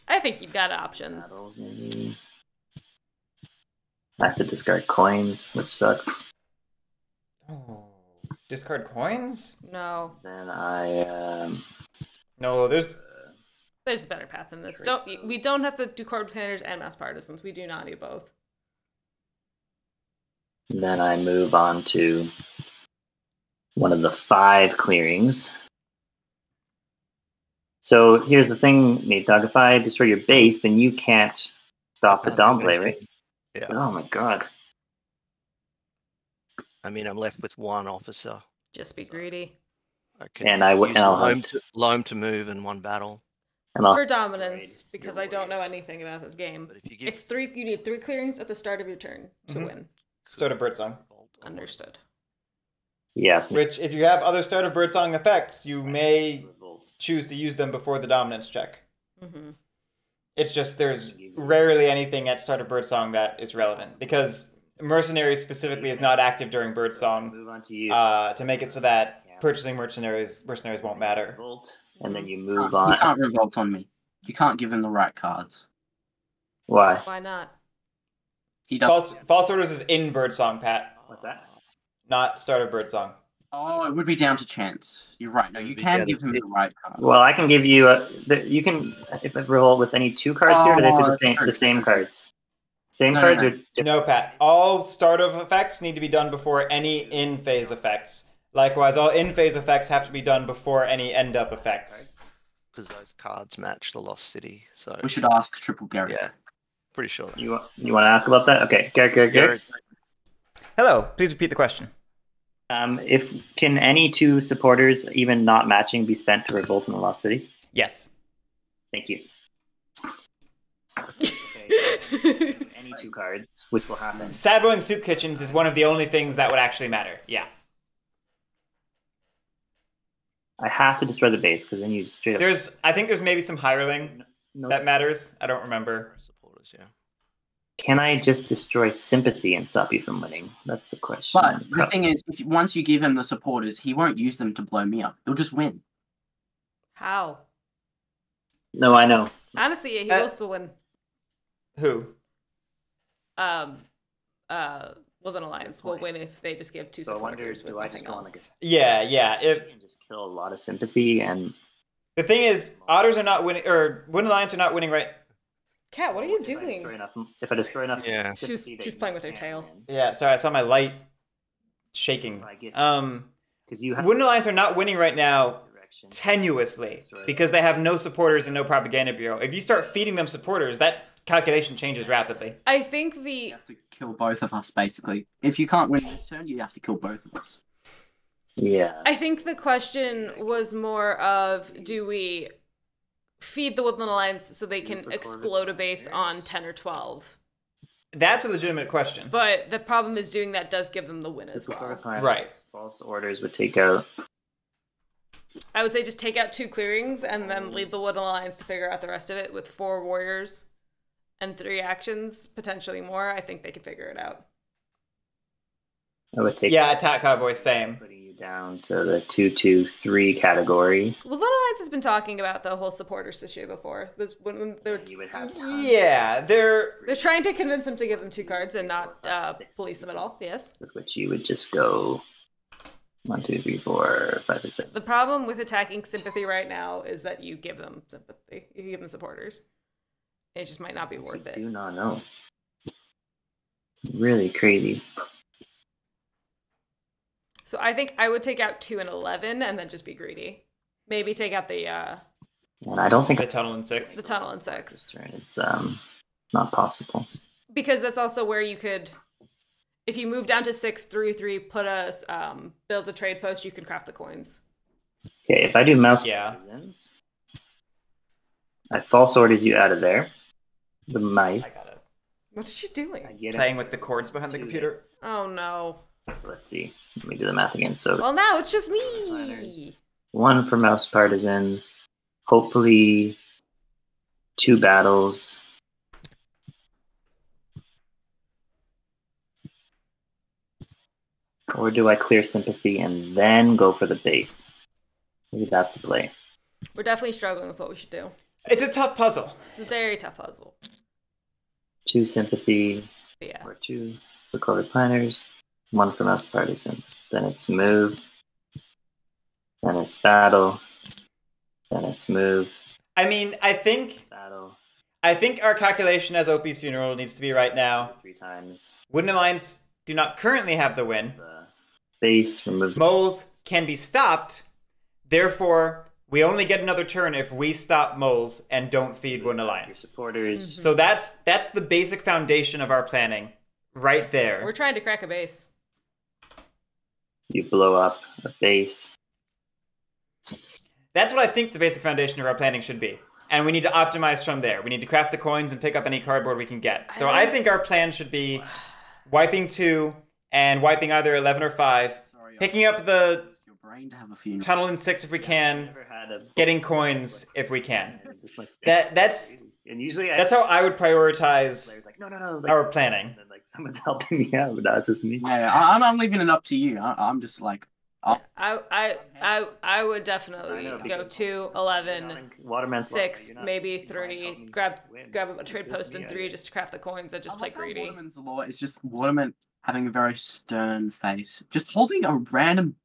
I think you've got options.
Battles, maybe. I have to discard coins, which sucks.
Oh, discard coins?
No.
Then I
No, there's
a better path than this. We don't have to do card planners and mass partisans. We do not need both.
Then I move on to one of the 5 clearings. So here's the thing, Natedog. If I destroy your base, then you can't stop the Dom play, right?
Yeah.
Oh my god.
I mean, I'm left with 1 officer.
Just be greedy.
Okay.
And I'll
loam to move in 1 battle.
And
For dominance, because I don't know anything about this game.
But if you give...
You need 3 clearings at the start of your turn to win.
Start of Birdsong.
Understood.
Yes.
Which, if you have other Start of Birdsong effects, you may choose to use them before the dominance check. It's just there's rarely anything at Start of Birdsong that is relevant, because Mercenaries specifically is not active during Birdsong to make it so that purchasing mercenaries won't matter.
And then you move on.
You can't revolt on me. You can't give him the right cards.
Why?
Why not?
He does.
False Orders is in Birdsong, Pat.
What's that?
Not Start of Birdsong.
Oh, it would be down to chance. You're right. No, you can give him the right card.
Well, I can give you you can if I roll with any 2 cards here, or they do the same cards. Same cards or different?
No, Pat. All start of effects need to be done before any in-phase effects. Likewise, all in-phase effects have to be done before any end-up effects.
Because those cards match the Lost City. So
we should ask Triple Guerric.
Yeah, pretty sure.
You want to ask about that? Okay, Guerric.
Hello. Please repeat the question.
Can any 2 supporters, even not matching, be spent to revolt in the Lost City?
Yes.
Thank you. Okay, any 2 cards, which will happen.
Sadboing Soup Kitchens is one of the only things that would actually matter. Yeah.
I have to destroy the base because then you straight up.
I think there's maybe some hireling that matters. I don't remember.
Supporters, yeah.
Can I just destroy sympathy and stop you from winning? That's the question.
But the thing is, once you give him the supporters, he won't use them to blow me up. He'll just win.
How?
No, I know.
Honestly, he will still win.
Who?
With an alliance will win if they just give 2 supporters with nothing else.
Yeah.
You can just kill a lot of sympathy, and
the thing is, Otters are not winning, or Wind Alliance are not winning, right?
Cat, what are you doing?
If I destroy enough,
yeah.
She's playing with her tail.
Yeah, sorry, I saw my light shaking.
Because you have
Wind Alliance are not winning right now tenuously because they have no supporters and no propaganda bureau. If you start feeding them supporters, that calculation changes rapidly.
I think
you have to kill both of us, basically. If you can't win this turn, you have to kill both of us.
Yeah.
I think the question was more of, do we feed the Woodland Alliance so they can explode a base on 10 or 12?
That's a legitimate question.
But the problem is doing that does give them the win as well.
Right.
False Orders would take out...
I would say just take out 2 clearings and then leave the Woodland Alliance to figure out the rest of it with 4 warriors and 3 actions, potentially more. I think they can figure it out.
I would take
Attack Cowboys, same.
Putting you down to the 2-2-3 category.
Well, Little Alliance has been talking about the whole supporters issue before. When they're
they're
trying to convince them to give them 2 cards and not police them at all. Yes.
With which you would just go 1, 2, 3, 4, 5, 6, 7.
The problem with attacking sympathy right now is that you give them sympathy. You give them supporters. It just might not be worth it.
I do not know. Really crazy.
So I think I would take out 2 and 11 and then just be greedy. Maybe take out the
and I don't think
the tunnel in 6.
The tunnel in 6.
It's not possible.
Because that's also where you could, if you move down to 6 through 3, put a build a trade post, you can craft the coins.
Okay, if I do mouse I false orders you out of there. The mice.
I got it.
What is she doing?
Playing with the cords behind the computer.
Oh no.
So let's see. Let me do the math again. So
well, now it's just me.
1 for mouse partisans. Hopefully 2 battles. Or do I clear sympathy and then go for the base? Maybe that's the play.
We're definitely struggling with what we should do.
It's a tough puzzle.
It's a very tough puzzle.
2 sympathy.
Yeah.
Or 2 for Corvid Planners, 1 for Mouse Partisans. Then it's move. Then it's battle. Then it's move.
I mean, I think
battle.
I think our calculation as Opie's Funeral needs to be right now.
3 times.
Wooden Alliance do not currently have the win.
The base, remove.
Moles can be stopped. Therefore, we only get another turn if we stop Moles and don't feed Wooden Alliance.
Supporters.
So that's the basic foundation of our planning, right there.
We're trying to crack a base.
You blow up a base.
That's what I think the basic foundation of our planning should be. And we need to optimize from there. We need to craft the coins and pick up any cardboard we can get. So I think our plan should be wiping 2 and wiping either 11 or 5. Picking up the tunnel in 6 if we can. Getting coins if we can. That's how I would prioritize our planning.
And then, like, someone's helping me out, but that's just me.
Yeah, I'm leaving it up to you. I'm just like...
I would definitely go 2, 11, 6, maybe 3. Grab a trade post in 3 just to craft the coins and just play greedy.
Waterman's law is just Waterman having a very stern face, just holding a random,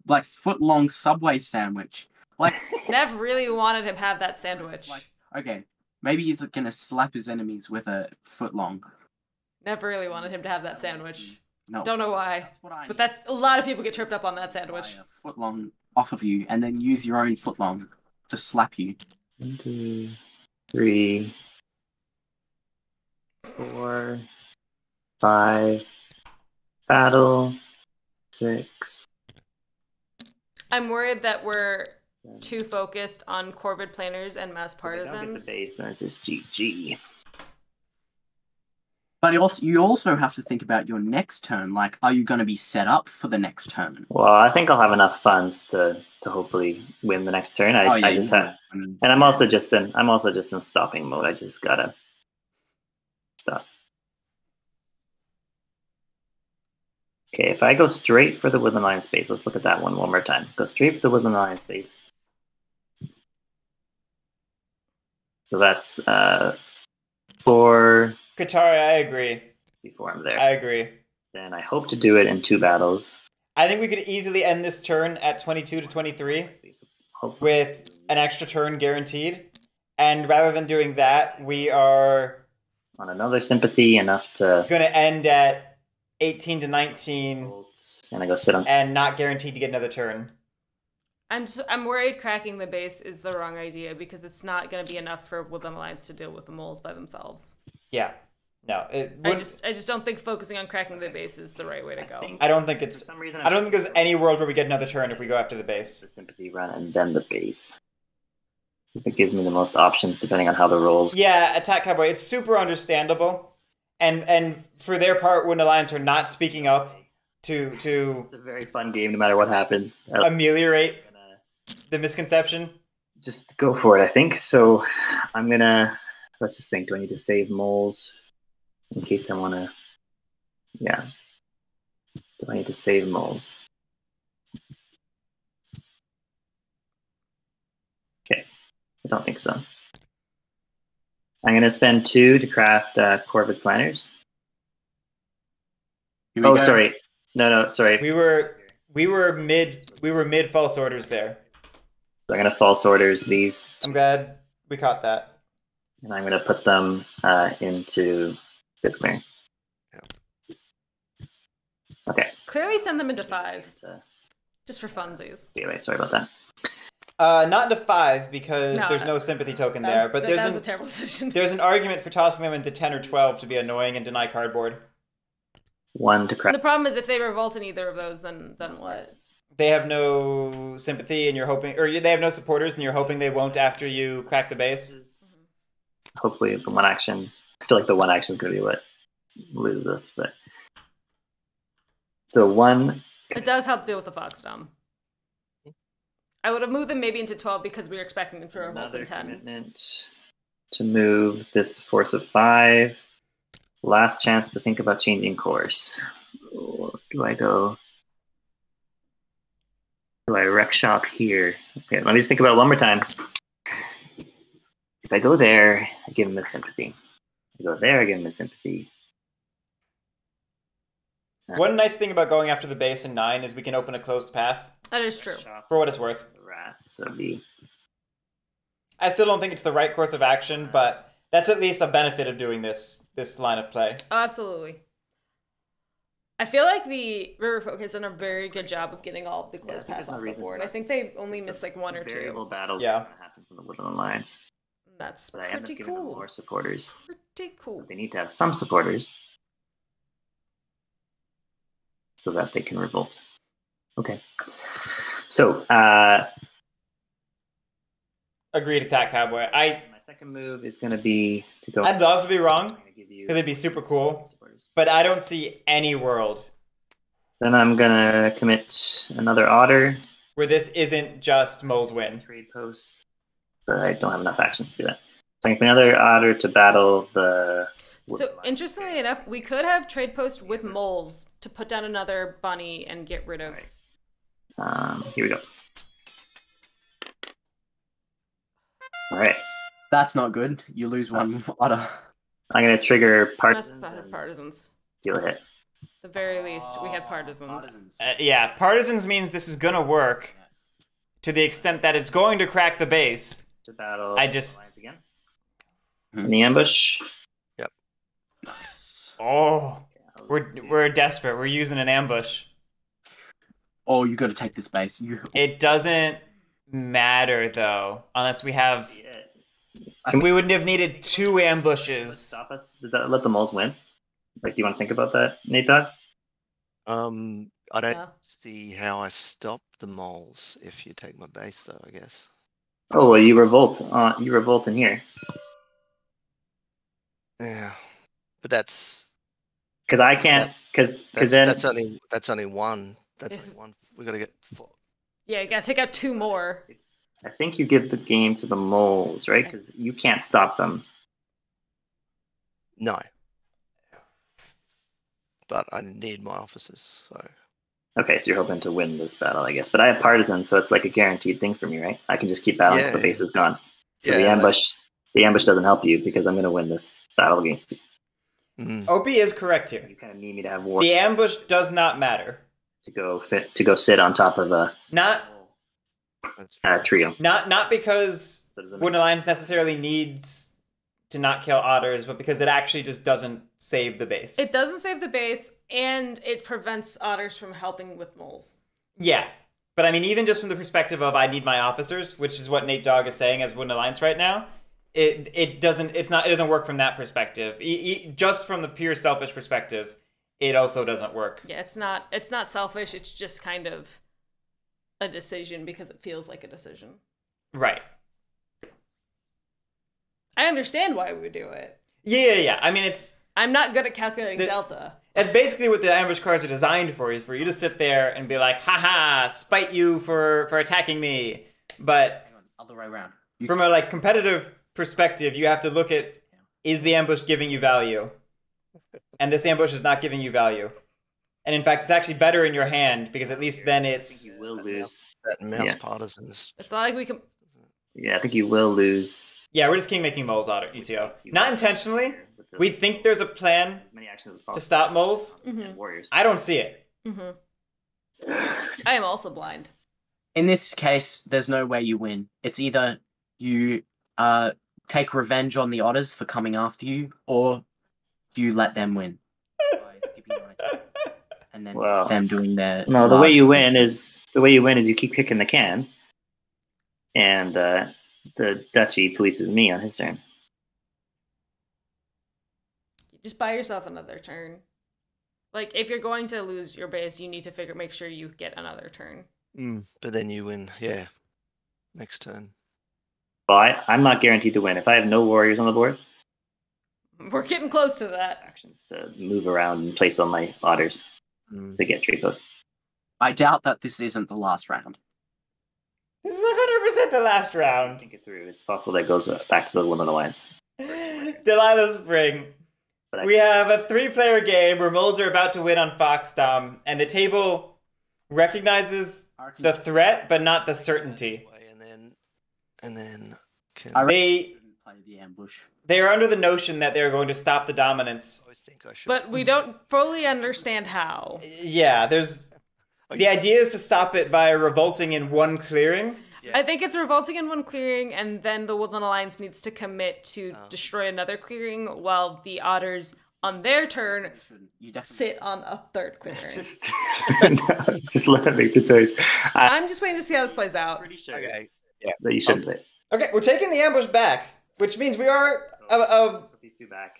like, foot-long Subway sandwich. Like,
Nev really wanted him to have that sandwich.
Like, okay, maybe he's gonna slap his enemies with a foot-long.
Nev really wanted him to have that sandwich.
No,
don't know why, but that's a lot of people get tripped up on that sandwich.
A footlong off of you, and then use your own footlong to slap you.
1, 2, 3, 4, 5. Battle. 6.
I'm worried that we're too focused on Corvid Planners and Mouse Partisans.
So if I don't get the base, then it's just GG.
But you also have to think about your next turn. Like, are you going to be set up for the next turn?
Well, I think I'll have enough funds to hopefully win the next turn. I just have, and I'm also just in stopping mode. I just gotta stop. Okay, if I go straight for the Woodland Lion space, let's look at that one more time. Go straight for the Woodland Lion space. So that's 4.
Katari, I agree.
Before I'm there.
I agree.
Then I hope to do it in 2 battles.
I think we could easily end this turn at 22 to 23 with an extra turn guaranteed. And rather than doing that, we are
on another sympathy enough to
going to end at 18 to 19
and I go sit on
and not guaranteed to get another turn.
I'm worried cracking the base is the wrong idea because it's not going to be enough for Woodland Alliance to deal with the moles by themselves.
Yeah. No,
I just don't think focusing on cracking the base is the right way to go.
I don't think it's. For some reason, I don't think there's any world where we get another turn if we go after the base.
The sympathy run and then the base. I think it gives me the most options depending on how the rolls.
Yeah, Attack Cowboy. It's super understandable, and for their part, Woodland Alliance are not speaking up to.
It's a very fun game, no matter what happens.
Ameliorate the misconception.
Just go for it, I think. So I'm gonna. Let's just think. Do I need to save moles? In case I want to, yeah. Do I need to save moles? Okay, I don't think so. I'm going to spend 2 to craft Corvid Planners. Oh, sorry. No, sorry.
We were mid false orders there.
So I'm going to false orders these.
I'm glad we caught that.
And I'm going to put them into this clearing. Yeah. Okay.
Clearly send them into 5. Just for funsies.
Anyway, sorry about that.
Not into 5 because there's no sympathy token there. But
that was a terrible decision.
There's an argument for tossing them into 10 or 12 to be annoying and deny cardboard.
1 to craft.
The problem is if they revolt in either of those, then what?
They have no sympathy and you're hoping, or they have no supporters and you're hoping they won't after you crack the base.
Hopefully the one action. I feel like the one action is going to be what loses us. But so 1.
It does help deal with the Fox Dom. I would have moved them maybe into 12 because we were expecting them to revolt in 10.
Commitment to move this force of 5. Last chance to think about changing course. Do I go? Do I wreck shop here? Okay, let me just think about it one more time. If I go there, I give him a sympathy. I go there, I give him a sympathy.
One nice thing about going after the base in 9 is we can open a closed path.
That is true.
For what it's worth. I still don't think it's the right course of action, but that's at least a benefit of doing this line of play.
Oh, absolutely. I feel like the Riverfolk has done a very good job of getting all of the closed paths off the board. I think they only missed like 1 or 2.
Variable battles
yeah.
happen from the Woodland Alliance.
That's
but I end up
pretty
giving them
cool.
more supporters.
Pretty cool.
But they need to have some supporters so that they can revolt. Okay. So,
agreed, attack Cowboy.
My second move is going to be to go.
I'd love to be wrong because it'd be super cool, but I don't see any world.
Then I'm going to commit another Otter.
Where this isn't just Mole's win.
Trade post. But I don't have enough actions to do that. So I can put another Otter to battle the...
So, interestingly enough, we could have trade post with moles to put down another bunny and get rid of...
Here we go. Alright.
That's not good. You lose 1 Otter.
I'm going to trigger Partisans.
Partisans.
Deal a hit.
At the very least, we had Partisans.
Yeah, Partisans means this is going to work to the extent that it's going to crack the base.
To battle
I just...
again. In the ambush.
Yep. Nice.
Oh, we're desperate. We're using an ambush.
Oh, you got to take this base.
It doesn't matter though, unless we have. We wouldn't have needed 2 ambushes.
Stop us? Does that let the moles win? Like, do you want to think about that, Natedog?
I don't see how I stop the moles if you take my base, though. I guess.
Oh well, you revolt. You revolt in here.
Yeah, but that's
because I can't. Because then
that's only one. That's only one. We gotta get 4.
Yeah, you gotta take out 2 more.
I think you give the game to the moles, right? Because you can't stop them.
No. But I need my officers, so.
Okay, so you're hoping to win this battle, I guess. But I have Partisans, so it's like a guaranteed thing for me, right? I can just keep battling until the base is gone. So the ambush doesn't help you because I'm going to win this battle against you.
Opie is correct here.
You kind of need me to have war.
The ambush does not matter.
To go sit on top of a trio.
Not because Woodland Alliance necessarily needs to not kill otters, but because it actually just doesn't save the base.
It doesn't save the base, and it prevents otters from helping with moles.
Yeah, but I mean, even just from the perspective of I need my officers, which is what Natedog is saying as Woodland Alliance right now, it doesn't work from that perspective. Just from the pure selfish perspective, it also doesn't work.
Yeah, it's not selfish. It's just kind of a decision because it feels like a decision.
Right.
I understand why we would do it.
Yeah. I mean,
I'm not good at calculating delta.
That's basically what the ambush cards are designed for, is for you to sit there and be like, haha, spite you for attacking me. But
other way around.
From a competitive perspective, you have to look at, is the ambush giving you value? And this ambush is not giving you value. And in fact, it's actually better in your hand because at least then it's...
You will lose.
That mouse partisans.
It's not like we can...
Yeah, I think you will lose.
Yeah, we're just king-making moles, ETO. Not intentionally. We think there's a plan to stop moles.
Warriors.
I don't see it.
I am also blind.
In this case, there's no way you win. It's either you take revenge on the otters for coming after you, or you let them win by skipping my turn, and then them doing their.
No, the way you win is you keep kicking the can, and the duchy polices me on his turn.
Just buy yourself another turn. If you're going to lose your base, you need to make sure you get another turn.
But then you win, yeah. Next turn.
Well, I'm not guaranteed to win. If I have no warriors on the board,
we're getting close to that.
Actions to move around and place on my otters to get trade posts.
I doubt that this isn't the last round.
This is 100% the last round.
Think it through. It's possible that goes back to the Woodland Alliance.
Delilah Spring. We have a 3-player game where moles are about to win on Foxdom, and the table recognizes the threat, but not the certainty.
And then
they
play the ambush.
They are under the notion that they're going to stop the dominance
think I should.
But we don't fully understand how.
Yeah, there's... The idea is to stop it by revolting in one clearing.
Yeah. I think it's revolting in one clearing, and then the Woodland Alliance needs to commit to destroy another clearing, while the Otters, on their turn, sit on a third clearing.
Just let them make the choice.
I'm just waiting to see how this plays out.
Pretty sure. Okay. Yeah, that you shouldn't play.
Okay, we're taking the ambush back, which means we are...
Put these two back.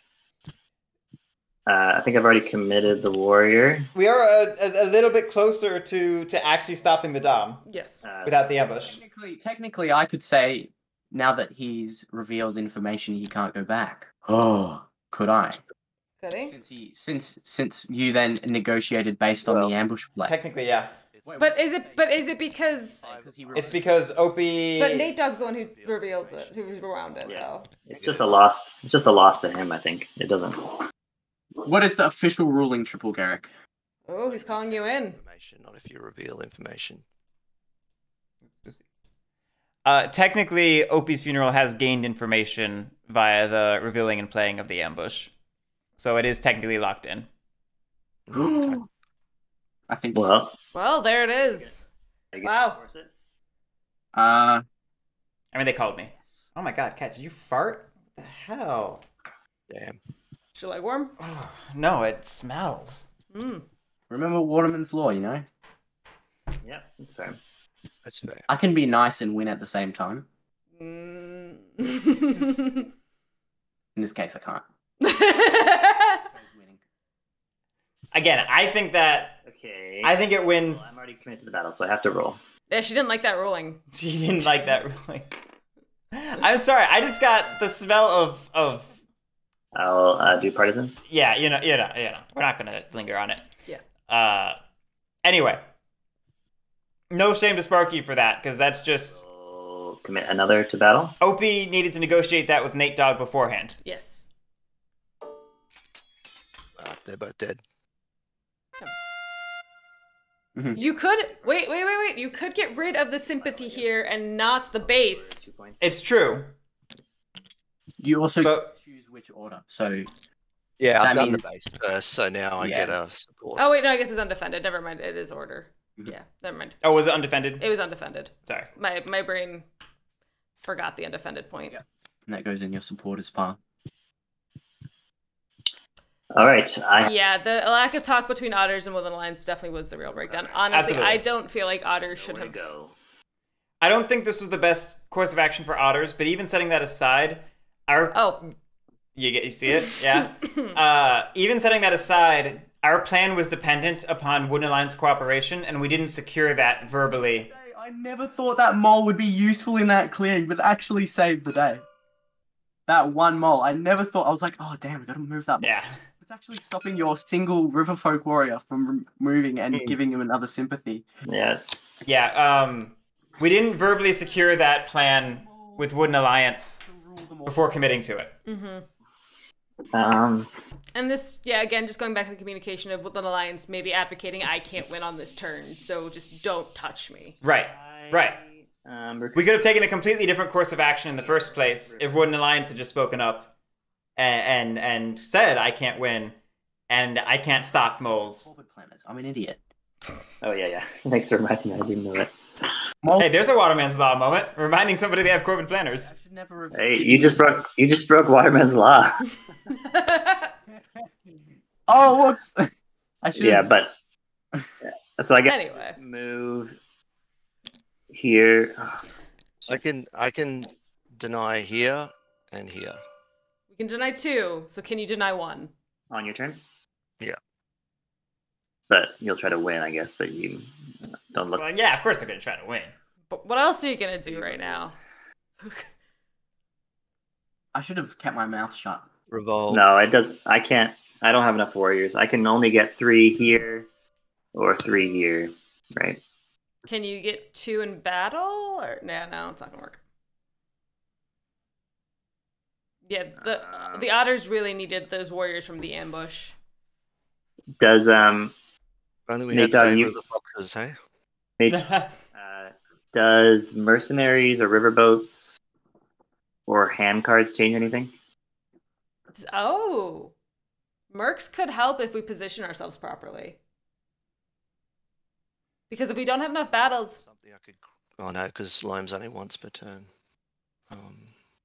I think I've already committed the warrior.
We are a little bit closer to actually stopping the Dom.
Yes.
Without the ambush.
Technically, I could say, now that he's revealed information, he can't go back. Oh, could I?
Could he?
Since you then negotiated based on the ambush play.
Technically, yeah.
But is it because...
It's because Opie...
But Natedog's the one who revealed it, who was around it, though.
It's just a loss. It's just a loss to him, I think. It doesn't...
What is the official ruling, Triple Guerric?
Oh, he's calling you in.
Information, not if you reveal information.
Technically, Opie's Funeral has gained information via the revealing and playing of the ambush. So it is technically locked in.
I think...
Well, there it is. Wow.
I mean, they called me. Oh my god, Kat, did you fart? What the hell?
Damn.
Should I warm?
Oh, no, it smells.
Remember Waterman's Law, you know?
Yeah, that's fair.
That's fair.
I can be nice and win at the same time.
In
this case, I can't.
Again, I think that...
Okay.
I think it wins...
Well, I'm already committed to the battle, so I have to roll.
Yeah, she didn't like that ruling.
She didn't like that ruling. I'm sorry, I just got the smell of...
I'll do partisans.
Yeah, you know. We're not gonna linger on it.
Yeah.
Anyway. No shame to Sparkey for that, because that's just...
So, commit another to battle?
Opie needed to negotiate that with Natedog beforehand.
Yes.
They're both dead.
You could... Wait. You could get rid of the sympathy here and not the base.
It's true.
You also choose which order, so...
Yeah, I've done the base first, so now I get a support.
Oh, wait, no, I guess it's undefended. Never mind, it is order. Yeah, never mind.
Oh, was it undefended?
It was undefended.
Sorry.
My brain forgot the undefended point.
Yeah. And that goes in your supporters pile.
All right.
Yeah, the lack of talk between Otters and Woodland Alliance definitely was the real breakdown. Honestly,
Absolutely.
I don't feel like Otters should have...
I don't think this was the best course of action for Otters, but even setting that aside... You see it? Yeah. Even setting that aside, our plan was dependent upon Woodland Alliance cooperation, and we didn't secure that verbally.
I never thought that mole would be useful in that clearing, but it actually saved the day. That one mole, I never thought... I was like, oh, damn, we gotta move that mole.
Yeah.
It's actually stopping your single Riverfolk warrior from moving and giving him another sympathy.
Yes.
Yeah, we didn't verbally secure that plan with Woodland Alliance before committing to it.
And this, yeah, again, just going back to the communication of Woodland Alliance maybe advocating I can't win on this turn, so just don't touch me.
Right. We could have taken a completely different course of action in the first place if Woodland Alliance had just spoken up and said I can't win and I can't stop moles.
I'm an idiot.
Oh yeah. Thanks for reminding me. I didn't know that.
Hey, there's a Waterman's Law moment. Reminding somebody they have Corbin planners.
Hey, you just broke Waterman's Law.
Oh, whoops.
Yeah, but so I guess
anyway.
Move here.
I can deny here and here.
We can deny 2, so can you deny 1?
On your turn?
Yeah.
But you'll try to win, I guess, but you don't look...
Well, yeah, of course they're going to try to win.
But what else are you going to do right now?
I should have kept my mouth shut.
Revolve.
No, it doesn't. I can't. I don't have enough warriors. I can only get 3 here or 3 here, right?
Can you get 2 in battle? Or no, it's not going to work. Yeah, the Otters really needed those warriors from the ambush.
Does
Only we had favor of the foxes, hey?
Does mercenaries or riverboats or hand cards change anything?
Oh, Mercs could help if we position ourselves properly. Because if we don't have enough battles...
Something I could... Oh no, because Loam's only once per turn.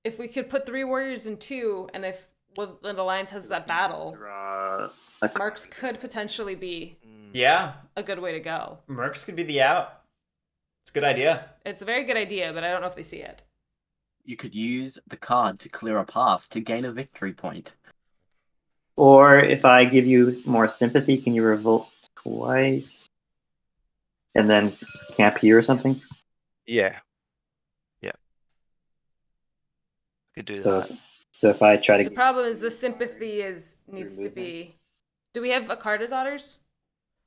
If we could put 3 warriors in 2, and if the alliance has that battle, Mercs could potentially be a good way to go.
Mercs could be the out. It's a good idea.
It's a very good idea, but I don't know if they see it.
You could use the card to clear a path to gain a victory point.
Or if I give you more sympathy, can you revolt twice? And then camp here or something?
Yeah.
Yeah. Could do
so
that.
So if I try to...
The problem is the sympathy needs to be... Do we have a card as otters?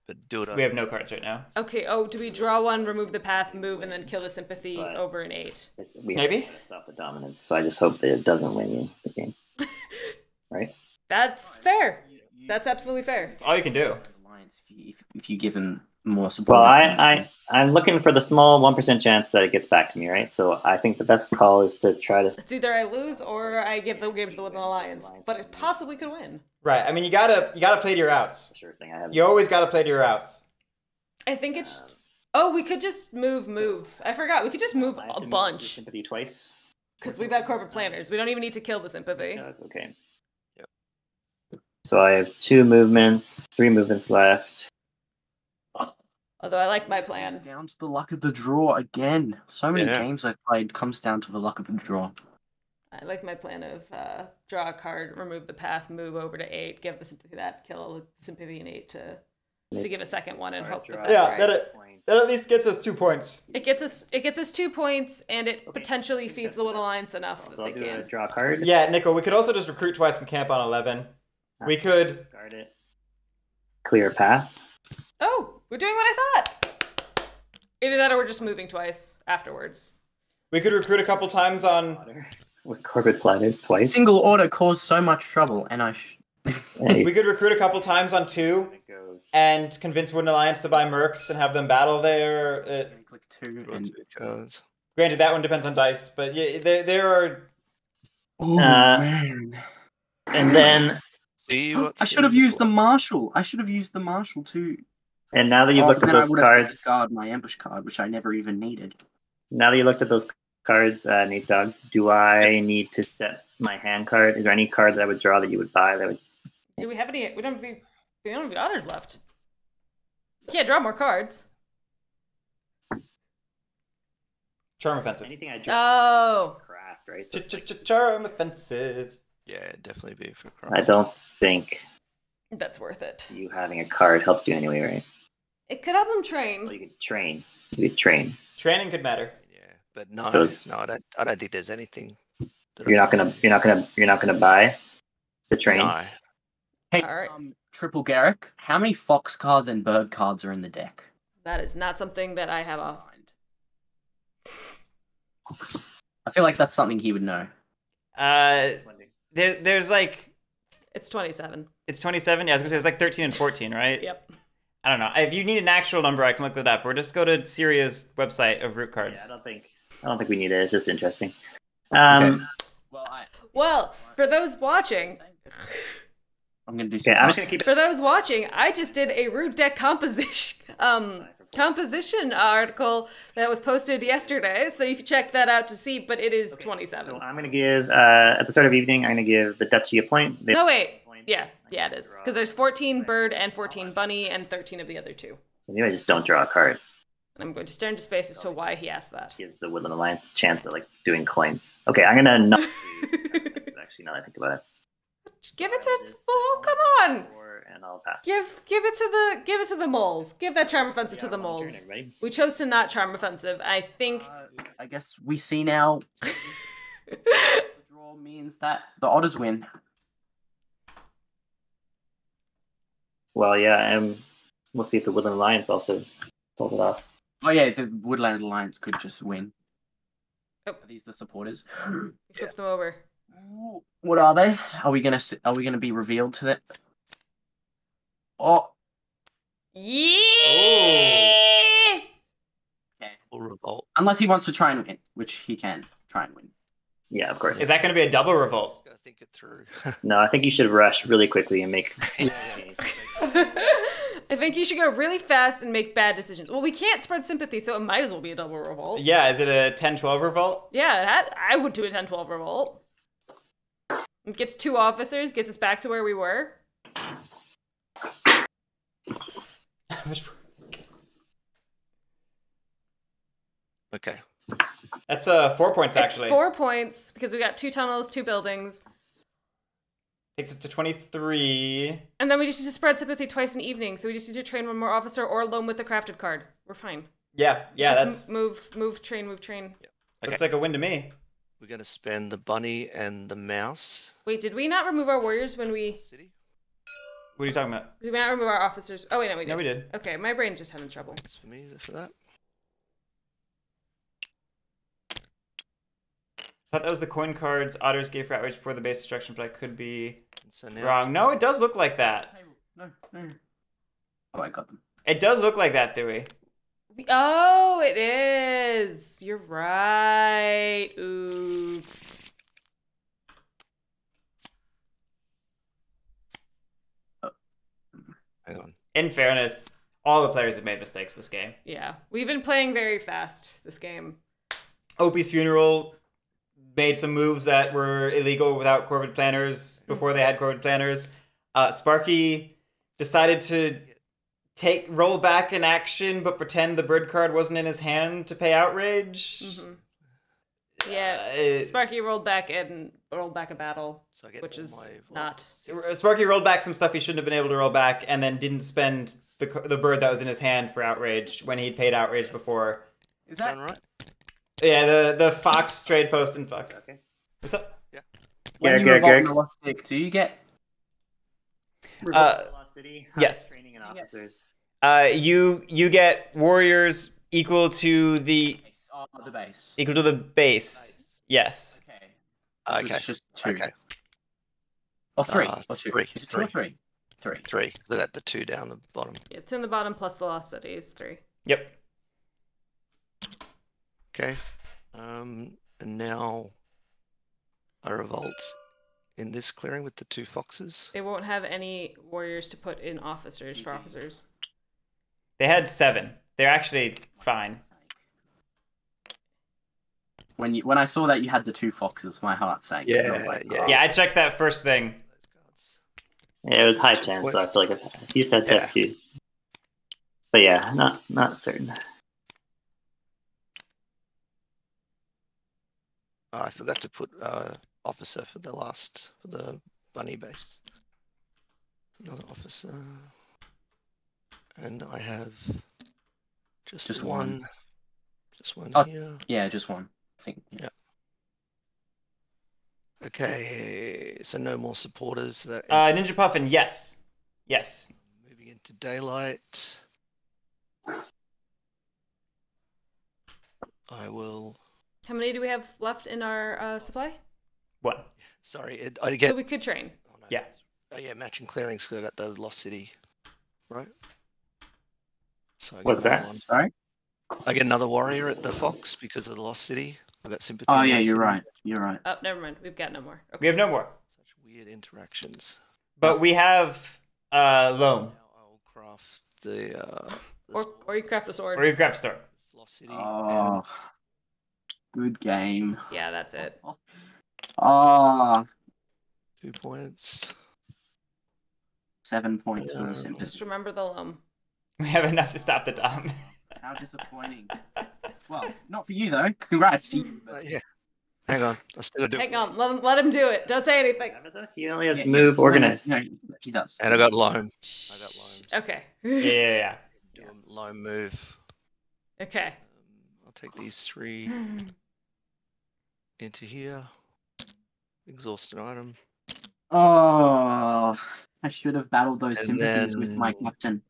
But do it.
We have no cards right now.
Okay, do we draw 1, remove the path, move, and then kill the sympathy over an 8?
Maybe?
To stop the dominance, so I just hope that it doesn't win you the game. Right?
That's fair. That's absolutely fair.
It's all you can do.
If you give them more support.
Well, I'm looking for the small 1% chance that it gets back to me, right? So I think the best call is to try to...
It's either I lose or I give the game to the alliance, but it possibly could win.
Right. I mean, you gotta play to your outs.
Sure thing. I have.
You always gotta play to your outs.
I think it's... Oh, we could just move. I forgot. We could just move a bunch.
Sympathy twice.
Because we've got corporate planners. We don't even need to kill the sympathy.
Okay. Yep. So I have 2 movements, 3 movements left.
Although I like my plan.
It's down to the luck of the draw again. So many games I've played comes down to the luck of the draw.
I like my plan of draw a card, remove the path, move over to 8, give the sympathy that, kill the sympathy in 8 to give a second one and hope that
that at least gets us 2 points.
It gets us 2 points, and it potentially feeds the Little Alliance enough
So
that they can.
draw a card.
Yeah, Nickel, we could also just recruit twice and camp on 11. We could
discard it. Clear pass.
Oh, we're doing what I thought. Either that or we're just moving twice afterwards.
We could recruit a couple times on...
With corporate planners twice.
Single order caused so much trouble, and
We could recruit a couple times on 2 and convince Wooden Alliance to buy Mercs and have them battle there.
Click 2 and...
Granted, that one depends on dice, but yeah, there are...
Oh, man.
And then...
I should have used the Marshal. I should have used the Marshal too.
And now that you've looked at those cards...
discarded my ambush card, which I never even needed.
Now that you looked at those cards, Natedog, do I need to set my hand card? Is there any card that I would draw that you would buy that would...
Do we have any... We don't have any otters left. Yeah, draw more cards.
Charm Offensive.
Anything I draw craft, right? So
Charm Offensive.
Yeah, definitely be for craft.
I don't think
that's worth it.
You having a card helps you anyway, right?
It could help him train.
Well, you could train. You could train.
Training could matter.
Yeah, but no,
So-
I don't think there's anything.
You're not gonna buy the train.
No.
Hey,
All right.
Triple Guerric, how many fox cards and bird cards are in the deck?
That is not something that I have off.
I feel like that's something he would know.
There's like...
It's 27.
It's 27? Yeah, I was gonna say there's like 13 and 14, right?
Yep.
I don't know. If you need an actual number, I can look that up. Or just go to Syria's website of root cards.
Yeah, I don't think we need it. It's just interesting.
Okay.
Well, for those watching...
I'm gonna do
Okay, I'm just gonna keep it.
For those watching, I just did a root deck composition article that was posted yesterday, so you can check that out to see, but it is 27.
So I'm gonna give at the start of evening. I'm gonna give the Duchy a point.
No, wait. Yeah, it is. Because there's 14 bird and 14 bunny and 13 of the other 2.
Maybe I just don't draw a card.
And I'm going to stare into space as to why he asked that.
Gives the Woodland Alliance a chance at like doing coins. Okay, I'm gonna not. Actually, now that I think about it.
Just give it to... Oh, come on!
And I'll pass.
Give it to the moles. Give that charm offensive to the moles. We chose to not charm offensive. I think...
I guess we see now... the draw means that the otters win.
Well, yeah, and we'll see if the Woodland Alliance also pulls it off.
Oh yeah, the Woodland Alliance could just win.
Oh.
Are these the supporters?
Flip them over.
What are they? Are we gonna be revealed to that? Oh.
Yeah.
Okay.
Or revolt.
Unless he wants to try and win, which he can try and win.
Yeah, of course.
Is that going to be a double revolt?
Just gotta think it through.
No, I think you should rush really quickly and make.
I think you should go really fast and make bad decisions. Well, we can't spread sympathy, so it might as well be a double revolt.
Yeah, is it a 10-12 revolt?
Yeah, I would do a 10-12 revolt. It gets 2 officers, gets us back to where we were.
Okay.
That's 4 points, actually.
It's 4 points, because we got 2 tunnels, 2 buildings.
Takes us to 23.
And then we just need to spread sympathy twice an evening, so we just need to train one more officer or loan with the crafted card. We're fine.
Yeah,
just
that's...
move, train.
Yeah. Okay.
Looks like a win to me.
We're going to spend the bunny and the mouse.
Wait, did we not remove our warriors when we...
City?
What are you talking about?
Did we not remove our officers? Oh, wait, no, we did.
No, we did.
Okay, my brain's just having trouble.
Thanks for me for that.
I thought that was the coin cards Otters gave for outrage before the base destruction, but I could be
So now,
wrong. No, it does look like that.
No. Oh, I got them.
It does look like that, Dewey.
Oh, it is. You're right. Oops.
hang on.
In fairness, all the players have made mistakes this game.
Yeah, we've been playing very fast this game.
Opie'sFuneral made some moves that were illegal without Corvid planners before they had Corvid planners. Sparkey decided to roll back an action but pretend the bird card wasn't in his hand to pay outrage.
Mm-hmm. Yeah, Sparkey rolled back a battle,
So I get
which
all
is
my,
not.
Sparkey rolled back some stuff he shouldn't have been able to roll back, and then didn't spend the bird that was in his hand for outrage when he'd paid outrage before.
Is that
right?
Yeah, the Fox trade post and Fox.
Okay.
What's up?
when you revolt in the lost stick? Do you get?
Lost City.
Yes.
Training and officers.
You get warriors equal to the
Base.
equal to the base. Yes.
Okay.
Okay.
So it's just 2.
Okay.
Or 3.
Uh,
Or 2.
three.
Is it 2 or 3? 3.
3. Look at the 2 down the bottom.
Yeah, 2 in the bottom plus the lost city is 3.
Yep.
Okay. And now I revolt in this clearing with the 2 foxes.
They won't have any warriors to put in officers for officers.
They had 7. They're actually fine.
When I saw that you had the 2 foxes, my heart sank.
Yeah,
I was like,
yeah.
oh.
Yeah, I checked that first thing.
Yeah, it was high chance, so I feel like if you said that too. But yeah, not certain.
Oh, I forgot to put officer for the bunny base. Another officer. And I have just one. Just one here.
Yeah, just 1. I think.
Yeah. Okay, so no more supporters.
Ninja Puffin, yes. Yes.
Moving into daylight. I will.
How many do we have left in our supply?
1.
Sorry, I get.
So we could train.
Oh, no.
Yeah.
Oh yeah, matching clearings because I got the Lost City, right? So I get
What's
another
that?
one.
Sorry.
I get another warrior at the Fox because of the Lost City. I got sympathy.
Oh
with
yeah,
Lost
you're
City.
right. You're right.
Oh, never mind. We've got no more. Okay.
We have no more.
Such weird interactions.
But we have loam.
Now I'll craft the
Or you craft a sword.
Or you craft store.
Lost City.
Oh, good game.
Yeah, that's it.
Oh,
2 points.
7 points for the
Just
sympathy.
remember the loam.
We have enough to stop the Dom.
How disappointing. Well, not for you though. Congrats to you.
Yeah. Hang on. I still do.
Hang on. Let him do it. Don't say anything.
He only has move organized.
No, he does.
And I got loam. I got loams.
Okay.
Yeah.
Do a loam move.
Okay.
I'll take these 3 into here. Exhaust an item.
Oh, I should have battled those
And
sympathies with my
then
captain.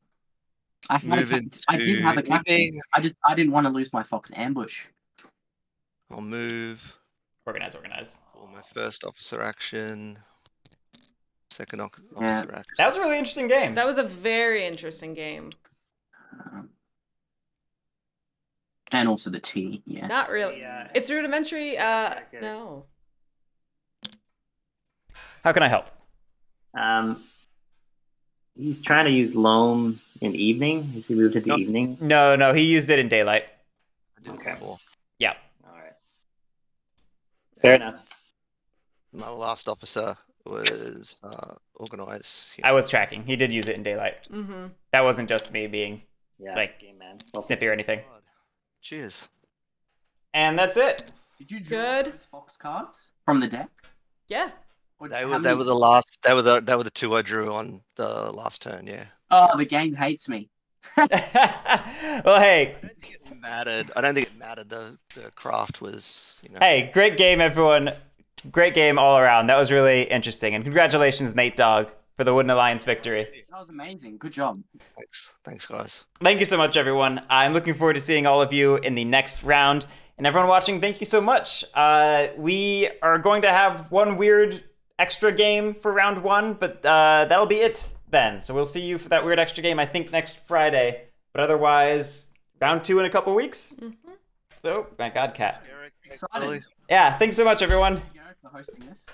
I
move
did have a
into
captain.
evening.
I didn't want to lose my fox ambush.
I'll move
Organize.
for my first officer action. Second officer action.
That was a really interesting game.
That was a very interesting game.
And also the tea, yeah.
Not really.
Yeah.
It's rudimentary. No.
How can I help?
He's trying to use loam in evening. Has he moved it to evening?
No, he used it in daylight.
Okay.
Yeah.
All right. Fair enough.
My last officer was organized.
I was tracking. He did use it in daylight.
Mm-hmm.
That wasn't just me being
game man.
snippy or anything.
Cheers.
And that's it.
Did you draw those fox cards from the deck?
Yeah.
They were the last. They were the two I drew on the last turn. Yeah.
Oh, the game hates me.
Well, hey.
I don't think it mattered. I don't think it mattered. The craft was.
Hey, great game, everyone. Great game all around. That was really interesting, and congratulations, Natedog, for the Wooden Alliance victory.
That was amazing. Good job.
Thanks, guys.
Thank you so much, everyone. I'm looking forward to seeing all of you in the next round. And everyone watching, thank you so much. We are going to have one weird extra game for round 1, but that'll be it then. So we'll see you for that weird extra game, I think, next Friday. But otherwise, round 2 in a couple weeks. Mm-hmm. So, my God, Cat.
Excited.
Yeah, thanks so much, everyone.
Thank you, Guerric, for hosting this.